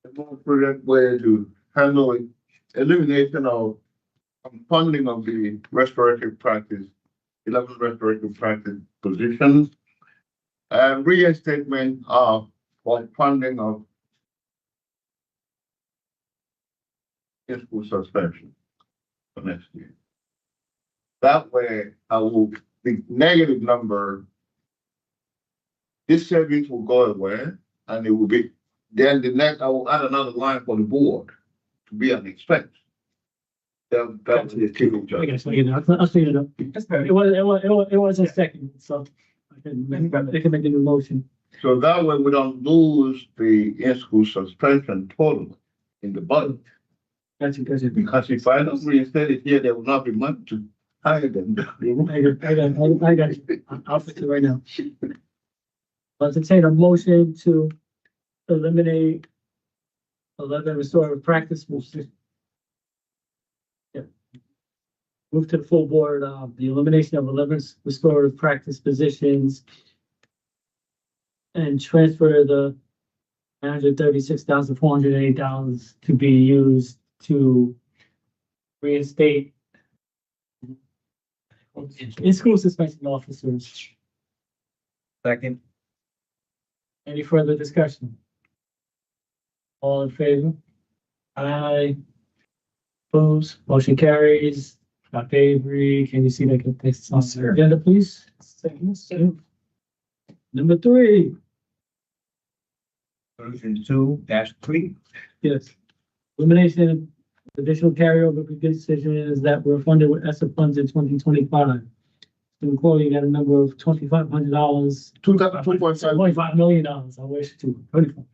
the more prudent way to handle it, elimination of funding of the restorative practice, 11 restorative practice positions, and reinstatement of funding of in-school suspension for next year. That way, the negative number, this savings will go away, and it will be, then the next, I will add another line for the board to be an expense. That's the key. I guess, I'll clean it up. It was a second, so they can make a new motion. So that way we don't lose the in-school suspension totally in the budget. Gotcha. Because if I don't reinstate it here, there will not be money to hire them. I got you. I'll fix it right now. Let's entertain a motion to eliminate 11 restorative practice. Yeah. Move to the full board, the elimination of 11 restorative practice positions and transfer the $936,408 to be used to reinstate in-school suspension officers. Second. Any further discussion? All in favor? Aye. Opposed? Motion carries. Dr. Avery, can you see that get this on the agenda, please? Number 3, Resolution 2-3. yes. Elimination of additional carryover decisions that were funded with ESSER funds in 2025. So quoting at a number of $2,500. $2.5 million, I wish to. 25.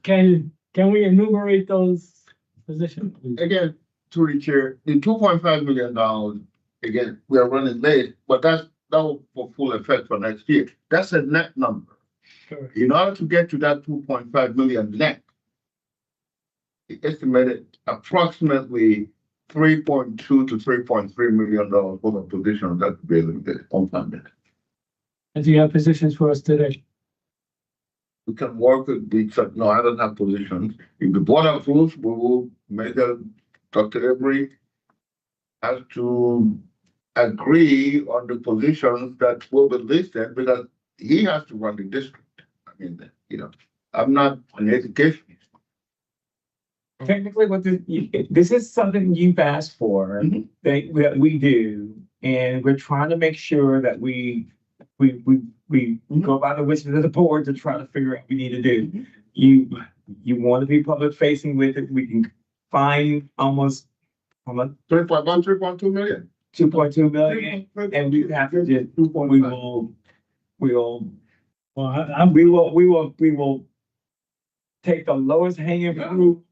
Can we enumerate those positions, please? Again, to the chair, the $2.5 million, again, we are running late, but that will for full effect for next year. That's a net number. Correct. In order to get to that 2.5 million net, it estimated approximately $3.2 to $3.3 million for the position that will be unfunded. And do you have positions for us today? We can work with the, no, I don't have positions. If the board approves, we will make a, Dr. Avery has to agree on the positions that will be listed because he has to run the district. I mean, I'm not an educationist. Technically, this is something you've asked for, Mhm. that we do, and we're trying to make sure that we go by the wishes of the board to try to figure out what we need to do. You want to be public facing with it, we can find almost 3.1, 3.2 million. 2.2 million, and we have to just, we will take the lowest hanging fruit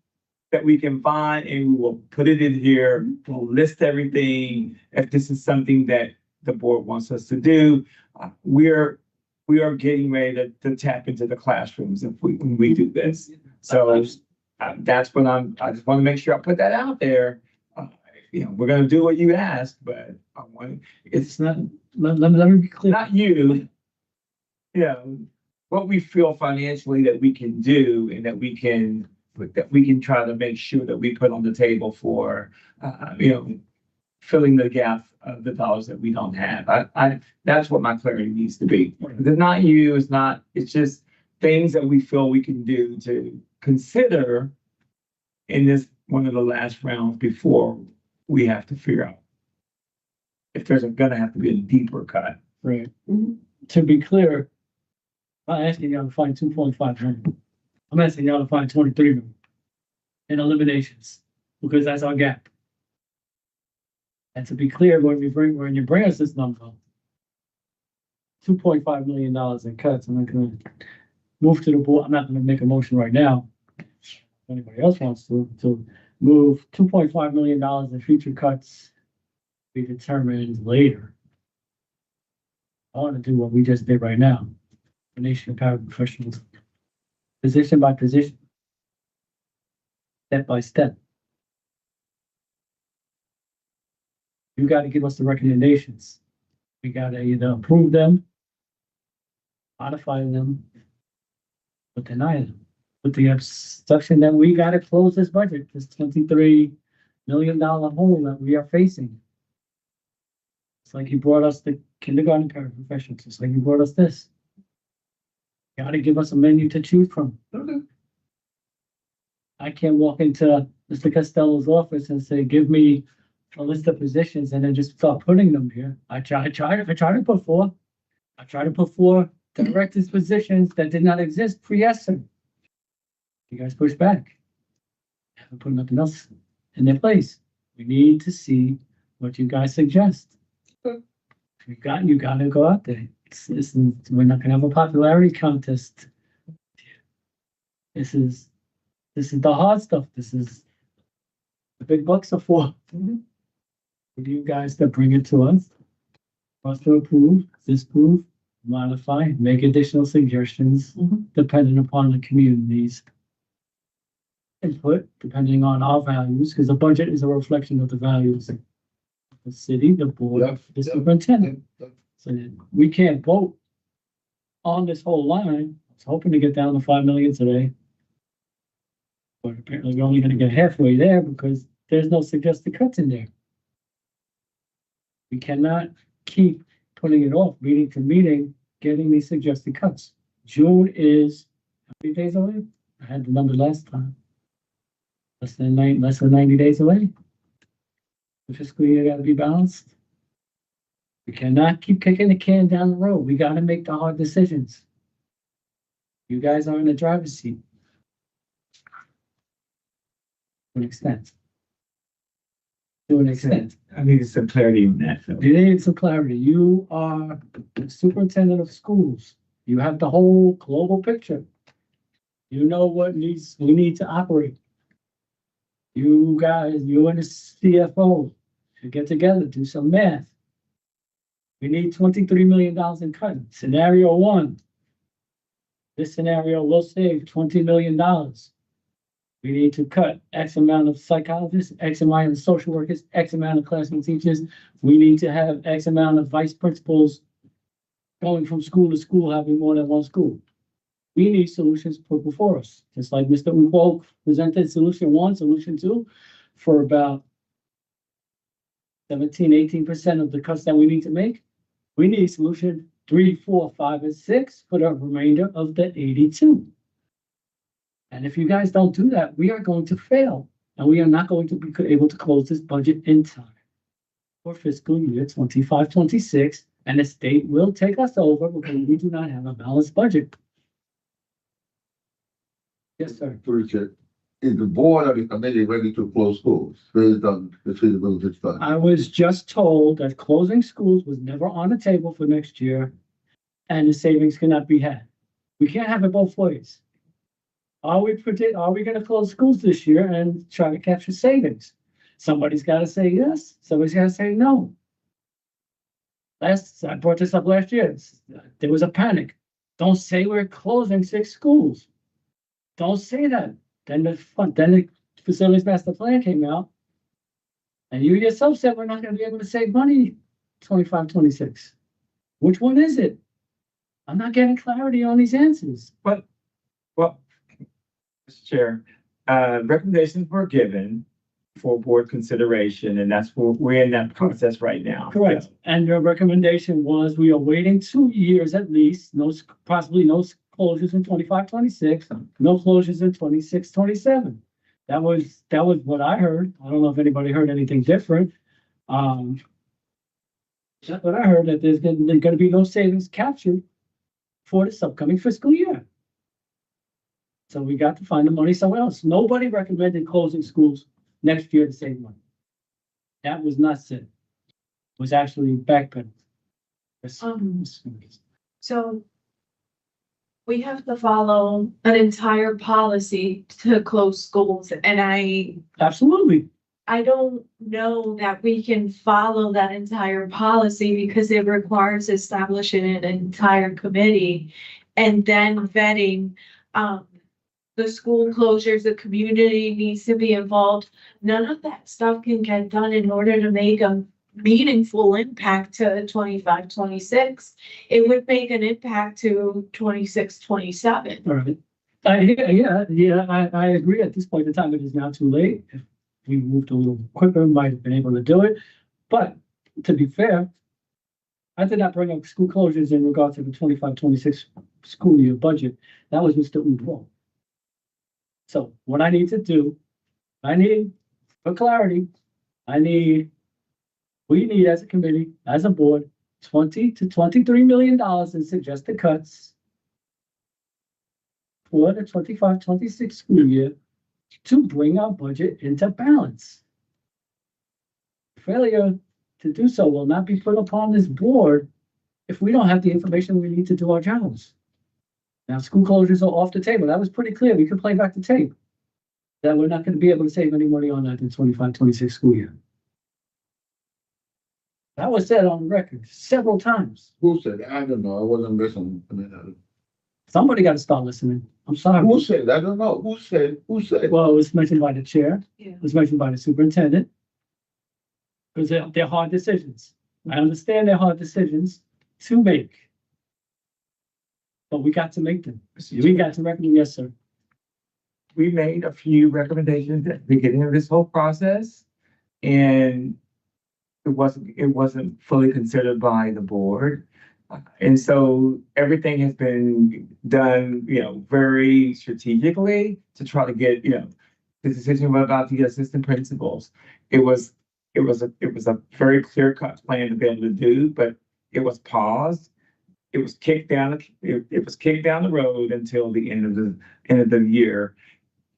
that we can find, and we will put it in here. We'll list everything. If this is something that the board wants us to do, we are getting ready to tap into the classrooms when we do this. So that's what I just want to make sure I put that out there. We're going to do what you asked, but it's not, Let me be clear. not you. What we feel financially that we can do and that we can try to make sure that we put on the table for, filling the gap of the dollars that we don't have. That's what my clarity needs to be. It's not you, it's just things that we feel we can do to consider in this one of the last rounds before we have to figure out if there's gonna have to be a deeper cut. Right. To be clear, I'm not asking y'all to find 2.5 million. I'm asking y'all to find 23 million in eliminations, because that's our gap. And to be clear, when you bring us this number, $2.5 million in cuts, I'm not gonna move to the board. I'm not gonna make a motion right now. If anybody else wants to move $2.5 million in future cuts be determined later. I want to do what we just did right now. The nation of paraprofessionals, position by position, step by step. You got to give us the recommendations. We got to either approve them, modify them, or deny them. With the exception that we got to close this budget, this $23 million hole that we are facing. It's like you brought us the kindergarten paraprofessionals. It's like you brought us this. You got to give us a menu to choose from. Okay. I can't walk into Mr. Costello's office and say, give me a list of positions and then just start putting them here. I tried to put four directors positions that did not exist pre-ESSER. You guys push back. I haven't put nothing else in their place. We need to see what you guys suggest. You got to go out there. We're not gonna have a popularity contest. This is the hard stuff. This is the big bucks are for. For you guys to bring it to us. For us to approve, disapprove, modify, make additional suggestions, depending upon the community's input, depending on our values, because the budget is a reflection of the values of the city, the board, the superintendent. So we can't vote on this whole line. I was hoping to get down to 5 million today. But apparently we're only gonna get halfway there because there's no suggested cuts in there. We cannot keep putting it off, meeting to meeting, getting these suggested cuts. June is how many days away? I had the number last time. Less than 90 days away. The fiscal year gotta be balanced. We cannot keep kicking the can down the road. We gotta make the hard decisions. You guys are in the driver's seat. To an extent. To an extent. I need some clarity on that. So. You need some clarity. You are the superintendent of schools. You have the whole global picture. You know what we need to operate. You guys, you and the CFO should get together, do some math. We need $23 million in cut. Scenario one. This scenario will save $20 million. We need to cut X amount of psychologists, X amount of social workers, X amount of classroom teachers. We need to have X amount of vice principals going from school to school, having more than one school. We need solutions put before us, just like Mr. Ubo presented solution one, solution two, for about 17–18% of the cuts that we need to make. We need solution 3, 4, 5, and 6 for the remainder of the 82. And if you guys don't do that, we are going to fail, and we are not going to be able to close this budget in time for fiscal year 25-26, and the state will take us over because we do not have a balanced budget. Yes, sir. Richard, is the board or the committee ready to close schools based on the feasibility study? I was just told that closing schools was never on the table for next year, and the savings cannot be had. We can't have it both ways. Are we gonna close schools this year and try to capture savings? Somebody's gotta say yes, somebody's gotta say no. I brought this up last year. There was a panic. Don't say we're closing 6 schools. Don't say that. Then the facilities master plan came out. And you yourself said we're not gonna be able to save money 25-26. Which one is it? I'm not getting clarity on these answers. Well, Mr. Chair, recommendations were given for board consideration, and that's where we're in that process right now. Correct. And your recommendation was we are waiting 2 years at least, possibly no closures in 25-26, no closures in 26-27. That was what I heard. I don't know if anybody heard anything different. That's what I heard, that there's gonna be no savings captured for this upcoming fiscal year. So we got to find the money somewhere else. Nobody recommended closing schools next year to save money. That was not said. It was actually backpedaled. So we have to follow an entire policy to close schools, and Absolutely. I don't know that we can follow that entire policy because it requires establishing an entire committee and then vetting, the school closures, the community needs to be involved. None of that stuff can get done in order to make a meaningful impact to 25-26. It would make an impact to 26-27. All right. I agree. At this point in time, it is now too late. If we moved a little quicker, we might have been able to do it. But to be fair, I did not bring up school closures in regard to the 25-26 school year budget. That was Mr. Ubo. So what I need to do, for clarity, we need as a committee, as a board, $20 to $23 million in suggested cuts for the 25-26 school year to bring our budget into balance. Failure to do so will not be put upon this board if we don't have the information we need to do our jobs. Now, school closures are off the table. That was pretty clear. We could play back the tape. That we're not gonna be able to save any money on that in 25-26 school year. That was said on record several times. Who said? I don't know. I wasn't listening. Somebody gotta start listening. I'm sorry. Who said? I don't know. Who said? Who said? Well, it was mentioned by the chair. Yeah. It was mentioned by the superintendent. Because they're hard decisions. I understand they're hard decisions to make. But we got to make them. We got to recommend, yes, sir. We made a few recommendations at the beginning of this whole process, and it wasn't fully considered by the board. And so everything has been done, very strategically to try to get, the decision we're about to get assistant principals. It was a very clear-cut plan to be able to do, but it was paused. It was kicked down. It was kicked down the road until the end of the year.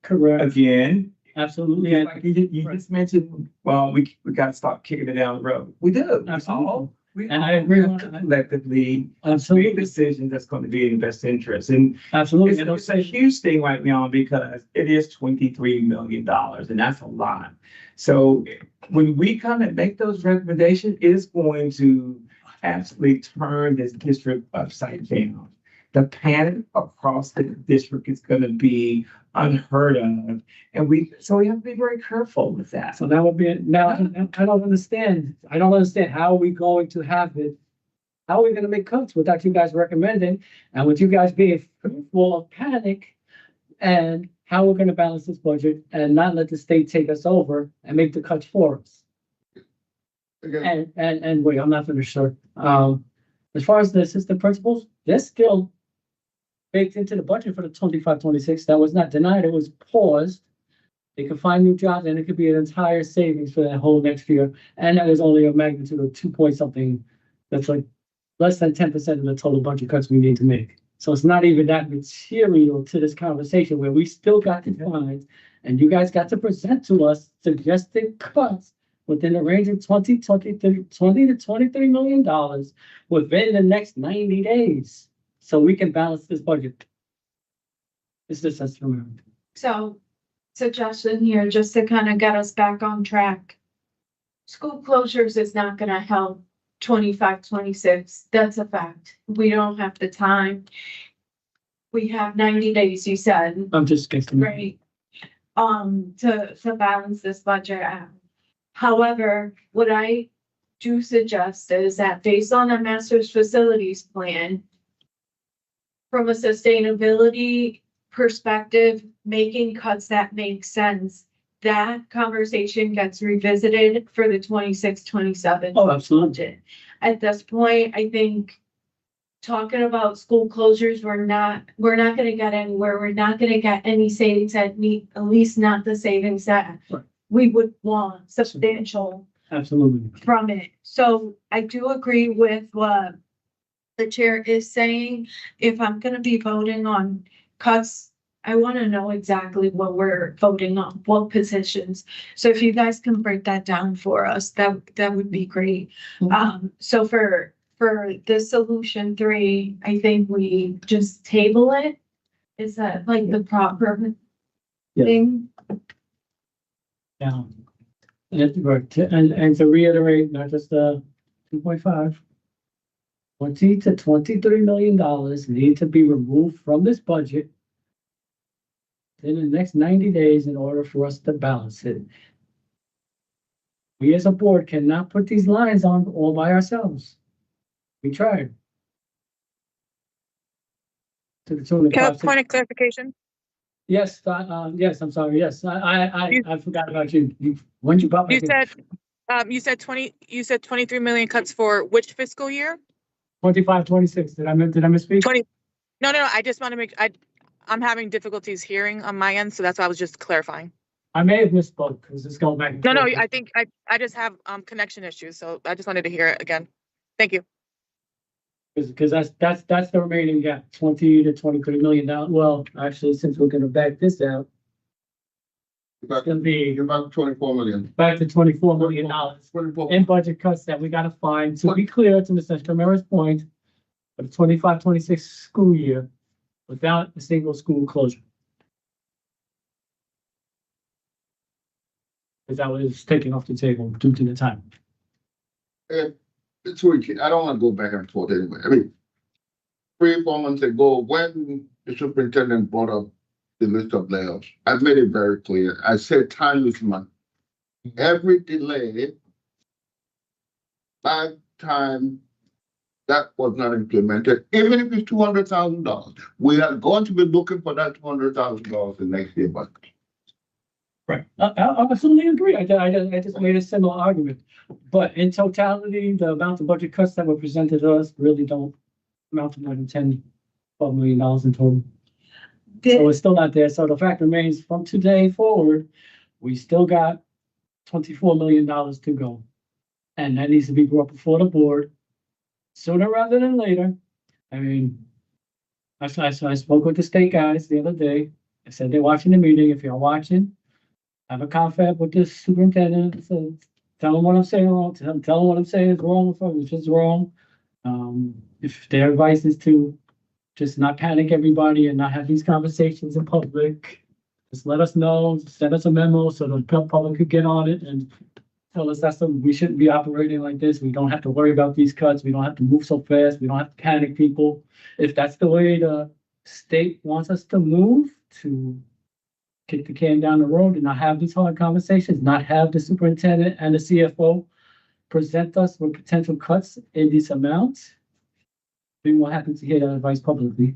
Correct. Again, Absolutely. yeah, like you just mentioned, well, we got to stop kicking it down the road. We do. Absolutely. We And I agree all with that. collectively make Absolutely. decisions that's going to be in the best interest. And Absolutely. it's a huge thing right now because it is $23 million, and that's a lot. So when we come and make those recommendations, it is going to absolutely turn this district upside down. The panic across the district is going to be unheard of, and we have to be very careful with that. So that would be, now, I don't understand. I don't understand how are we going to have it? How are we gonna make cuts without you guys recommending and with you guys being full of panic? And how we're gonna balance this budget and not let the state take us over and make the cuts for us? Again, And wait, I'm not finished, sir. As far as the assistant principals, they're still baked into the budget for the 25-26. That was not denied, it was paused. They could find new jobs and it could be an entire savings for that whole next year. And that is only a magnitude of 2 point something. That's like less than 10% of the total budget cuts we need to make. So it's not even that material to this conversation where we still got to find, and you guys got to present to us suggested cuts within the range of 20 to $23 million within the next 90 days. So we can balance this budget. It's just us remember. So, suggestion here, just to kind of get us back on track. School closures is not gonna help 25-26. That's a fact. We don't have the time. We have 90 days, you said, I'm just guessing. right? To balance this budget out. However, what I do suggest is that based on the master's facilities plan, from a sustainability perspective, making cuts that make sense, that conversation gets revisited for the 26-27 Oh, absolutely. budget. At this point, I think talking about school closures, we're not gonna get anywhere. We're not gonna get any savings at least not the savings that Right. we would want substantial Absolutely. from it. So I do agree with what the chair is saying. If I'm gonna be voting on cuts, I want to know exactly what we're voting on, what positions. So if you guys can break that down for us, that would be great. So for the solution 3, I think we just table it. Is that like the proper Yeah. thing? Yeah. And to reiterate, not just the 2.5. $20 to $23 million need to be removed from this budget in the next 90 days in order for us to balance it. We as a board cannot put these lines on all by ourselves. We tried. To the tune of Can I have 5, a point of clarification? yes, yes, I'm sorry, yes, I forgot about you. When you brought You back in said 23 million cuts for which fiscal year? 25-26, did I misspeak? 20. No, I just want to I'm having difficulties hearing on my end, so that's why I was just clarifying. I may have misspoke, because it's going back. and No, forth. I think I just have connection issues, so I just wanted to hear it again. Thank you. Because that's the remaining gap, $20 to $23 million. Well, actually, since we're gonna back this out, it's gonna be you're about 24 million. back to $24 million 24. in budget cuts that we gotta find. To be clear, to Mr. Camara's point, for the 25-26 school year without a single school closure. Because that was taken off the table due to the time. It's tricky. I don't want to go back and forth anyway. I mean, 3-4 months ago, when the superintendent brought up the list of layoffs, I made it very clear. I said time is money. Every delay, by time that was not implemented, even if it's $200,000, we are going to be looking for that $200,000 in next year budget. Right. I absolutely agree. I just made a similar argument. But in totality, the amount of budget cuts that were presented to us really don't amount to more than $12 million in total. So it's still not there. So the fact remains, from today forward, we still got $24 million to go. And that needs to be brought before the board sooner rather than later. I mean, I spoke with the state guys the other day. I said they're watching the meeting. If you're watching, have a confab with the superintendent. So tell them what I'm saying wrong. Tell them what I'm saying is wrong, which is wrong. If their advice is to just not panic everybody and not have these conversations in public, just let us know, send us a memo so the public could get on it and tell us we shouldn't be operating like this. We don't have to worry about these cuts. We don't have to move so fast. We don't have to panic people. If that's the way the state wants us to move, to kick the can down the road and not have these hard conversations, not have the superintendent and the CFO present us with potential cuts in these amounts, we won't happen to hear that advice publicly.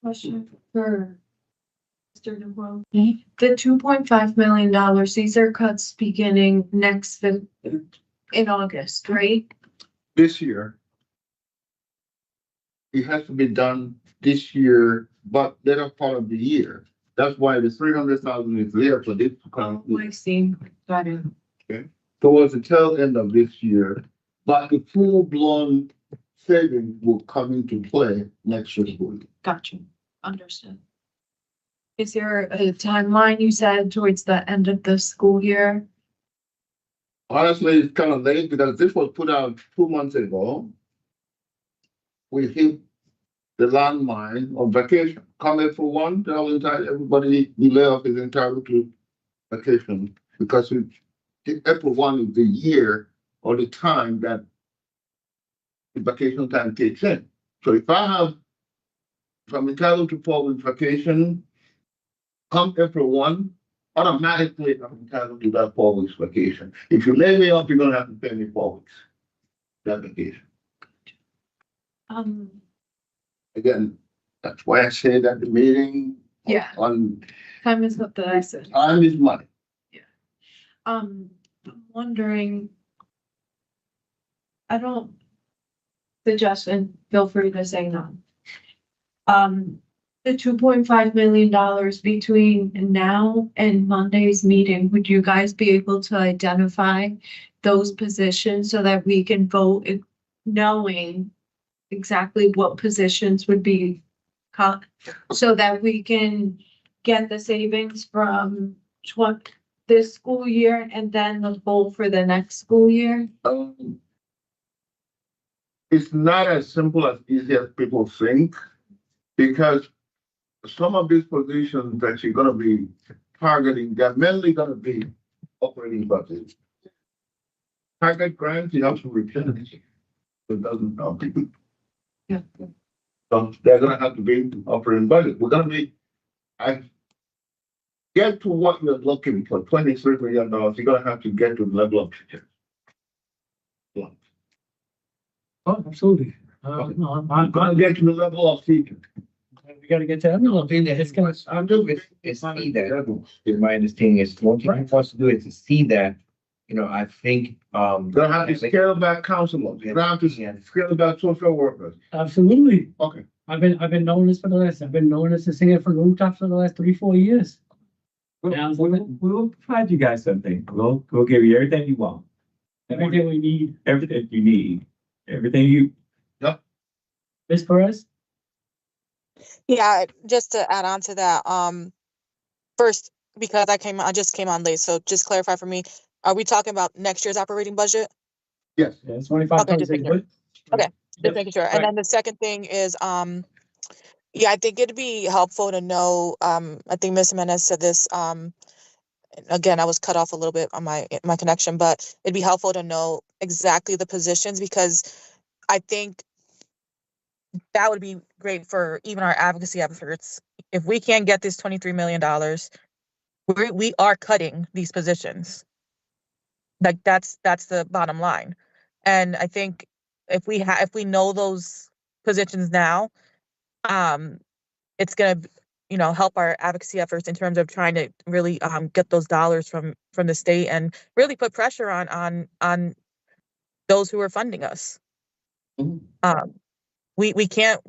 Question for Mr. DeWall. The $2.5 million, these are cuts beginning in August, right? This year, it has to be done this year, but later part of the year. That's why the 300,000 is there for this. I see. Got it. Towards the tail end of this year, but the full-blown saving will come into play next year. Gotcha. Understood. Is there a timeline you said towards the end of the school year? Honestly, it's kind of late because this was put out 2 months ago. We hit the landmine of vacation. Come April 1, everybody, the layoff is entitled to vacation because April 1 is the year or the time that the vacation time kicks in. So if I'm entitled to 4 weeks vacation, come April 1, automatically I'm entitled to that 4 weeks vacation. If you lay me off, you're gonna have to pay me 4 weeks. That vacation. Again, that's why I said at the meeting. Yeah. On Time is what the I said. time is money. I'm wondering, suggestion, feel free to say no. The $2.5 million between now and Monday's meeting, would you guys be able to identify those positions so that we can vote knowing exactly what positions would be cut, so that we can get the savings from this school year and then the goal for the next school year? It's not as simple as easy as people think, because some of these positions that you're gonna be targeting, they're mainly gonna be operating budgets. Target grants, you have to replenish. It doesn't help people. Yeah. So they're gonna have to be operating budget. We're gonna be, get to what you're looking for, $23 million, you're gonna have to get to the level of teachers. Oh, absolutely. No, I'm gonna get to the level of teachers. We gotta get to everyone. It's gonna, I'm just, it's see that, in my understanding is one thing he wants to do is to see that, I think, You're gonna have to scale back counselors, you're gonna have to scale back social workers. Absolutely. Okay. I've been knowing this I've been knowing this and saying it for rooftops for the last 3-4 years. We'll provide you guys something. We'll give you everything you want. Everything we need. Everything you need. Everything you. Ms. Perez? Yeah, just to add on to that, first, because I just came on late, so just clarify for me, are we talking about next year's operating budget? Yes. Yeah, it's 25. Okay, just making sure. Okay. Just making sure. And then the second thing is, yeah, I think it'd be helpful to know, I think Ms. Jimenez said this, again, I was cut off a little bit on my connection, but it'd be helpful to know exactly the positions, because I think that would be great for even our advocacy efforts. If we can't get this $23 million, we are cutting these positions. Like that's the bottom line. And I think if we know those positions now, it's gonna, help our advocacy efforts in terms of trying to really get those dollars from the state and really put pressure on those who are funding us. Mhm. We can't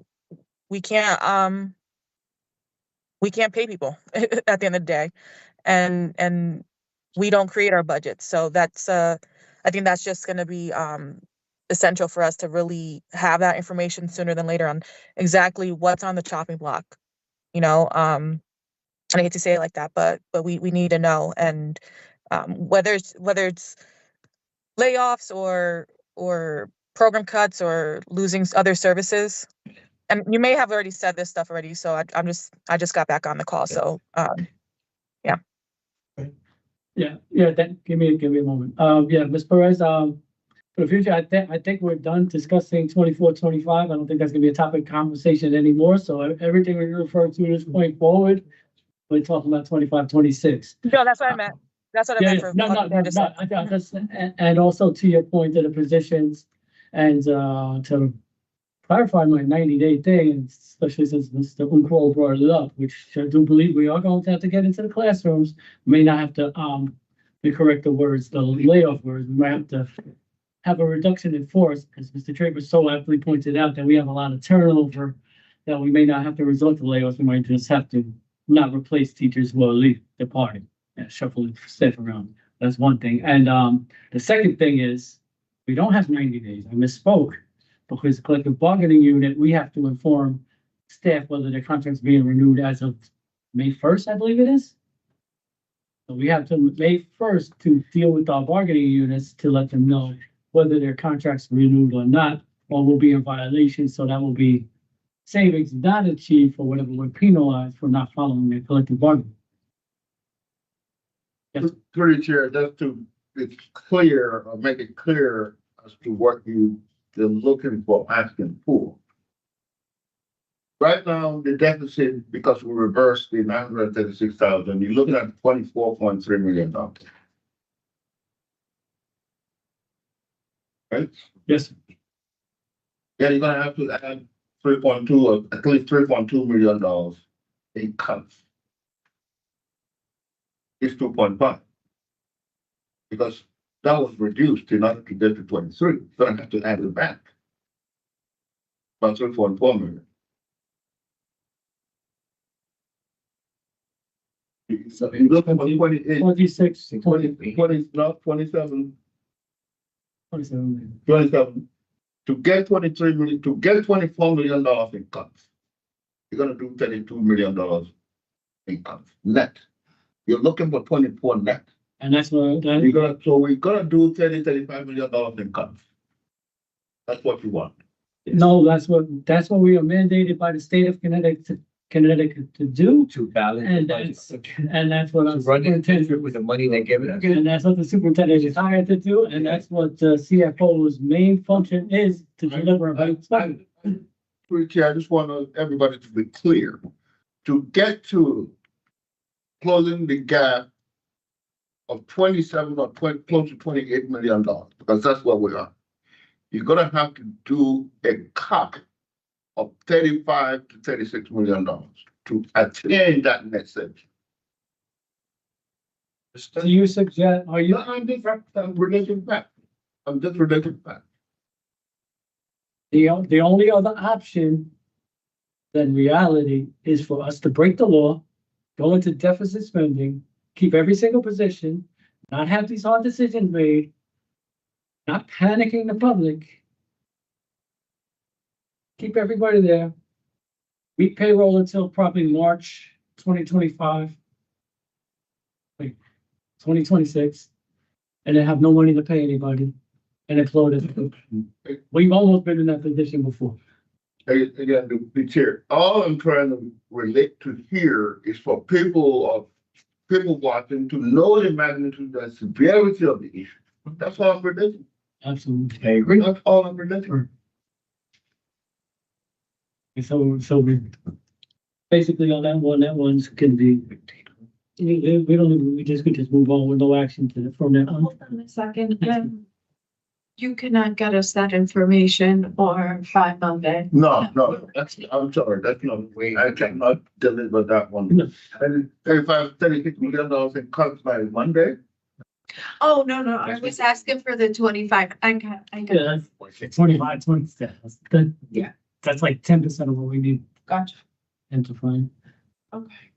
pay people at the end of the day, and we don't create our budgets. So that's I think that's just going to be essential for us to really have that information sooner than later on exactly what's on the chopping block. And I hate to say it like that, but we need to know. And whether it's layoffs or program cuts or losing other services. And you may have already said this stuff already, so I just got back on the call. So Yeah, give me a moment. Yeah, Ms. Perez, for the future, I think we're done discussing 24-25. I don't think that's gonna be a topic of conversation anymore. So everything we refer to this point forward, we're talking about 25-26. no, that's what I meant. That's what I meant for. No. And also to your point to the positions and to clarify my 90-day thing, and especially since Mr. Uncrow brought it up, which I do believe we are going to have to get into the classrooms. May not have to correct the words, the layoff words. We might have to have a reduction in force, as Mr. Traver so aptly pointed out, that we have a lot of turnover, that we may not have to resort to layoffs. We might just have to not replace teachers who are departing and shuffle staff around. That's one thing. And the second thing is we don't have 90 days. I misspoke. Because the collective bargaining unit, we have to inform staff whether their contract's being renewed as of May 1st, I believe it is. So we have to May 1st to deal with our bargaining units to let them know whether their contract's renewed or not, or will be in violation. So that will be savings not achieved for whatever we're penalized for not following the collective bargaining. Yes. Through the chair, just to it's clear or make it clear as to what they're looking for, asking for. Right now, the deficit, because we reversed the 936,000, you're looking at $24.3 million. Right? Yes. Yeah, you're gonna have to add 3.2 or at least $3.2 million in cuts. It's 2.5. Because that was reduced in order to get to 23. So I have to add it back. About 3.4 million. So you look at 28, 26, 20, not 27, 27. 27. To get 23 million, to get $24 million in cuts, you're gonna do $32 million in cuts net. You're looking for 24 net. And that's what So we're gonna do $35 million in cuts. That's what you want. no, that's what we are mandated by the state of Connecticut to do. To balance. And that's what I'm. To run the district with the money they're giving us. And that's what the superintendent is hired to do, and that's what the CFO's main function is, to deliver a budget. Chair, I just want everybody to be clear. To get to closing the gap of 27 or 20, close to $28 million, because that's where we are. You're gonna have to do a cut of $35 to $36 million to attain that net savings. Do you suggest, are you? No, I'm relating back. I'm just relating back. The only other option than reality is for us to break the law, go into deficit spending, keep every single position, not have these hard decisions made, not panicking the public, keep everybody there, meet payroll until probably March 2025, 2026, and then have no money to pay anybody. and explode it. We've almost been in that position before. Again, the chair, all I'm trying to relate to here is for people watching to know the magnitude and severity of the issue. That's all I'm relating. Absolutely. I agree. That's all I'm relating. And so we basically on that one's can be, we could just move on with no action from that one. Hold on a second. You cannot get us that information or by Monday. No, I'm sorry, that's not, I cannot deliver that one. No. And $36 million in cuts by Monday. Oh, no, I was asking for the 25. I got. Yeah, that's 25, 20 steps. Yeah. That's like 10% of what we need Gotcha. to find. Okay.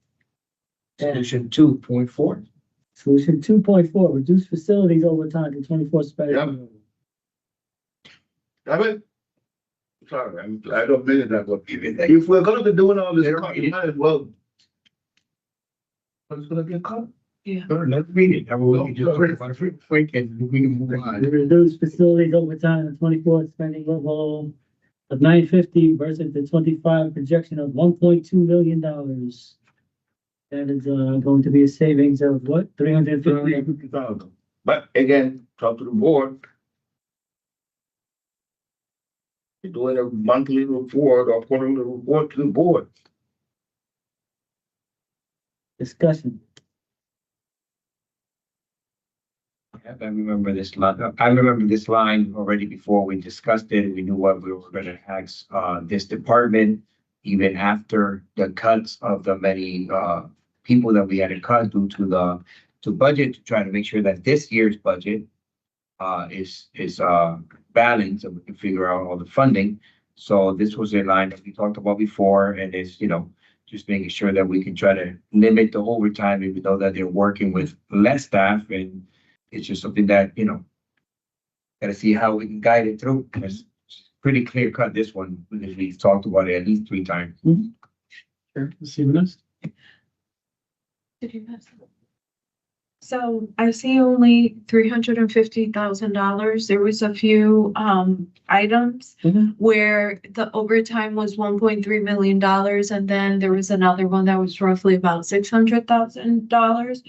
Solution 2.4. Solution 2.4, reduce facilities overtime to 24 special. I mean, sorry, I don't mean it that way. If we're gonna be doing all this, you might as well. It's gonna get cut. Let's read it. I will just about a quick and we can move on. Reduce facilities overtime to 24 spending level of $950 versus the 25 projection of $1.2 million. That is going to be a savings of what? 350,000. But again, talk to the board. You're doing a monthly report or quarterly report to the board. Discussion. I remember this line. I remember this line already before we discussed it. We knew what we were gonna ask, this department, even after the cuts of the many, people that we had to cut due to budget, to try to make sure that this year's budget, is balanced and we can figure out all the funding. So this was a line that we talked about before, and it's, just making sure that we can try to limit the overtime, even though that they're working with less staff, and it's just something that, gotta see how we can guide it through. It's pretty clear cut, this one, because we've talked about it at least 3 times. Sure, let's see what else. Did you miss it? So I see only $350,000. There was a few items where the overtime was $1.3 million, and then there was another one that was roughly about $600,000.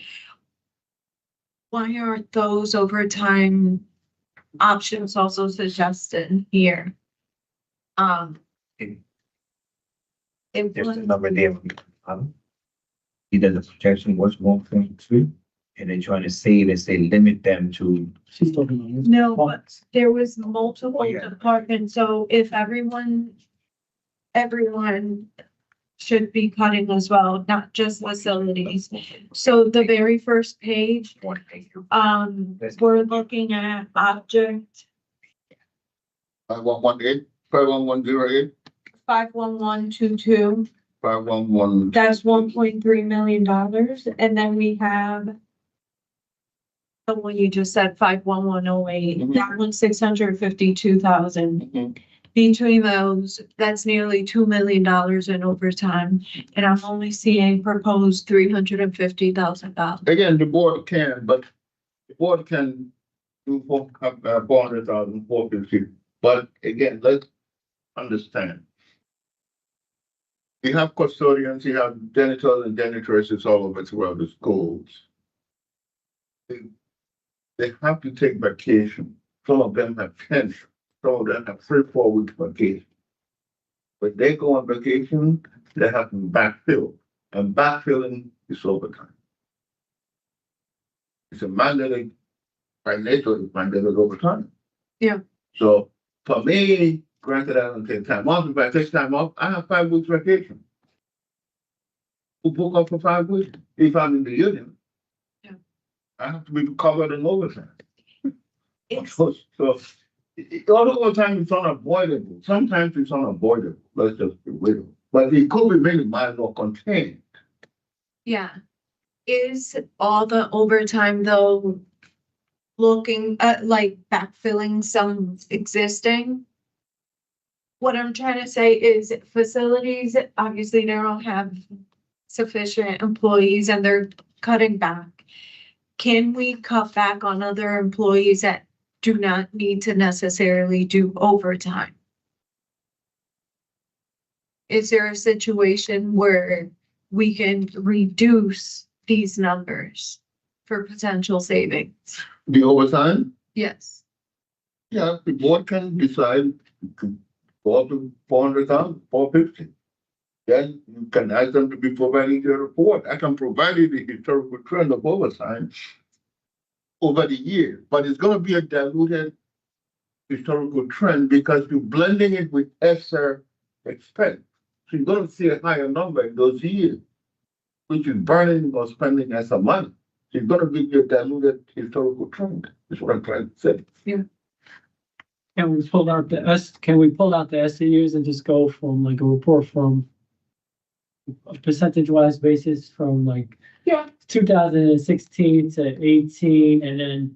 Why aren't those overtime options also suggested here? There's a number there. Either the projection was 1.3, and they're trying to say that they limit them to. She's talking about. No, but there was multiple Oh, yeah. departments, so if everyone should be cutting as well, not just facilities. So the very first page, we're looking at object 5118, 51108, 51122. 511. That's $1.3 million. And then we have the one you just said, 51108, that one's 652,000. Between those, that's nearly $2 million in overtime. And I'm only seeing proposed $350,000. Again, the board can, but the board can do 400,000, 450. But again, let's understand. You have custodians, you have janitors and janitresses all over throughout the schools. They have to take vacation. Some of them have pension. Some of them have 3-4 weeks vacation. When they go on vacation, they have to backfill. And backfilling is overtime. It's a mandatory, by nature, it's mandated overtime. Yeah. So for me, granted, I don't take time off. If I take time off, I have 5 weeks vacation. Who book up for 5 weeks if I'm in the union? Yeah. I have to be covered in overtime. It's, So all overtime is unavoidable. Sometimes it's unavoidable. Let's just be real. But it could be minimized or contained. yeah. Is all the overtime though looking at like backfilling some existing? What I'm trying to say is facilities, obviously they don't have sufficient employees and they're cutting back. Can we cut back on other employees at do not need to necessarily do overtime. Is there a situation where we can reduce these numbers for potential savings? The overtime, Yes. yeah, the board can decide to go up to 400,000, 450. Then you can ask them to be providing their report. I can provide you the historical trend of overtime over the year, but it's gonna be a diluted historical trend because you're blending it with ESSER expense. So you're gonna see a higher number in those years, which is burning or spending ESSER money. So you're gonna give you a diluted historical trend, is what I'm trying to say. Can we pull out the SCUs and just go from like a report from a percentage-wise basis from like 2016 to 18 and then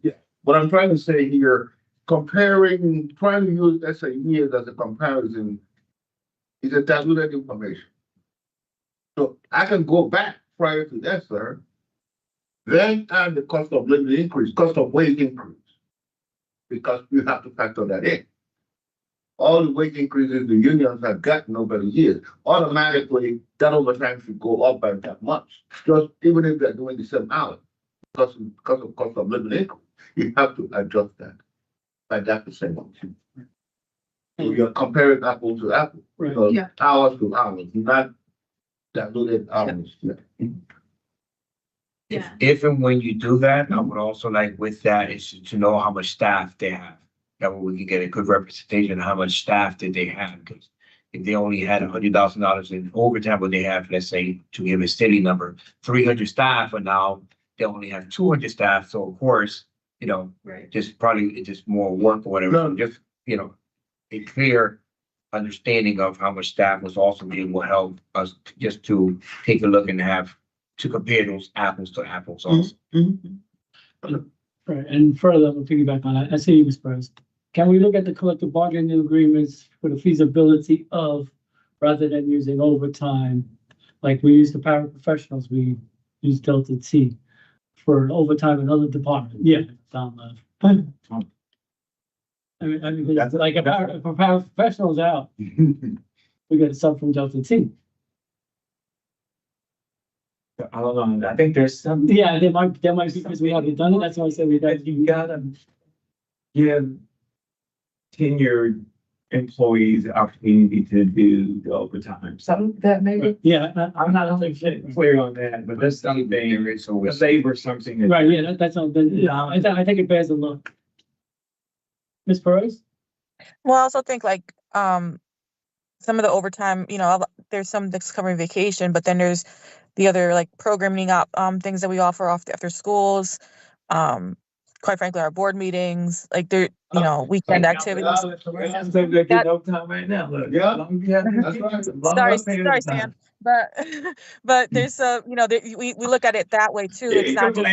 Yeah. What I'm trying to say here, trying to use ESSER years as a comparison is a diluted information. So I can go back prior to ESSER, then add the cost of living increase, cost of wage increase, because you have to factor that in. All the wage increases the unions have gotten over the years, automatically that overtime should go up by that much. Just even if they're doing the same hours, because of cost of living increase, you have to adjust that by that percentage. So you're comparing apple to apple, Right. because Yeah. hours to hours, not diluted hours. Yeah. Yeah. If and when you do that, I would also like with that is to know how much staff they have. That way we can get a good representation of how much staff did they have, because if they only had $100,000 in overtime, but they have, let's say, to give a steady number, 300 staff, and now they only have 200 staff, so of course, Right. just probably it's just more work or whatever, No. just, a clear understanding of how much staff was also being will help us just to take a look and to compare those apples to apples also. Right, and further, we'll piggyback on that, I see you, Ms. Perez. Can we look at the collective bargaining agreements for the feasibility of, rather than using overtime, like we use the paraprofessionals, we use Delta T for overtime in other departments, yeah, down the. I mean, That's- like if paraprofessionals out, we get a sub from Delta T. I don't know, I think there's some. Yeah, there might be, because we haven't done it, that's why I said we got. That you gotta give tenured employees the opportunity to do the overtime. Some of that maybe, Yeah, I'm not 100% clear on that, but that's something, There is the always. labor something. that- right, yeah, that's all, yeah, I think it bears a look. Ms. Perez? Well, I also think like, some of the overtime, there's some that's covering vacation, but then there's the other like programming up, things that we offer after schools. Quite frankly, our board meetings, like weekend activities. They're getting overtime right now, look. Yeah. That's right. Sorry, Stan. But there's we look at it that way too. It's not just,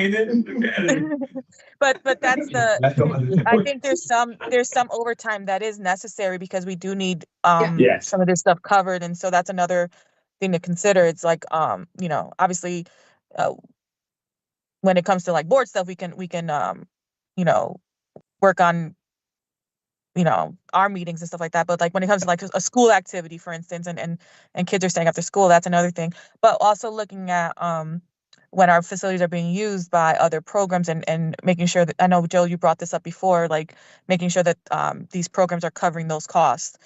but that's I think there's some overtime that is necessary because we do need Yes. some of this stuff covered, and so that's another thing to consider. It's like obviously when it comes to like board stuff, we can work on our meetings and stuff like that. But like when it comes to like a school activity, for instance, and kids are staying after school, that's another thing. But also looking at when our facilities are being used by other programs and making sure that, I know, Joe, you brought this up before, like making sure that these programs are covering those costs.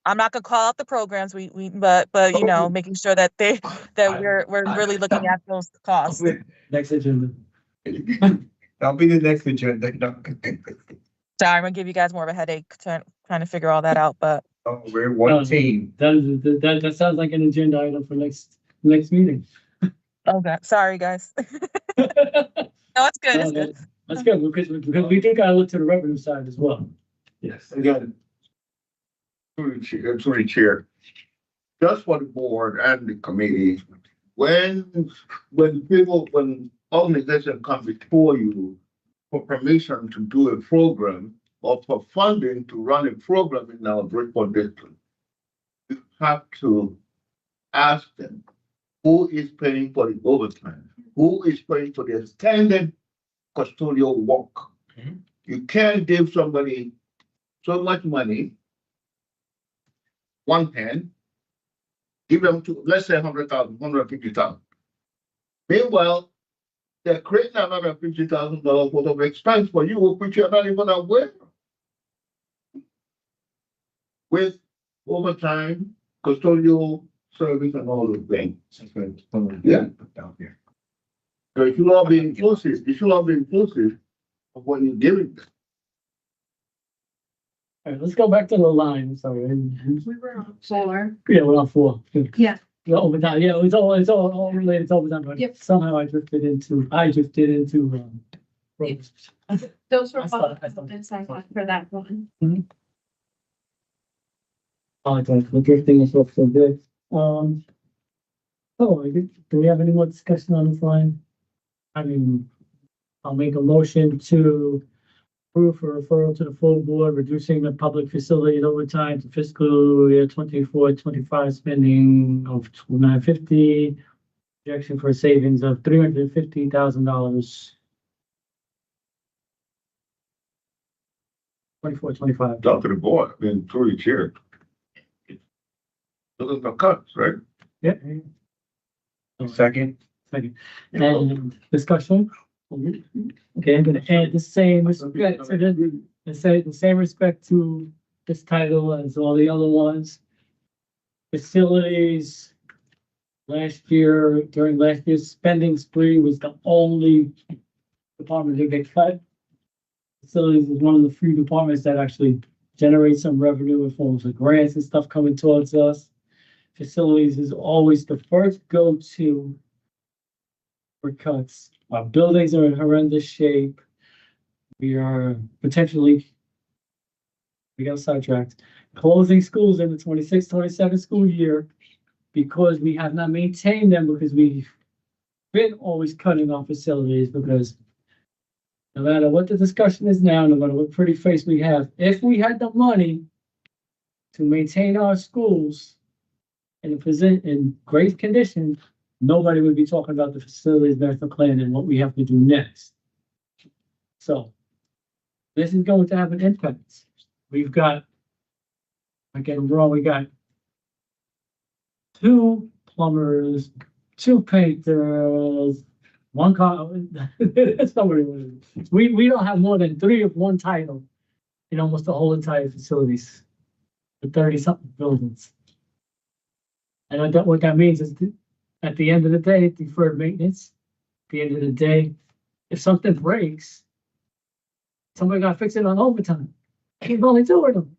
I'm not gonna call out the programs, but making sure that we're really looking at those costs. Next agenda. That'll be the next agenda. Sorry, I'm gonna give you guys more of a headache trying to figure all that out, but Oh, we're one team. That sounds like an agenda item for next meeting. okay, sorry guys. No, it's good. It's good. That's good, because we do gotta look to the revenue side as well. Yes. Again, through the chair, just for the board and the committee, when organizations come before you for permission to do a program or for funding to run a program in our Bridgeport district, you have to ask them, who is paying for the overtime? who is paying for the standard custodial work. Mhm. You can't give somebody so much money, one hand, give them to, let's say 100,000, 150,000. Meanwhile, they're creating another $50,000 worth of expense for you, which you're not even aware of. With overtime, custodial service and all those things. Yeah. So it should all be inclusive. It should all be inclusive of what you're giving them. All right, let's go back to the line, sorry. We were on 4. Yeah, we're on 4. Yeah. Yeah, overtime, yeah, it's all related to overtime, but Yep. somehow I drifted into, roads. Those were I saw it, I both saw it. inside for that one. Apologize for drifting us off so good. Do we have any more discussion on this line? I mean, I'll make a motion to approve for referral to the full board, reducing the public facility and overtime to fiscal year 24-25 spending of $950. Projection for savings of $350,000. 24-25. It's up to the board, I mean, through the chair. Those are the cuts, right? Yeah. Second. And discussion. Okay, I'm gonna add the same respect to the same respect to this title as all the other ones. Facilities. During last year's spending spree was the only department that get cut. Facilities is one of the few departments that actually generate some revenue in forms of grants and stuff coming towards us. Facilities is always the first go-to for cuts. Our buildings are in horrendous shape. We got sidetracked. Closing schools in the 26-27 school year because we have not maintained them, because we've been always cutting off facilities, because no matter what the discussion is now, no matter what pretty face we have, if we had the money to maintain our schools in great condition, nobody would be talking about the facilities master plan and what we have to do next. So this is going to have an impact. We've got, again, we got 2 plumbers, 2 painters, 1 car. That's not what it is. We don't have more than 3 of one title in almost the whole entire facilities, the 30-something buildings. And what that means is, at the end of the day, deferred maintenance. At the end of the day, if something breaks, somebody got to fix it on overtime. Keep only 2 of them.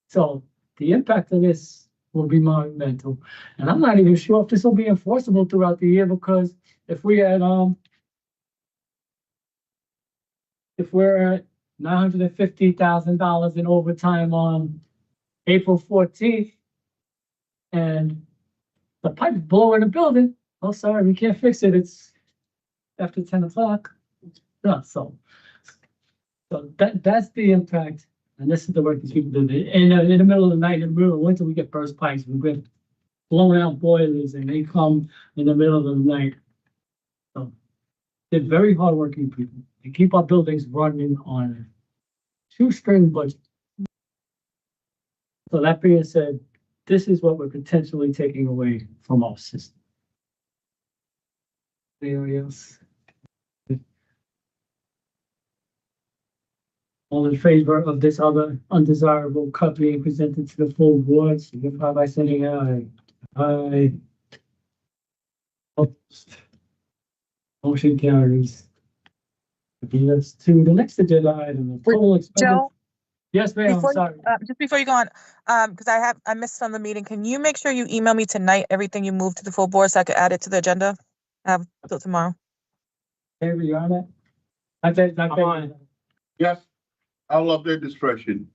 So the impact of this will be monumental. And I'm not even sure if this will be enforceable throughout the year, because if we're at $950,000 in overtime on April 14th, and the pipe's blowing the building, oh, sorry, we can't fix it. It's after 10 o'clock. No, so that's the impact. And this is the work these people do. In the middle of the night, in the middle of winter, we get burst pipes. We get blown out boilers, and they come in the middle of the night. So they're very hardworking people. They keep our buildings running on a shoestring budget. So that being said, this is what we're potentially taking away from our system. Anybody else? All in favor of this other undesirable cut being presented to the full board, signify by saying aye. Aye. Opposed. Motion carries. Let's to the next agenda item. Total expenditure. Joe? Yes, ma'am, Before, sorry. just before you go on, because I missed some of the meeting, can you make sure you email me tonight everything you moved to the full board so I could add it to the agenda? Till tomorrow. Avery, you on that? I Yes, I'll update this spreadsheet,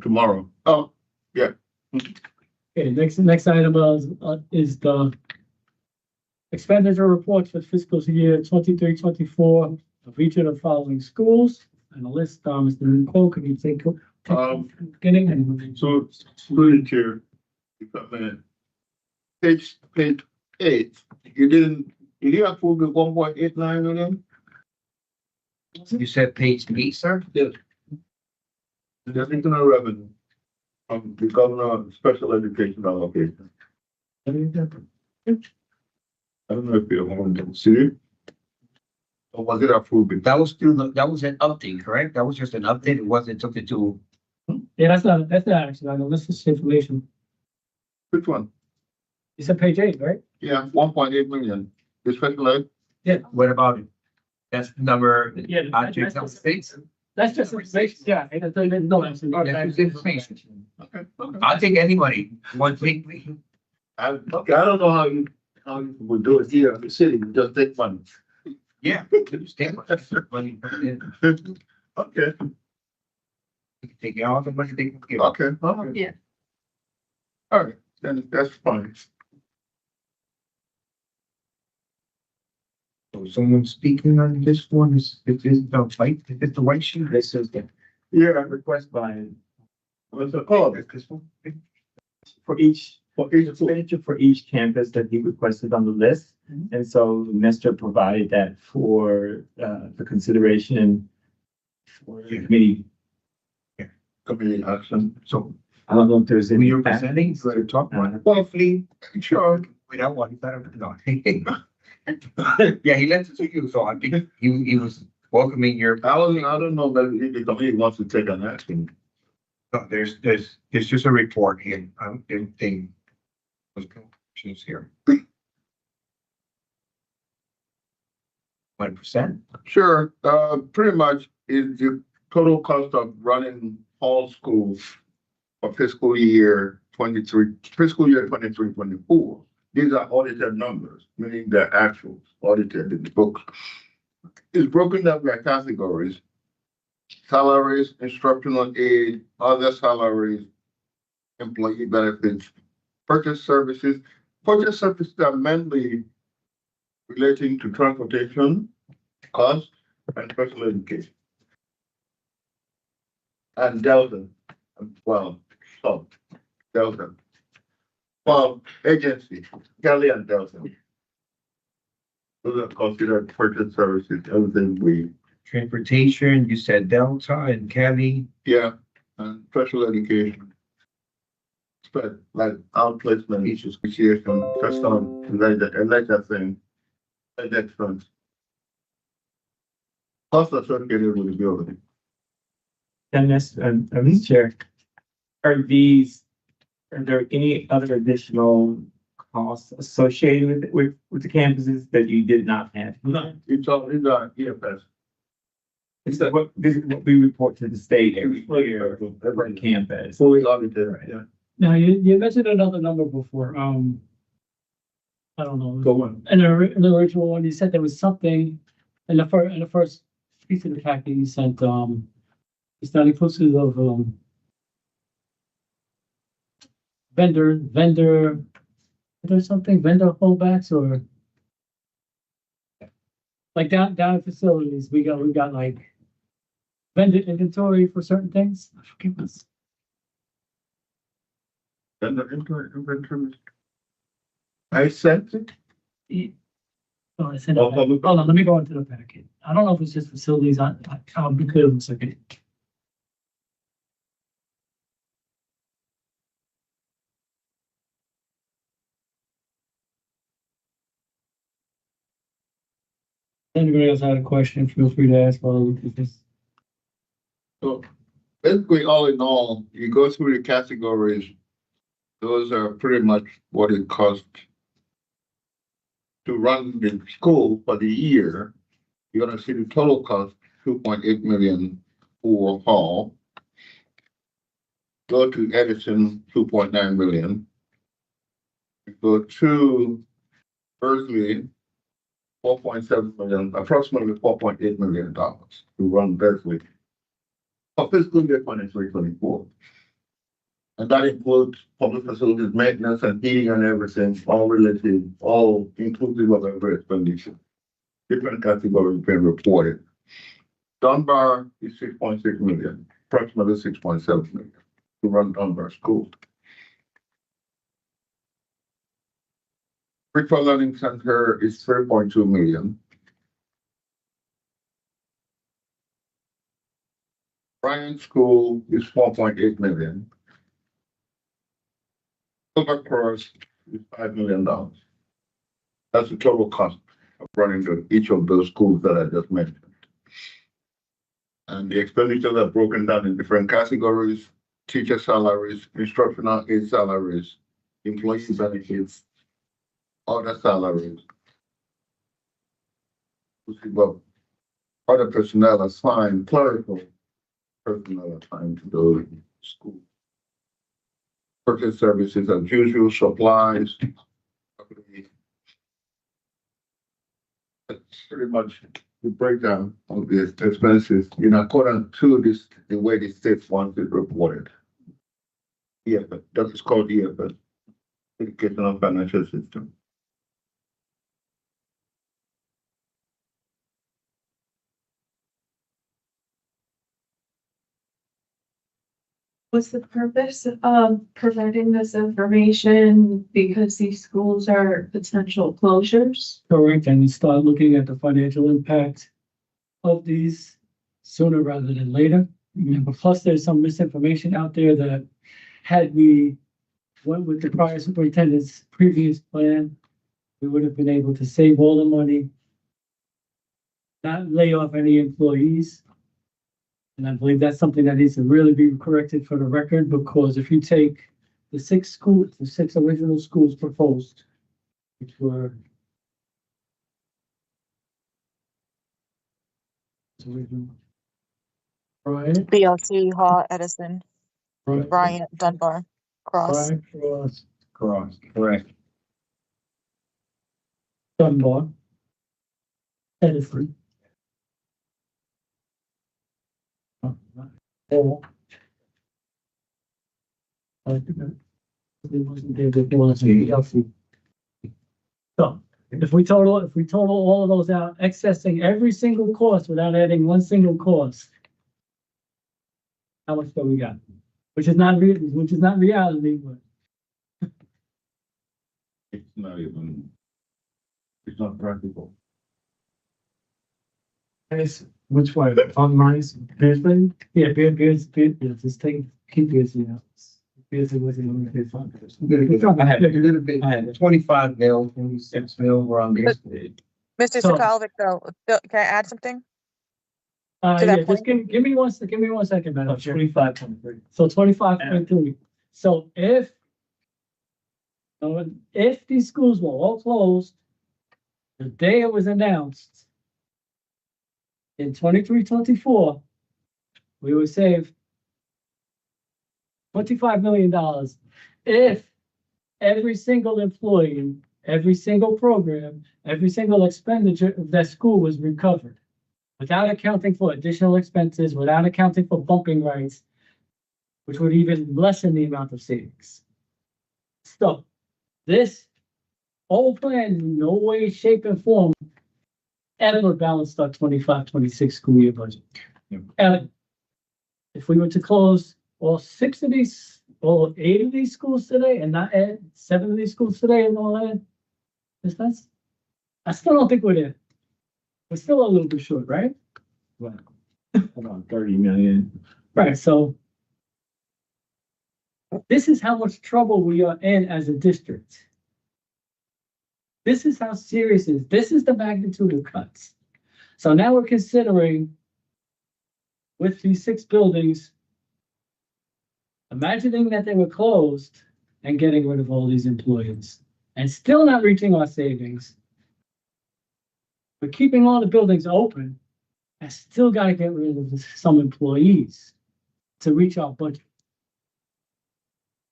tomorrow. Oh, yeah. Okay, next item is the expenditure report for fiscal year 23-24 of each of the following schools. And the list, Mr. Nicole, can you take beginning and So, through the chair, page 8, you didn't approve the 1.89 million? You said page 8, sir? Yes. The additional revenue from the governor special education allocation. I don't know if you want to see it. Or was it approved? That was still, that was an update, correct? That was just an update. It wasn't something to, Yeah, that's not actually, I know, this is information. Which one? You said page 8, right? Yeah, 1.8 million. The special ed? what about it? That's number, Yeah. object number 6? That's just information, yeah, and there's no answer. That's just information. Okay. I'll take anybody, one thing. Okay, I don't know how you would do it here in the city, you just take money. Yeah. Take money, Okay, take all the money they can give. okay, all right. Yeah. All right, then that's fine. So someone speaking on this one is the white, is it the white sheet? This is the Yeah, request by, what's the call? This one? for each For each school. expenditure for each campus that he requested on the list. Mhm. And so Mr. provided that for the consideration for the committee. Community action. So I don't know if there's when any. you're presenting, you gotta talk about it. Roughly, sure, without one, better, no. Yeah, he left it to you, so I think he was welcoming your, I don't know that if the committee wants to take an action. no, there's just a report here, thing. Questions here. 1%? Sure, pretty much is the total cost of running all schools for fiscal year 24. These are audited numbers, meaning they're actuals, audited in the book. It's broken down by categories: salaries, instructional aid, other salaries, employee benefits, purchase services. Purchase services are mainly relating to transportation costs and special education. And Delta, well, Delta. Well, agency, Kelly and Delta. Those are considered purchase services, everything we, Transportation, you said Delta and Cali. yeah, and special education. But like outplacement issues, appreciation, just on, like that thing, like that funds. Cost associated with the building. Dennis and Mr. Chair, are there any other additional costs associated with the campuses that you did not have? No, it's all, it's EFS. This is what we report to the state every year for campus. Fully audited, yeah. Now, you mentioned another number before, I don't know. Go on. In the original one, you said there was something in the first piece of the packet you sent, it's not inclusive of, vendor holdbacks or like down at facilities, we got like vendor inventory for certain things. I forget what's. And the inventory. I sent it. Oh, I sent it back. Hold on, let me go into the packet. I don't know if it's just facilities. I'll be clear in a second. Anybody else had a question, feel free to ask while I look at this. So basically, all in all, you go through the categories. Those are pretty much what it costs to run the school for the year. You're gonna see the total cost, 2.8 million for Hall. Go to Edison, 2.9 million. Go to Berkeley, 4.7 million, approximately $4.8 million to run Berkeley for fiscal year 23-24. And that includes public facilities maintenance and heating and everything, all related, all inclusive of every expenditure. Different categories being reported. Dunbar is 6.6 million, approximately 6.7 million to run Dunbar School. Virtual Learning Center is 3.2 million. Bryant School is 4.8 million. Silver Cross is $5 million. That's the total cost of running each of those schools that I just mentioned. And the expenditures are broken down in different categories: teacher salaries, instructional aid salaries, employee benefits, other salaries. Well, other personnel assigned, clerical personnel assigned to those schools. Purchase services as usual, supplies. That's pretty much the breakdown of the expenses in accordance to this, the way the state wants it reported. Yeah, but that is called EFS, Educational Financial System. Was the purpose of providing this information because these schools are potential closures? Correct, and you start looking at the financial impact of these sooner rather than later. And plus, there's some misinformation out there that had we went with the prior superintendent's previous plan, we would have been able to save all the money, not lay off any employees. And I believe that's something that needs to really be corrected for the record, because if you take the six original schools proposed, which were Bryant, BLC, Hall, Edison, Bryant, Dunbar, Cross. Cross, correct. Dunbar, Edison. Hall. So if we total all of those out, accessing every single course without adding one single course, how much do we got? Which is not reality, but It's not practical. Which way? Fundraise, Bisbee? yeah, Beers, just keep busy now. Beers wasn't going to be fun. I had a little bit, 25 mil, 26 mil, we're on this. Mr. So- Sakalovic, though, can I add something? Yeah, To that just give me one second, Madam Chair. 25.3. So 25.3. So if these schools were all closed the day it was announced in 23-24, we would save $25 million if every single employee, every single program, every single expenditure of that school was recovered, without accounting for additional expenses, without accounting for bumping rights, which would even lessen the amount of savings. So this whole plan in no way, shape, and form ever balanced our 25-26 school year budget. And if we were to close all 8 of these schools today and not add 7 of these schools today and all that, I still don't think we're there. We're still a little bit short, right? About 30 million. Right, so this is how much trouble we are in as a district. This is how serious it is. This is the magnitude of cuts. So now we're considering, with these 6 buildings, imagining that they were closed and getting rid of all these employees and still not reaching our savings. We're keeping all the buildings open and still got to get rid of some employees to reach our budget.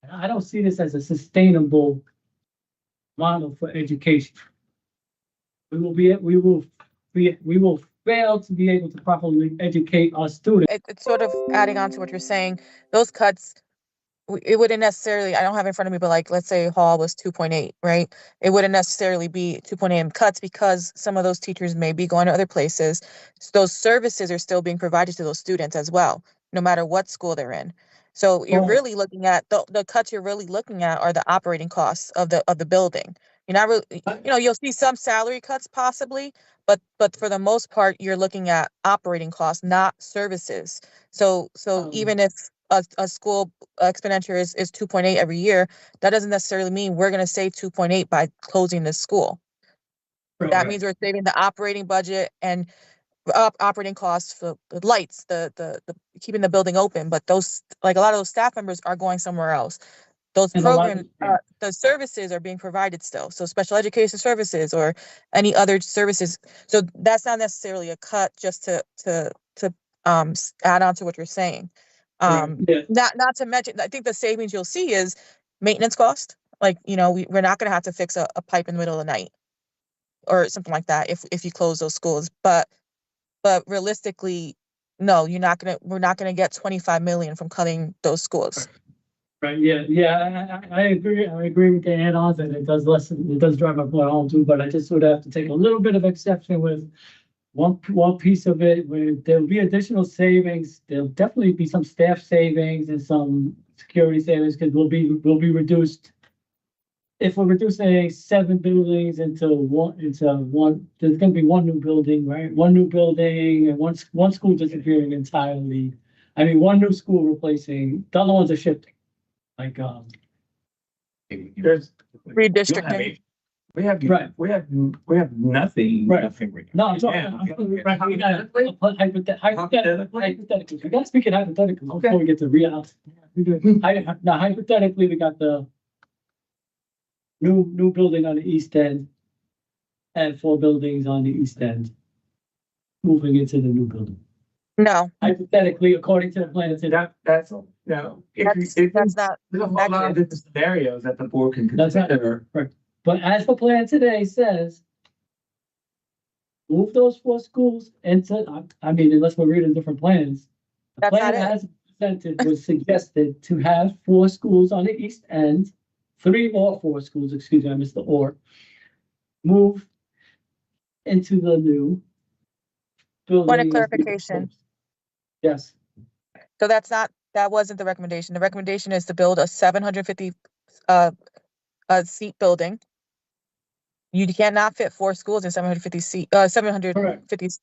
And I don't see this as a sustainable model for education. We will fail to be able to properly educate our students. It's sort of adding on to what you're saying. Those cuts, it wouldn't necessarily, I don't have it in front of me, but like, let's say Hall was 2.8, right? It wouldn't necessarily be 2.8 in cuts because some of those teachers may be going to other places. So those services are still being provided to those students as well, no matter what school they're in. So you're really looking at the cuts you're really looking at are the operating costs of the building. You're not really, you'll see some salary cuts possibly, but for the most part, you're looking at operating costs, not services. So even if a school expenditure is 2.8 every year, that doesn't necessarily mean we're going to save 2.8 by closing this school. That means we're saving the operating budget and operating costs for the lights, the keeping the building open. But those, like a lot of those staff members are going somewhere else. Those And a lot programs, of- the services are being provided still. So special education services or any other services. So that's not necessarily a cut, just to add on to what you're saying. Yeah. Not to mention, I think the savings you'll see is maintenance cost. Like, we're not going to have to fix a pipe in the middle of the night or something like that if you close those schools. But realistically, no, we're not gonna get 25 million from cutting those schools. Right, yeah, I agree with the add-ons, and it does drive my point home too, but I just would have to take a little bit of exception with one piece of it, where there'll be additional savings. There'll definitely be some staff savings and some security savings, because we'll be reduced. If we're reducing 7 buildings into one, there's gonna be one new building, right? One new building and one school disappearing entirely. I mean, one new school replacing, the other ones are shifting. Like, There's Redistricting. We have nothing. Right. Nothing right no, I'm now. talking, hypothetically, we gotta speak it hypothetically before we get to reality. Now, hypothetically, we got the new building on the east end and 4 buildings on the east end moving into the new building. No, Hypothetically, according to the plan, it's That's no. that's not. There's a whole lot of accurate. different scenarios that the board can That's not consider. correct. But as the plan today says, move those 4 schools into, I mean, unless we're reading different plans. The That's plan not it. as presented was suggested to have 4 schools on the east end, 3 or 4 schools, excuse me, I missed the or, move into the new building. Point of clarification. Yes, So that wasn't the recommendation. The recommendation is to build a 750 seat building. You cannot fit 4 schools in 750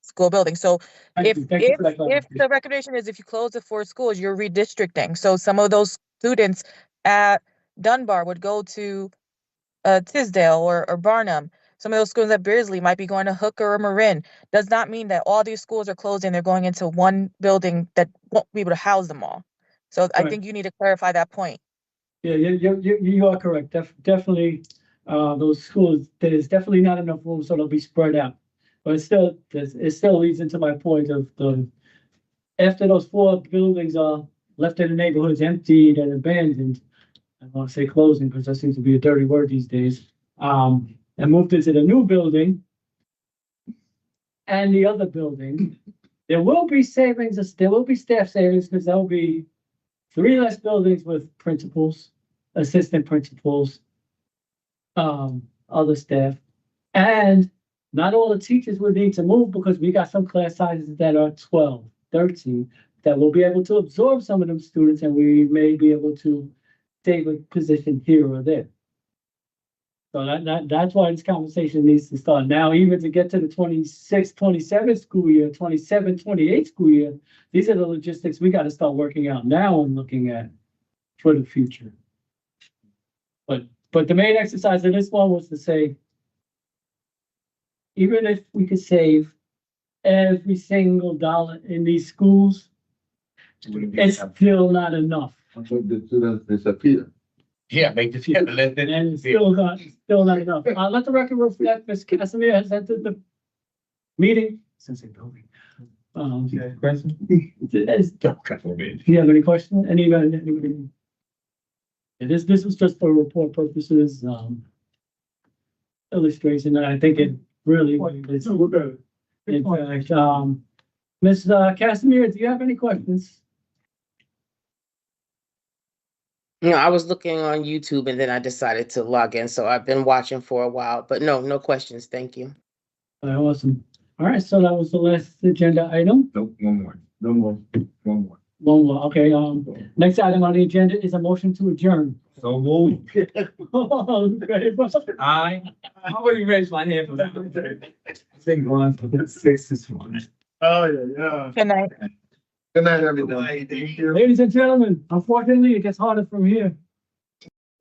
school building. So Thank you for that if clarification. the recommendation is if you close the 4 schools, you're redistricting. So some of those students at Dunbar would go to Tisdale or Barnum. Some of those schools at Beardsley might be going to Hooker or Marin. Does not mean that all these schools are closing. They're going into one building that won't be able to house them all. So I Right. think you need to clarify that point. Yeah, you are correct. Definitely, those schools, there's definitely not enough room, so they'll be spread out. But it still leads into my point of after those 4 buildings are left in the neighborhoods emptied and abandoned, I don't want to say closing because that seems to be a dirty word these days, and moved into the new building and the other building, there will be savings, there will be staff savings, because there will be 3 less buildings with principals, assistant principals, other staff, and not all the teachers would need to move, because we got some class sizes that are 12, 13, that will be able to absorb some of them students, and we may be able to save a position here or there. So that's why this conversation needs to start now, even to get to the 26, 27 school year, 27, 28 school year. These are the logistics we got to start working out now and looking at for the future. But the main exercise of this one was to say, even if we could save every single dollar in these schools, it's still not enough. So the students disappear. Yeah, make this, yeah, let And it, it's still not enough. Let the record reflect, Ms. Casimir has entered the meeting. Since they told me. Question? Do you have any questions? Anybody? This was just for report purposes, illustration, and I think it really is. In fact, Ms. Casimir, do you have any questions? No, I was looking on YouTube and then I decided to log in, so I've been watching for a while, but no questions, thank you. Awesome. All right, so that was the last agenda item. no, one more. One more. Okay, next item on the agenda is a motion to adjourn. So move. Aye. I already raised my hand for that. I think one for the six is one. Oh, yeah. Good night. Good night, everybody. Ladies and gentlemen, unfortunately, it gets harder from here.